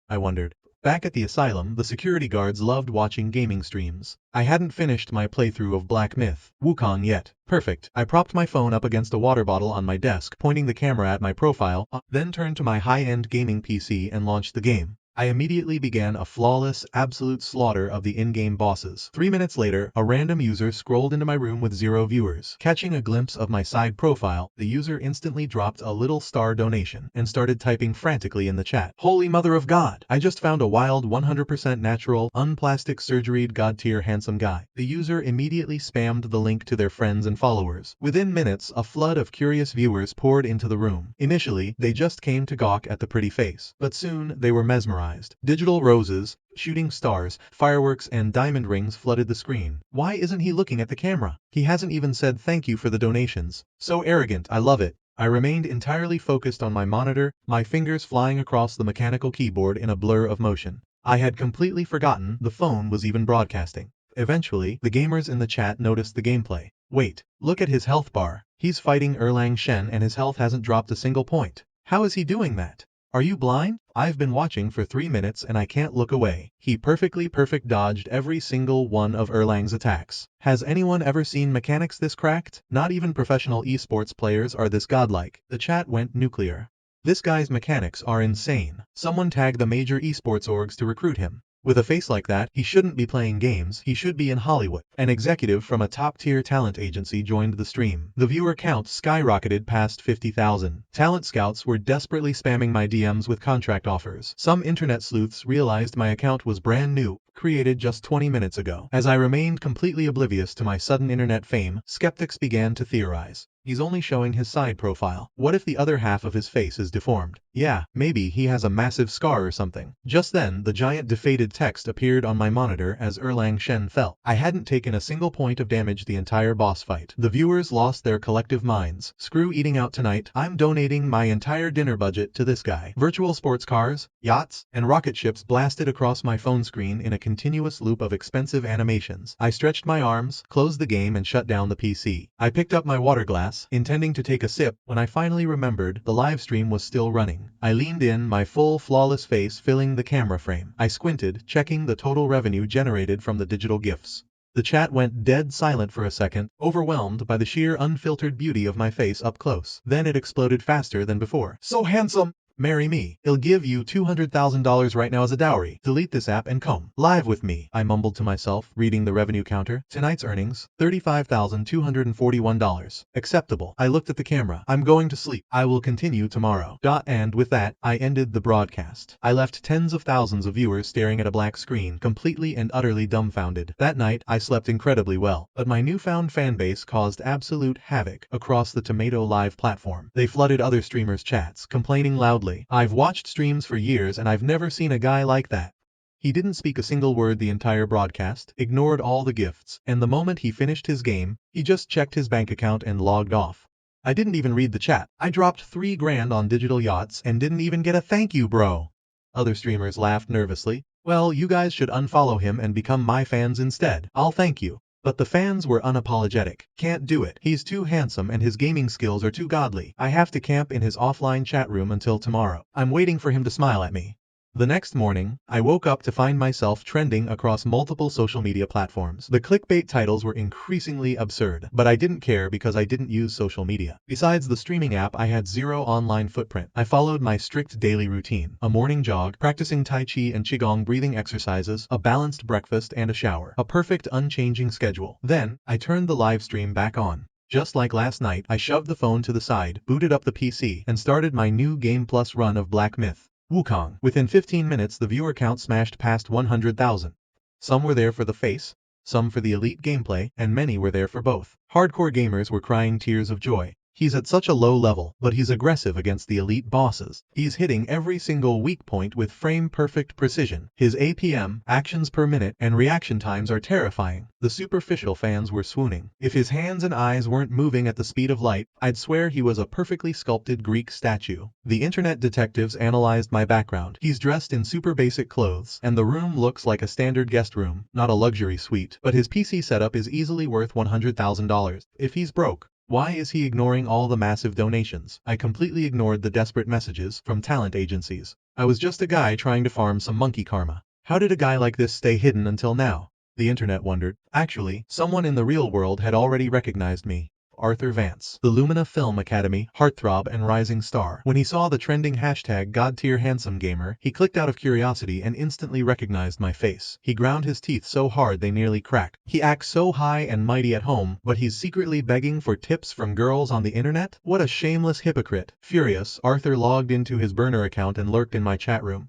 I wondered. Back at the asylum, the security guards loved watching gaming streams. I hadn't finished my playthrough of Black Myth Wukong yet. Perfect. I propped my phone up against a water bottle on my desk, pointing the camera at my profile, then turned to my high-end gaming PC and launched the game. I immediately began a flawless, absolute slaughter of the in-game bosses. 3 minutes later, a random user scrolled into my room with 0 viewers. Catching a glimpse of my side profile, the user instantly dropped a little star donation and started typing frantically in the chat. Holy mother of God! I just found a wild 100% natural, unplastic surgeried god-tier handsome guy. The user immediately spammed the link to their friends and followers. Within minutes, a flood of curious viewers poured into the room. Initially, they just came to gawk at the pretty face, but soon they were mesmerized. Digital roses, shooting stars, fireworks and diamond rings flooded the screen. Why isn't he looking at the camera? He hasn't even said thank you for the donations. So arrogant, I love it. I remained entirely focused on my monitor, my fingers flying across the mechanical keyboard in a blur of motion. I had completely forgotten the phone was even broadcasting. Eventually, the gamers in the chat noticed the gameplay. Wait, look at his health bar. He's fighting Erlang Shen and his health hasn't dropped a single point. How is he doing that? Are you blind? I've been watching for 3 minutes and I can't look away. He perfect dodged every single one of Erlang's attacks. Has anyone ever seen mechanics this cracked? Not even professional esports players are this godlike. The chat went nuclear. This guy's mechanics are insane. Someone tag the major esports orgs to recruit him. With a face like that, he shouldn't be playing games, he should be in Hollywood. An executive from a top-tier talent agency joined the stream. The viewer count skyrocketed past 50,000. Talent scouts were desperately spamming my DMs with contract offers. Some internet sleuths realized my account was brand new, created just 20 minutes ago. As I remained completely oblivious to my sudden internet fame, skeptics began to theorize. He's only showing his side profile. What if the other half of his face is deformed? Yeah, maybe he has a massive scar or something. Just then, the giant defeated text appeared on my monitor as Erlang Shen fell. I hadn't taken a single point of damage the entire boss fight. The viewers lost their collective minds. Screw eating out tonight, I'm donating my entire dinner budget to this guy. Virtual sports cars, yachts, and rocket ships blasted across my phone screen in a continuous loop of expensive animations. I stretched my arms, closed the game and shut down the PC. I picked up my water glass, intending to take a sip, when I finally remembered the live stream was still running. I leaned in, my full flawless face filling the camera frame. I squinted, checking the total revenue generated from the digital gifts. The chat went dead silent for a second, overwhelmed by the sheer unfiltered beauty of my face up close. Then it exploded faster than before. So handsome! Marry me. He'll give you $200,000 right now as a dowry. Delete this app and come live with me. I mumbled to myself, reading the revenue counter. Tonight's earnings, $35,241. Acceptable. I looked at the camera. I'm going to sleep. I will continue tomorrow. And with that, I ended the broadcast. I left tens of thousands of viewers staring at a black screen, completely and utterly dumbfounded. That night, I slept incredibly well, but my newfound fanbase caused absolute havoc across the Tomato Live platform. They flooded other streamers' chats, complaining loudly. I've watched streams for years and I've never seen a guy like that. He didn't speak a single word the entire broadcast, ignored all the gifts, and the moment he finished his game, he just checked his bank account and logged off. I didn't even read the chat. I dropped $3 grand on digital yachts and didn't even get a thank you, bro. Other streamers laughed nervously. Well, you guys should unfollow him and become my fans instead. I'll thank you. But the fans were unapologetic. Can't do it. He's too handsome and his gaming skills are too godly. I have to camp in his offline chat room until tomorrow. I'm waiting for him to smile at me. The next morning, I woke up to find myself trending across multiple social media platforms. The clickbait titles were increasingly absurd, but I didn't care because I didn't use social media. Besides the streaming app, I had zero online footprint. I followed my strict daily routine: a morning jog, practicing Tai Chi and Qigong breathing exercises, a balanced breakfast and a shower. A perfect unchanging schedule. Then, I turned the live stream back on. Just like last night, I shoved the phone to the side, booted up the PC, and started my new Game Plus run of Black Myth: Wukong. Within 15 minutes the viewer count smashed past 100,000. Some were there for the face, some for the elite gameplay, and many were there for both. Hardcore gamers were crying tears of joy. He's at such a low level, but he's aggressive against the elite bosses. He's hitting every single weak point with frame-perfect precision. His APM, actions per minute, and reaction times are terrifying. The superficial fans were swooning. If his hands and eyes weren't moving at the speed of light, I'd swear he was a perfectly sculpted Greek statue. The internet detectives analyzed my background. He's dressed in super basic clothes, and the room looks like a standard guest room, not a luxury suite. But his PC setup is easily worth $100,000. If he's broke, why is he ignoring all the massive donations? I completely ignored the desperate messages from talent agencies. I was just a guy trying to farm some monkey karma. How did a guy like this stay hidden until now? The internet wondered. Actually, someone in the real world had already recognized me. Arthur Vance, the Lumina Film Academy, heartthrob and rising star. When he saw the trending hashtag God-tier handsome gamer, he clicked out of curiosity and instantly recognized my face. He ground his teeth so hard they nearly cracked. He acts so high and mighty at home, but he's secretly begging for tips from girls on the internet? What a shameless hypocrite. Furious, Arthur logged into his burner account and lurked in my chat room.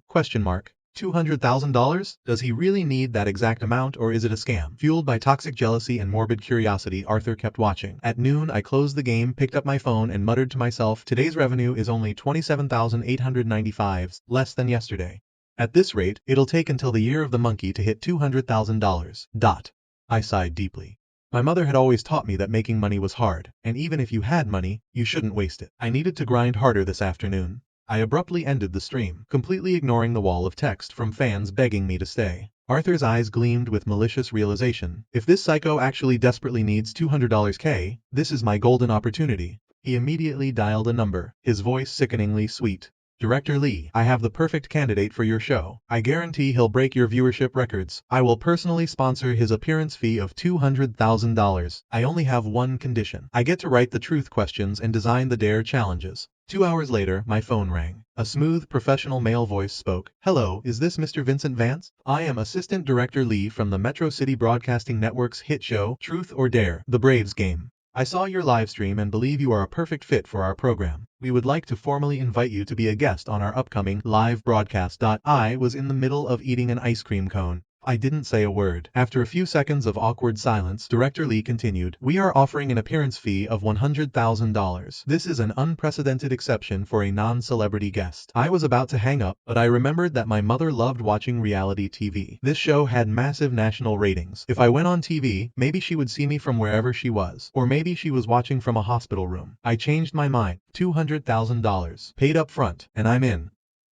$200,000? Does he really need that exact amount, or is it a scam? Fueled by toxic jealousy and morbid curiosity, Arthur kept watching. At noon, I closed the game, picked up my phone, and muttered to myself, today's revenue is only $27,895, less than yesterday. At this rate, it'll take until the year of the monkey to hit $200,000. I sighed deeply. My mother had always taught me that making money was hard, and even if you had money, you shouldn't waste it. I needed to grind harder this afternoon. I abruptly ended the stream, completely ignoring the wall of text from fans begging me to stay. Arthur's eyes gleamed with malicious realization. If this psycho actually desperately needs $200K, this is my golden opportunity. He immediately dialed a number, his voice sickeningly sweet. Director Lee, I have the perfect candidate for your show. I guarantee he'll break your viewership records. I will personally sponsor his appearance fee of $200,000. I only have one condition. I get to write the truth questions and design the dare challenges. 2 hours later, my phone rang. A smooth, professional male voice spoke. Hello, is this Mr. Vincent Vance? I am Assistant Director Lee from the Metro City Broadcasting Network's hit show, Truth or Dare, The Braves Game. I saw your live stream and believe you are a perfect fit for our program. We would like to formally invite you to be a guest on our upcoming live broadcast. I was in the middle of eating an ice cream cone. I didn't say a word. After a few seconds of awkward silence, Director Lee continued, we are offering an appearance fee of $100,000. This is an unprecedented exception for a non-celebrity guest. I was about to hang up, but I remembered that my mother loved watching reality TV. This show had massive national ratings. If I went on TV, maybe she would see me from wherever she was. Or maybe she was watching from a hospital room. I changed my mind. $200,000. Paid up front, and I'm in.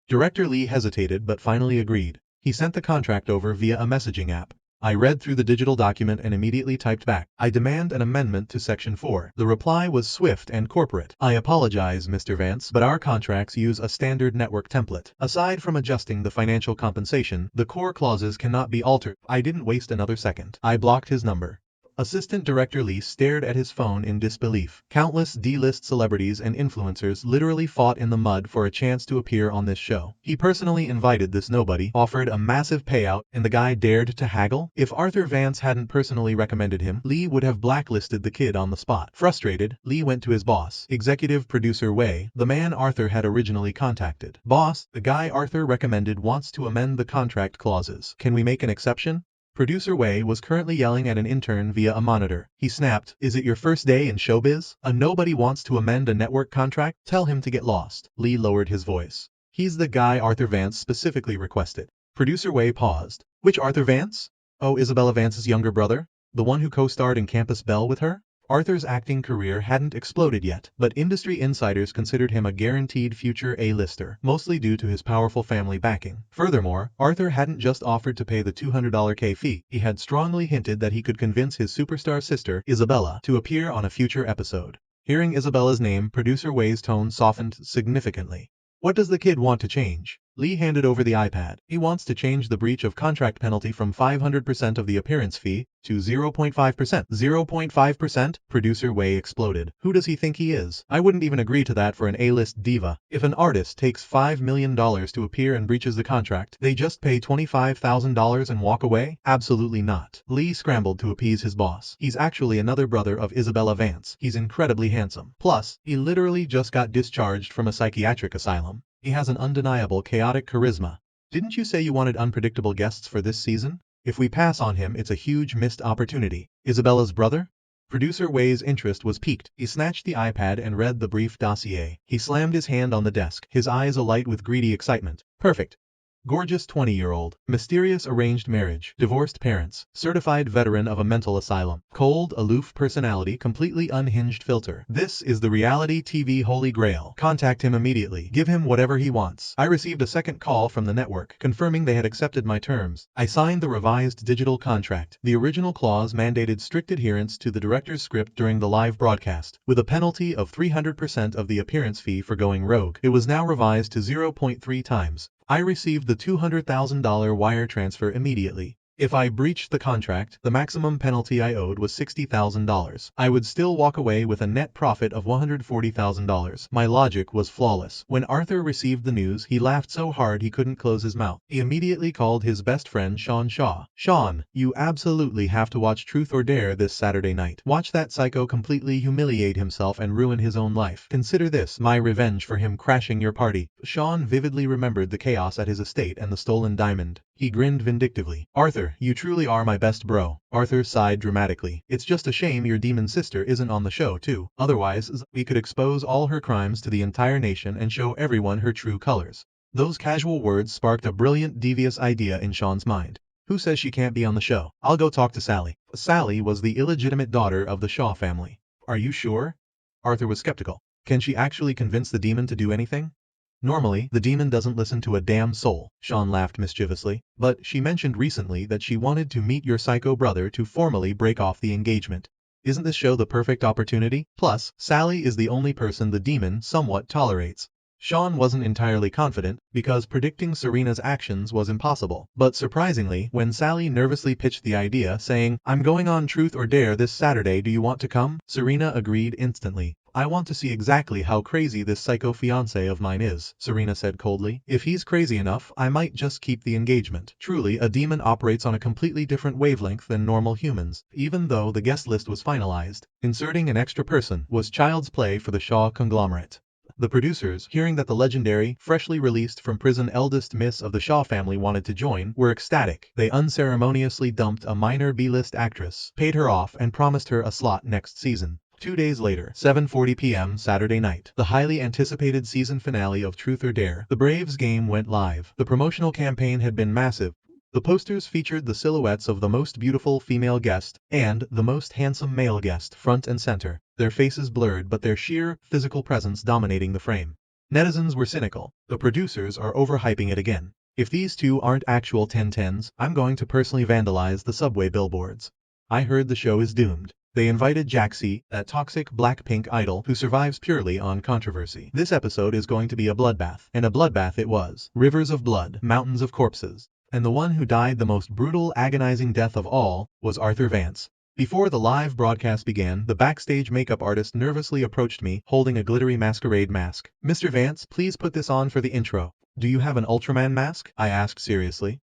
Director Lee hesitated but finally agreed. He sent the contract over via a messaging app. I read through the digital document and immediately typed back, I demand an amendment to Section 4. The reply was swift and corporate. I apologize, Mr. Vance, but our contracts use a standard network template. Aside from adjusting the financial compensation, the core clauses cannot be altered. I didn't waste another second. I blocked his number. Assistant Director Lee stared at his phone in disbelief. Countless D-list celebrities and influencers literally fought in the mud for a chance to appear on this show. He personally invited this nobody, offered a massive payout, and the guy dared to haggle? If Arthur Vance hadn't personally recommended him, Lee would have blacklisted the kid on the spot. Frustrated, Lee went to his boss, executive producer Wei, the man Arthur had originally contacted. Boss, the guy Arthur recommended wants to amend the contract clauses. Can we make an exception? Producer Wei was currently yelling at an intern via a monitor. He snapped, is it your first day in showbiz? A nobody wants to amend a network contract? Tell him to get lost. Lee lowered his voice. He's the guy Arthur Vance specifically requested. Producer Wei paused. Which Arthur Vance? Oh, Isabella Vance's younger brother? The one who co-starred in Campus Belle with her? Arthur's acting career hadn't exploded yet, but industry insiders considered him a guaranteed future A-lister, mostly due to his powerful family backing. Furthermore, Arthur hadn't just offered to pay the $200K fee, he had strongly hinted that he could convince his superstar sister, Isabella, to appear on a future episode. Hearing Isabella's name, producer Wei's tone softened significantly. What does the kid want to change? Lee handed over the iPad. He wants to change the breach of contract penalty from 500% of the appearance fee to 0.5%. 0.5%? Producer Wei exploded. Who does he think he is? I wouldn't even agree to that for an A-list diva. If an artist takes $5 million to appear and breaches the contract, they just pay $25,000 and walk away? Absolutely not. Lee scrambled to appease his boss. He's actually another brother of Isabella Vance. He's incredibly handsome. Plus, he literally just got discharged from a psychiatric asylum. He has an undeniable chaotic charisma. Didn't you say you wanted unpredictable guests for this season? If we pass on him, it's a huge missed opportunity. Isabella's brother? Producer Wei's interest was piqued. He snatched the iPad and read the brief dossier. He slammed his hand on the desk, his eyes alight with greedy excitement. Perfect. Gorgeous 20-year-old, mysterious arranged marriage, divorced parents, certified veteran of a mental asylum, cold, aloof personality, completely unhinged filter. This is the reality TV holy grail. Contact him immediately. Give him whatever he wants. I received a second call from the network, confirming they had accepted my terms. I signed the revised digital contract. The original clause mandated strict adherence to the director's script during the live broadcast, with a penalty of 300% of the appearance fee for going rogue. It was now revised to 0.3 times. I received the $200,000 wire transfer immediately. If I breached the contract, the maximum penalty I owed was $60,000. I would still walk away with a net profit of $140,000. My logic was flawless. When Arthur received the news, he laughed so hard he couldn't close his mouth. He immediately called his best friend Sean Shaw. Sean, you absolutely have to watch Truth or Dare this Saturday night. Watch that psycho completely humiliate himself and ruin his own life. Consider this my revenge for him crashing your party. Sean vividly remembered the chaos at his estate and the stolen diamond. He grinned vindictively. Arthur, you truly are my best bro. Arthur sighed dramatically. It's just a shame your demon sister isn't on the show too. Otherwise, we could expose all her crimes to the entire nation and show everyone her true colors. Those casual words sparked a brilliant, devious idea in Sean's mind. Who says she can't be on the show? I'll go talk to Sally. Sally was the illegitimate daughter of the Shaw family. Are you sure? Arthur was skeptical. Can she actually convince the demon to do anything? Normally, the demon doesn't listen to a damn soul, Sean laughed mischievously, but she mentioned recently that she wanted to meet your psycho brother to formally break off the engagement. Isn't this show the perfect opportunity? Plus, Sally is the only person the demon somewhat tolerates. Sean wasn't entirely confident, because predicting Serena's actions was impossible. But surprisingly, when Sally nervously pitched the idea, saying, I'm going on Truth or Dare this Saturday, do you want to come? Serena agreed instantly. I want to see exactly how crazy this psycho fiancé of mine is, Serena said coldly. If he's crazy enough, I might just keep the engagement. Truly, a demon operates on a completely different wavelength than normal humans. Even though the guest list was finalized, inserting an extra person was child's play for the Shaw conglomerate. The producers, hearing that the legendary, freshly released from prison eldest miss of the Shaw family wanted to join, were ecstatic. They unceremoniously dumped a minor B-list actress, paid her off, and promised her a slot next season. 2 days later, 7:40 p.m. Saturday night, the highly anticipated season finale of Truth or Dare, the Braves game went live. The promotional campaign had been massive. The posters featured the silhouettes of the most beautiful female guest and the most handsome male guest front and center, their faces blurred but their sheer physical presence dominating the frame. Netizens were cynical. The producers are overhyping it again. If these two aren't actual 10/10s, I'm going to personally vandalize the subway billboards. I heard the show is doomed. They invited Jaxie, that toxic Blackpink idol who survives purely on controversy. This episode is going to be a bloodbath, and a bloodbath it was. Rivers of blood, mountains of corpses. And the one who died the most brutal, agonizing death of all was Arthur Vance. Before the live broadcast began, the backstage makeup artist nervously approached me, holding a glittery masquerade mask. Mr. Vance, please put this on for the intro. Do you have an Ultraman mask? I asked seriously.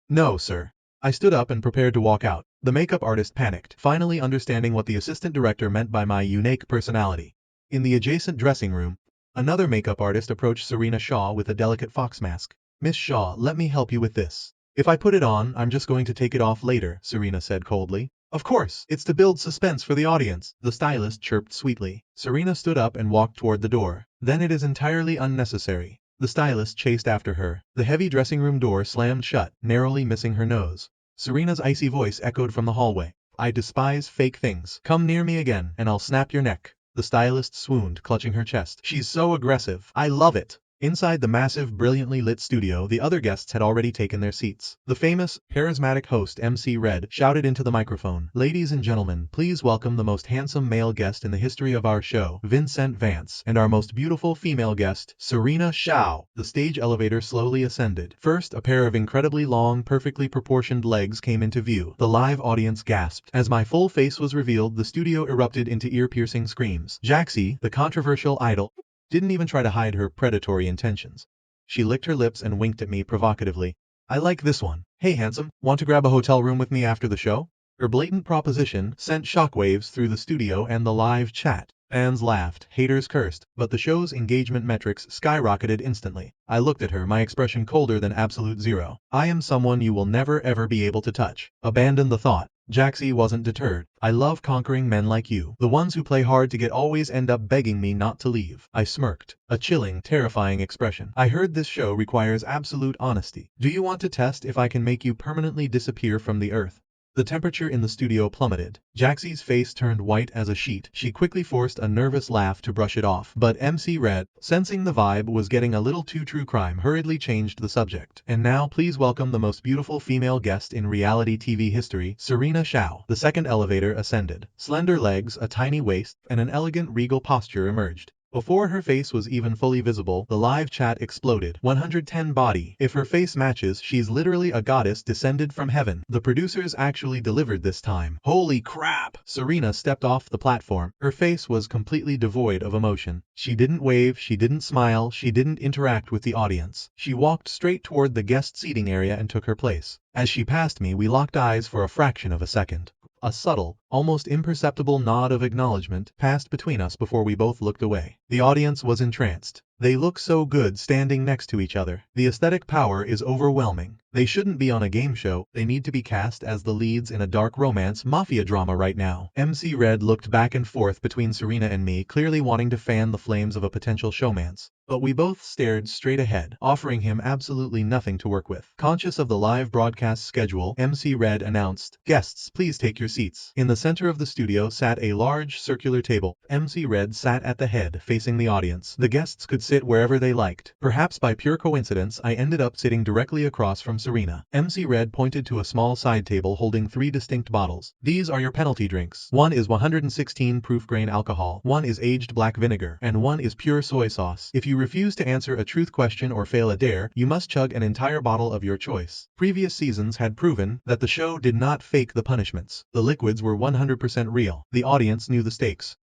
No, sir. I stood up and prepared to walk out. The makeup artist panicked, finally understanding what the assistant director meant by my unique personality. In the adjacent dressing room, another makeup artist approached Serena Shaw with a delicate fox mask. Miss Shaw, let me help you with this. If I put it on, I'm just going to take it off later, Serena said coldly. Of course, it's to build suspense for the audience, the stylist chirped sweetly. Serena stood up and walked toward the door. Then it is entirely unnecessary. The stylist chased after her. The heavy dressing room door slammed shut, narrowly missing her nose. Serena's icy voice echoed from the hallway. I despise fake things. Come near me again, and I'll snap your neck. The stylist swooned, clutching her chest. She's so aggressive. I love it. Inside the massive, brilliantly lit studio, the other guests had already taken their seats. The famous, charismatic host MC Red shouted into the microphone, "Ladies and gentlemen, please welcome the most handsome male guest in the history of our show, Vincent Vance, and our most beautiful female guest, Serena Shao." The stage elevator slowly ascended. First, a pair of incredibly long, perfectly proportioned legs came into view. The live audience gasped. As my full face was revealed, the studio erupted into ear-piercing screams. Jaxie, the controversial idol, didn't even try to hide her predatory intentions. She licked her lips and winked at me provocatively. "I like this one. Hey handsome, want to grab a hotel room with me after the show?" Her blatant proposition sent shockwaves through the studio and the live chat. Fans laughed, haters cursed, but the show's engagement metrics skyrocketed instantly. I looked at her, my expression colder than absolute zero. "I am someone you will never ever be able to touch." Abandon the thought. Jaxie wasn't deterred. "I love conquering men like you. The ones who play hard to get always end up begging me not to leave." I smirked. A chilling, terrifying expression. "I heard this show requires absolute honesty. Do you want to test if I can make you permanently disappear from the earth?" The temperature in the studio plummeted. Jaxie's face turned white as a sheet. She quickly forced a nervous laugh to brush it off. But MC Red, sensing the vibe was getting a little too true crime, hurriedly changed the subject. "And now please welcome the most beautiful female guest in reality TV history, Serena Shao." The second elevator ascended. Slender legs, a tiny waist, and an elegant regal posture emerged. Before her face was even fully visible, the live chat exploded. 110 body. If her face matches, she's literally a goddess descended from heaven. The producers actually delivered this time. Holy crap! Serena stepped off the platform. Her face was completely devoid of emotion. She didn't wave, she didn't smile, she didn't interact with the audience. She walked straight toward the guest seating area and took her place. As she passed me, we locked eyes for a fraction of a second. A subtle, almost imperceptible nod of acknowledgement passed between us before we both looked away. The audience was entranced. They look so good standing next to each other. The aesthetic power is overwhelming. They shouldn't be on a game show. They need to be cast as the leads in a dark romance mafia drama right now. MC Red looked back and forth between Serena and me, clearly wanting to fan the flames of a potential showmance. But we both stared straight ahead, offering him absolutely nothing to work with. Conscious of the live broadcast schedule, MC Red announced, "Guests, please take your seats." In the center of the studio sat a large circular table. MC Red sat at the head, facing the audience. The guests could sit wherever they liked. Perhaps by pure coincidence, I ended up sitting directly across from Serena. MC Red pointed to a small side table holding 3 distinct bottles. "These are your penalty drinks. One is 116 proof grain alcohol, one is aged black vinegar, and one is pure soy sauce. If you refuse to answer a truth question or fail a dare, you must chug an entire bottle of your choice." Previous seasons had proven that the show did not fake the punishments. The liquids were 100% real. The audience knew the stakes.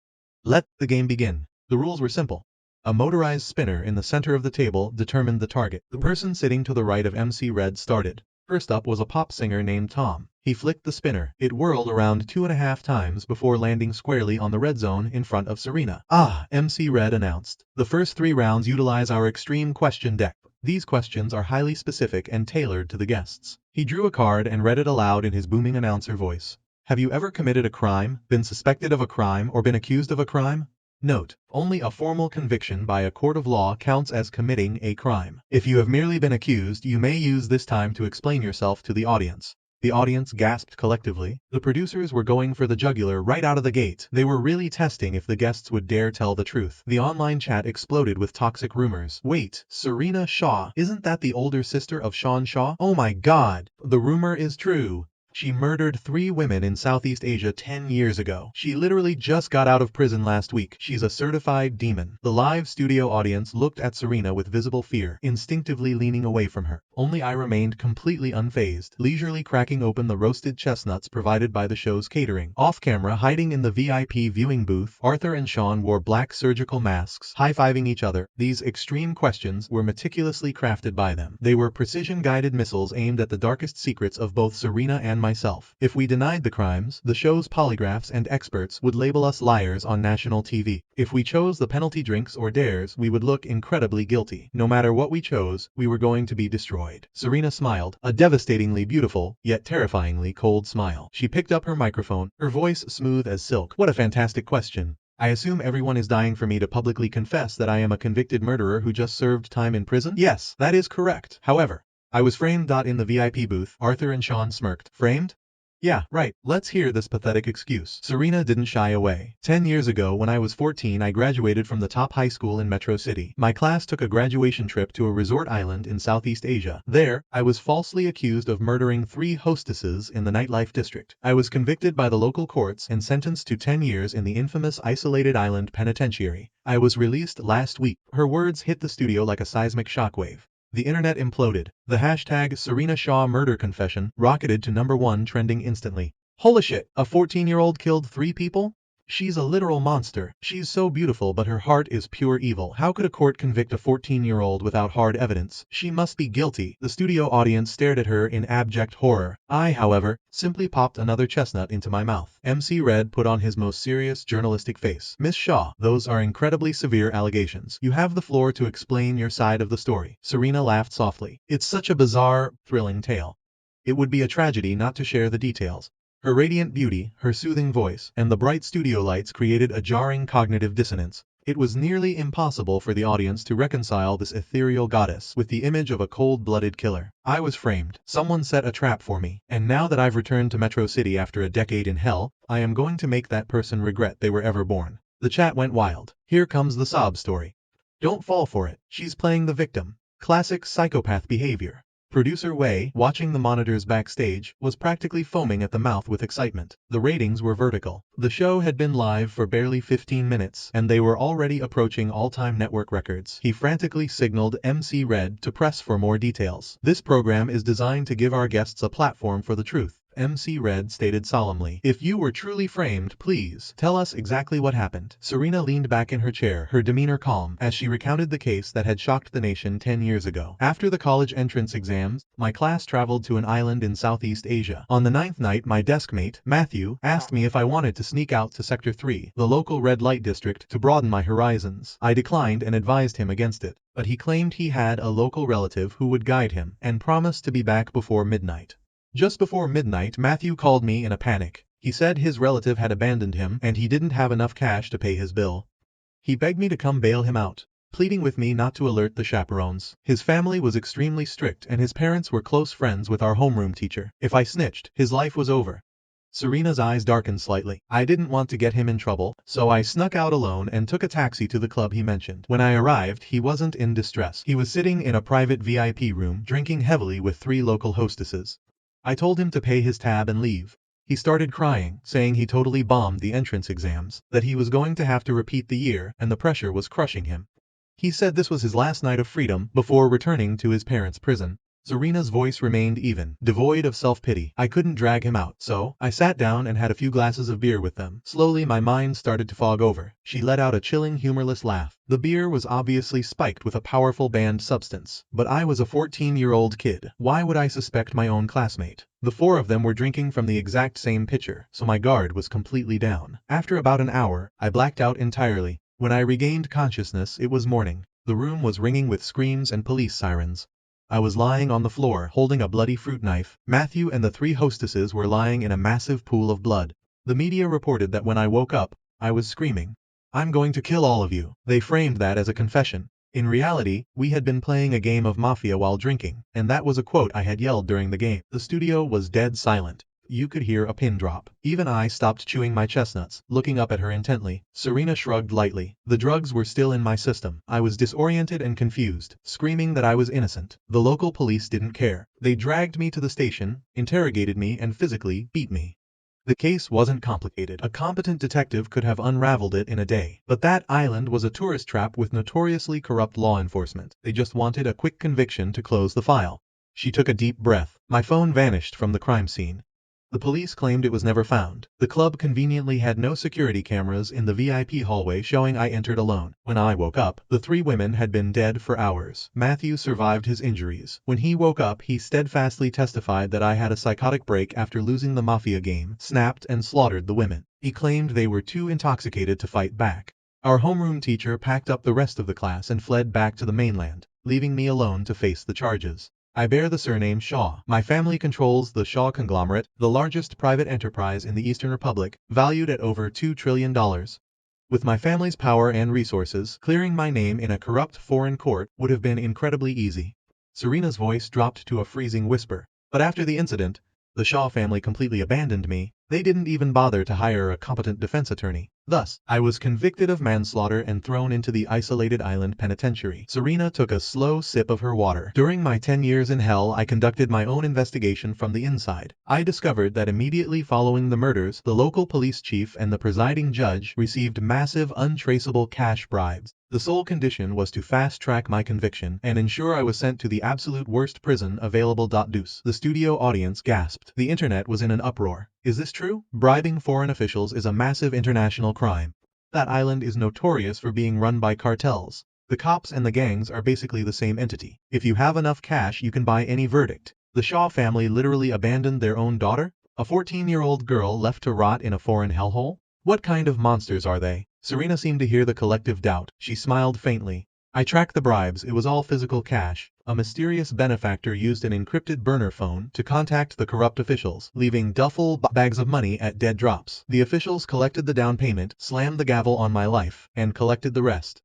Let the game begin. The rules were simple. A motorized spinner in the center of the table determined the target. The person sitting to the right of MC Red started. First up was a pop singer named Tom. He flicked the spinner. It whirled around 2.5 times before landing squarely on the red zone in front of Serena. "Ah," MC Red announced. "The first 3 rounds utilize our extreme question deck. These questions are highly specific and tailored to the guests." He drew a card and read it aloud in his booming announcer voice. "Have you ever committed a crime, been suspected of a crime, or been accused of a crime? Note: only a formal conviction by a court of law counts as committing a crime. If you have merely been accused, you may use this time to explain yourself to the audience." The audience gasped collectively. The producers were going for the jugular right out of the gate. They were really testing if the guests would dare tell the truth. The online chat exploded with toxic rumors. "Wait, Serena Shaw, isn't that the older sister of Sean Shaw? Oh my god, the rumor is true. She murdered 3 women in Southeast Asia 10 years ago. She literally just got out of prison last week. She's a certified demon." The live studio audience looked at Serena with visible fear, instinctively leaning away from her. Only I remained completely unfazed, leisurely cracking open the roasted chestnuts provided by the show's catering. Off-camera, hiding in the VIP viewing booth, Arthur and Sean wore black surgical masks, high-fiving each other. These extreme questions were meticulously crafted by them. They were precision-guided missiles aimed at the darkest secrets of both Serena and myself. If we denied the crimes, the show's polygraphs and experts would label us liars on national TV. If we chose the penalty drinks or dares, we would look incredibly guilty. No matter what we chose, we were going to be destroyed. Serena smiled, a devastatingly beautiful, yet terrifyingly cold smile. She picked up her microphone, her voice smooth as silk. "What a fantastic question. I assume everyone is dying for me to publicly confess that I am a convicted murderer who just served time in prison?" "Yes, that is correct. However, I was framed." In the VIP booth, Arthur and Sean smirked. "Framed? Yeah, right. Let's hear this pathetic excuse. Serena didn't shy away. 10 years ago when I was 14 I graduated from the top high school in Metro City. My class took a graduation trip to a resort island in Southeast Asia. There, I was falsely accused of murdering 3 hostesses in the nightlife district. I was convicted by the local courts and sentenced to 10 years in the infamous isolated island penitentiary. I was released last week. Her words hit the studio like a seismic shockwave. The internet imploded. The hashtag Serena Shaw murder confession rocketed to #1 trending instantly. Holy shit, a 14-year-old killed 3 people? She's a literal monster. She's so beautiful but her heart is pure evil. How could a court convict a 14-year-old without hard evidence? She must be guilty. The studio audience stared at her in abject horror. I, however, simply popped another chestnut into my mouth. MC Red put on his most serious journalistic face. Miss Shaw, those are incredibly severe allegations. You have the floor to explain your side of the story. Serena laughed softly. It's such a bizarre, thrilling tale. It would be a tragedy not to share the details. Her radiant beauty, her soothing voice, and the bright studio lights created a jarring cognitive dissonance. It was nearly impossible for the audience to reconcile this ethereal goddess with the image of a cold-blooded killer. I was framed. Someone set a trap for me. And now that I've returned to Metro City after a decade in hell, I am going to make that person regret they were ever born. The chat went wild. Here comes the sob story. Don't fall for it. She's playing the victim. Classic psychopath behavior. Producer Wei, watching the monitors backstage, was practically foaming at the mouth with excitement. The ratings were vertical. The show had been live for barely 15 minutes, and they were already approaching all-time network records. He frantically signaled MC Red to press for more details. This program is designed to give our guests a platform for the truth. MC Red stated solemnly. If you were truly framed, please tell us exactly what happened. Serena leaned back in her chair, her demeanor calm, as she recounted the case that had shocked the nation 10 years ago. After the college entrance exams, my class traveled to an island in Southeast Asia. On the 9th night, my deskmate, Matthew, asked me if I wanted to sneak out to Sector 3, the local red light district, to broaden my horizons. I declined and advised him against it, but he claimed he had a local relative who would guide him, and promised to be back before midnight. Just before midnight, Matthew called me in a panic. He said his relative had abandoned him and he didn't have enough cash to pay his bill. He begged me to come bail him out, pleading with me not to alert the chaperones. His family was extremely strict and his parents were close friends with our homeroom teacher. If I snitched, his life was over. Serena's eyes darkened slightly. I didn't want to get him in trouble, so I snuck out alone and took a taxi to the club he mentioned. When I arrived, he wasn't in distress. He was sitting in a private VIP room, drinking heavily with 3 local hostesses. I told him to pay his tab and leave. He started crying, saying he totally bombed the entrance exams, that he was going to have to repeat the year, and the pressure was crushing him. He said this was his last night of freedom before returning to his parents' prison. Serena's voice remained even, devoid of self-pity. I couldn't drag him out, so I sat down and had a few glasses of beer with them. Slowly my mind started to fog over. She let out a chilling, humorless laugh. The beer was obviously spiked with a powerful banned substance, but I was a 14-year-old kid. Why would I suspect my own classmate? The 4 of them were drinking from the exact same pitcher, so my guard was completely down. After about an hour, I blacked out entirely. When I regained consciousness, it was morning. The room was ringing with screams and police sirens. I was lying on the floor, holding a bloody fruit knife. Matthew and the 3 hostesses were lying in a massive pool of blood. The media reported that when I woke up, I was screaming, "I'm going to kill all of you." They framed that as a confession. In reality, we had been playing a game of mafia while drinking, and that was a quote I had yelled during the game. The studio was dead silent. You could hear a pin drop. Even I stopped chewing my chestnuts, looking up at her intently. Serena shrugged lightly. The drugs were still in my system. I was disoriented and confused, screaming that I was innocent. The local police didn't care. They dragged me to the station, interrogated me and physically beat me. The case wasn't complicated. A competent detective could have unraveled it in a day. But that island was a tourist trap with notoriously corrupt law enforcement. They just wanted a quick conviction to close the file. She took a deep breath. My phone vanished from the crime scene. The police claimed it was never found. The club conveniently had no security cameras in the VIP hallway showing I entered alone. When I woke up, the 3 women had been dead for hours. Matthew survived his injuries. When he woke up, he steadfastly testified that I had a psychotic break after losing the mafia game, snapped and slaughtered the women. He claimed they were too intoxicated to fight back. Our homeroom teacher packed up the rest of the class and fled back to the mainland, leaving me alone to face the charges. I bear the surname Shaw. My family controls the Shaw conglomerate, the largest private enterprise in the Eastern Republic, valued at over $2 trillion. With my family's power and resources, clearing my name in a corrupt foreign court would have been incredibly easy. Serena's voice dropped to a freezing whisper. But after the incident, The Shaw family completely abandoned me. They didn't even bother to hire a competent defense attorney. Thus, I was convicted of manslaughter and thrown into the isolated island penitentiary. Serena took a slow sip of her water. During my 10 years in hell, I conducted my own investigation from the inside. I discovered that immediately following the murders, the local police chief and the presiding judge received massive untraceable cash bribes. The sole condition was to fast-track my conviction and ensure I was sent to the absolute worst prison available. Deuce. The studio audience gasped. The internet was in an uproar. Is this true? Bribing foreign officials is a massive international crime. That island is notorious for being run by cartels. The cops and the gangs are basically the same entity. If you have enough cash, you can buy any verdict. The Shaw family literally abandoned their own daughter? A 14-year-old girl left to rot in a foreign hellhole? What kind of monsters are they? Serena seemed to hear the collective doubt. She smiled faintly. I tracked the bribes. It was all physical cash. A mysterious benefactor used an encrypted burner phone to contact the corrupt officials, leaving duffel bags of money at dead drops. The officials collected the down payment, slammed the gavel on my life, and collected the rest.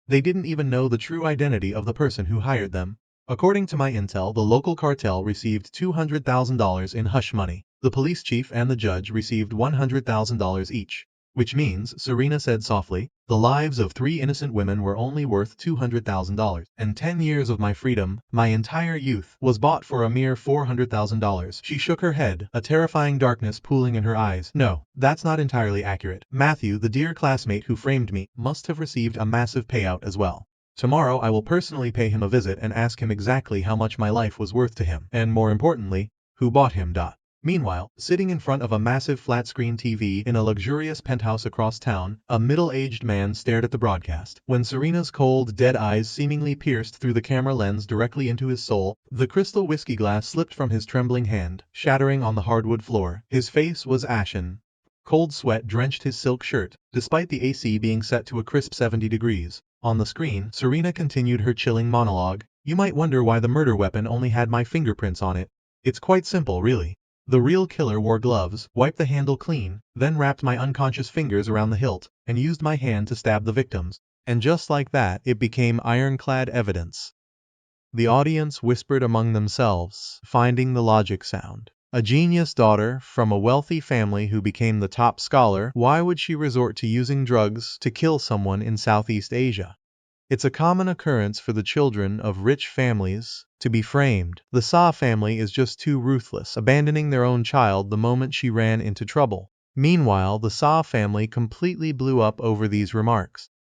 They didn't even know the true identity of the person who hired them. According to my intel, the local cartel received $200,000 in hush money. The police chief and the judge received $100,000 each. Which means, Serena said softly, the lives of 3 innocent women were only worth $200,000. And 10 years of my freedom, my entire youth, was bought for a mere $400,000. She shook her head, a terrifying darkness pooling in her eyes. No, that's not entirely accurate. Matthew, the dear classmate who framed me, must have received a massive payout as well. Tomorrow I will personally pay him a visit and ask him exactly how much my life was worth to him. And more importantly, who bought him. Meanwhile, sitting in front of a massive flat-screen TV in a luxurious penthouse across town, a middle-aged man stared at the broadcast. When Serena's cold, dead eyes seemingly pierced through the camera lens directly into his soul, the crystal whiskey glass slipped from his trembling hand, shattering on the hardwood floor. His face was ashen. Cold sweat drenched his silk shirt, despite the AC being set to a crisp 70 degrees. On the screen, Serena continued her chilling monologue. You might wonder why the murder weapon only had my fingerprints on it. It's quite simple, really. The real killer wore gloves, wiped the handle clean, then wrapped my unconscious fingers around the hilt, and used my hand to stab the victims. And just like that, it became ironclad evidence. The audience whispered among themselves, finding the logic sound. A genius daughter from a wealthy family who became the top scholar, why would she resort to using drugs to kill someone in Southeast Asia? It's a common occurrence for the children of rich families to be framed. The Sa family is just too ruthless, abandoning their own child the moment she ran into trouble. Meanwhile, the Sa family completely blew up over these remarks.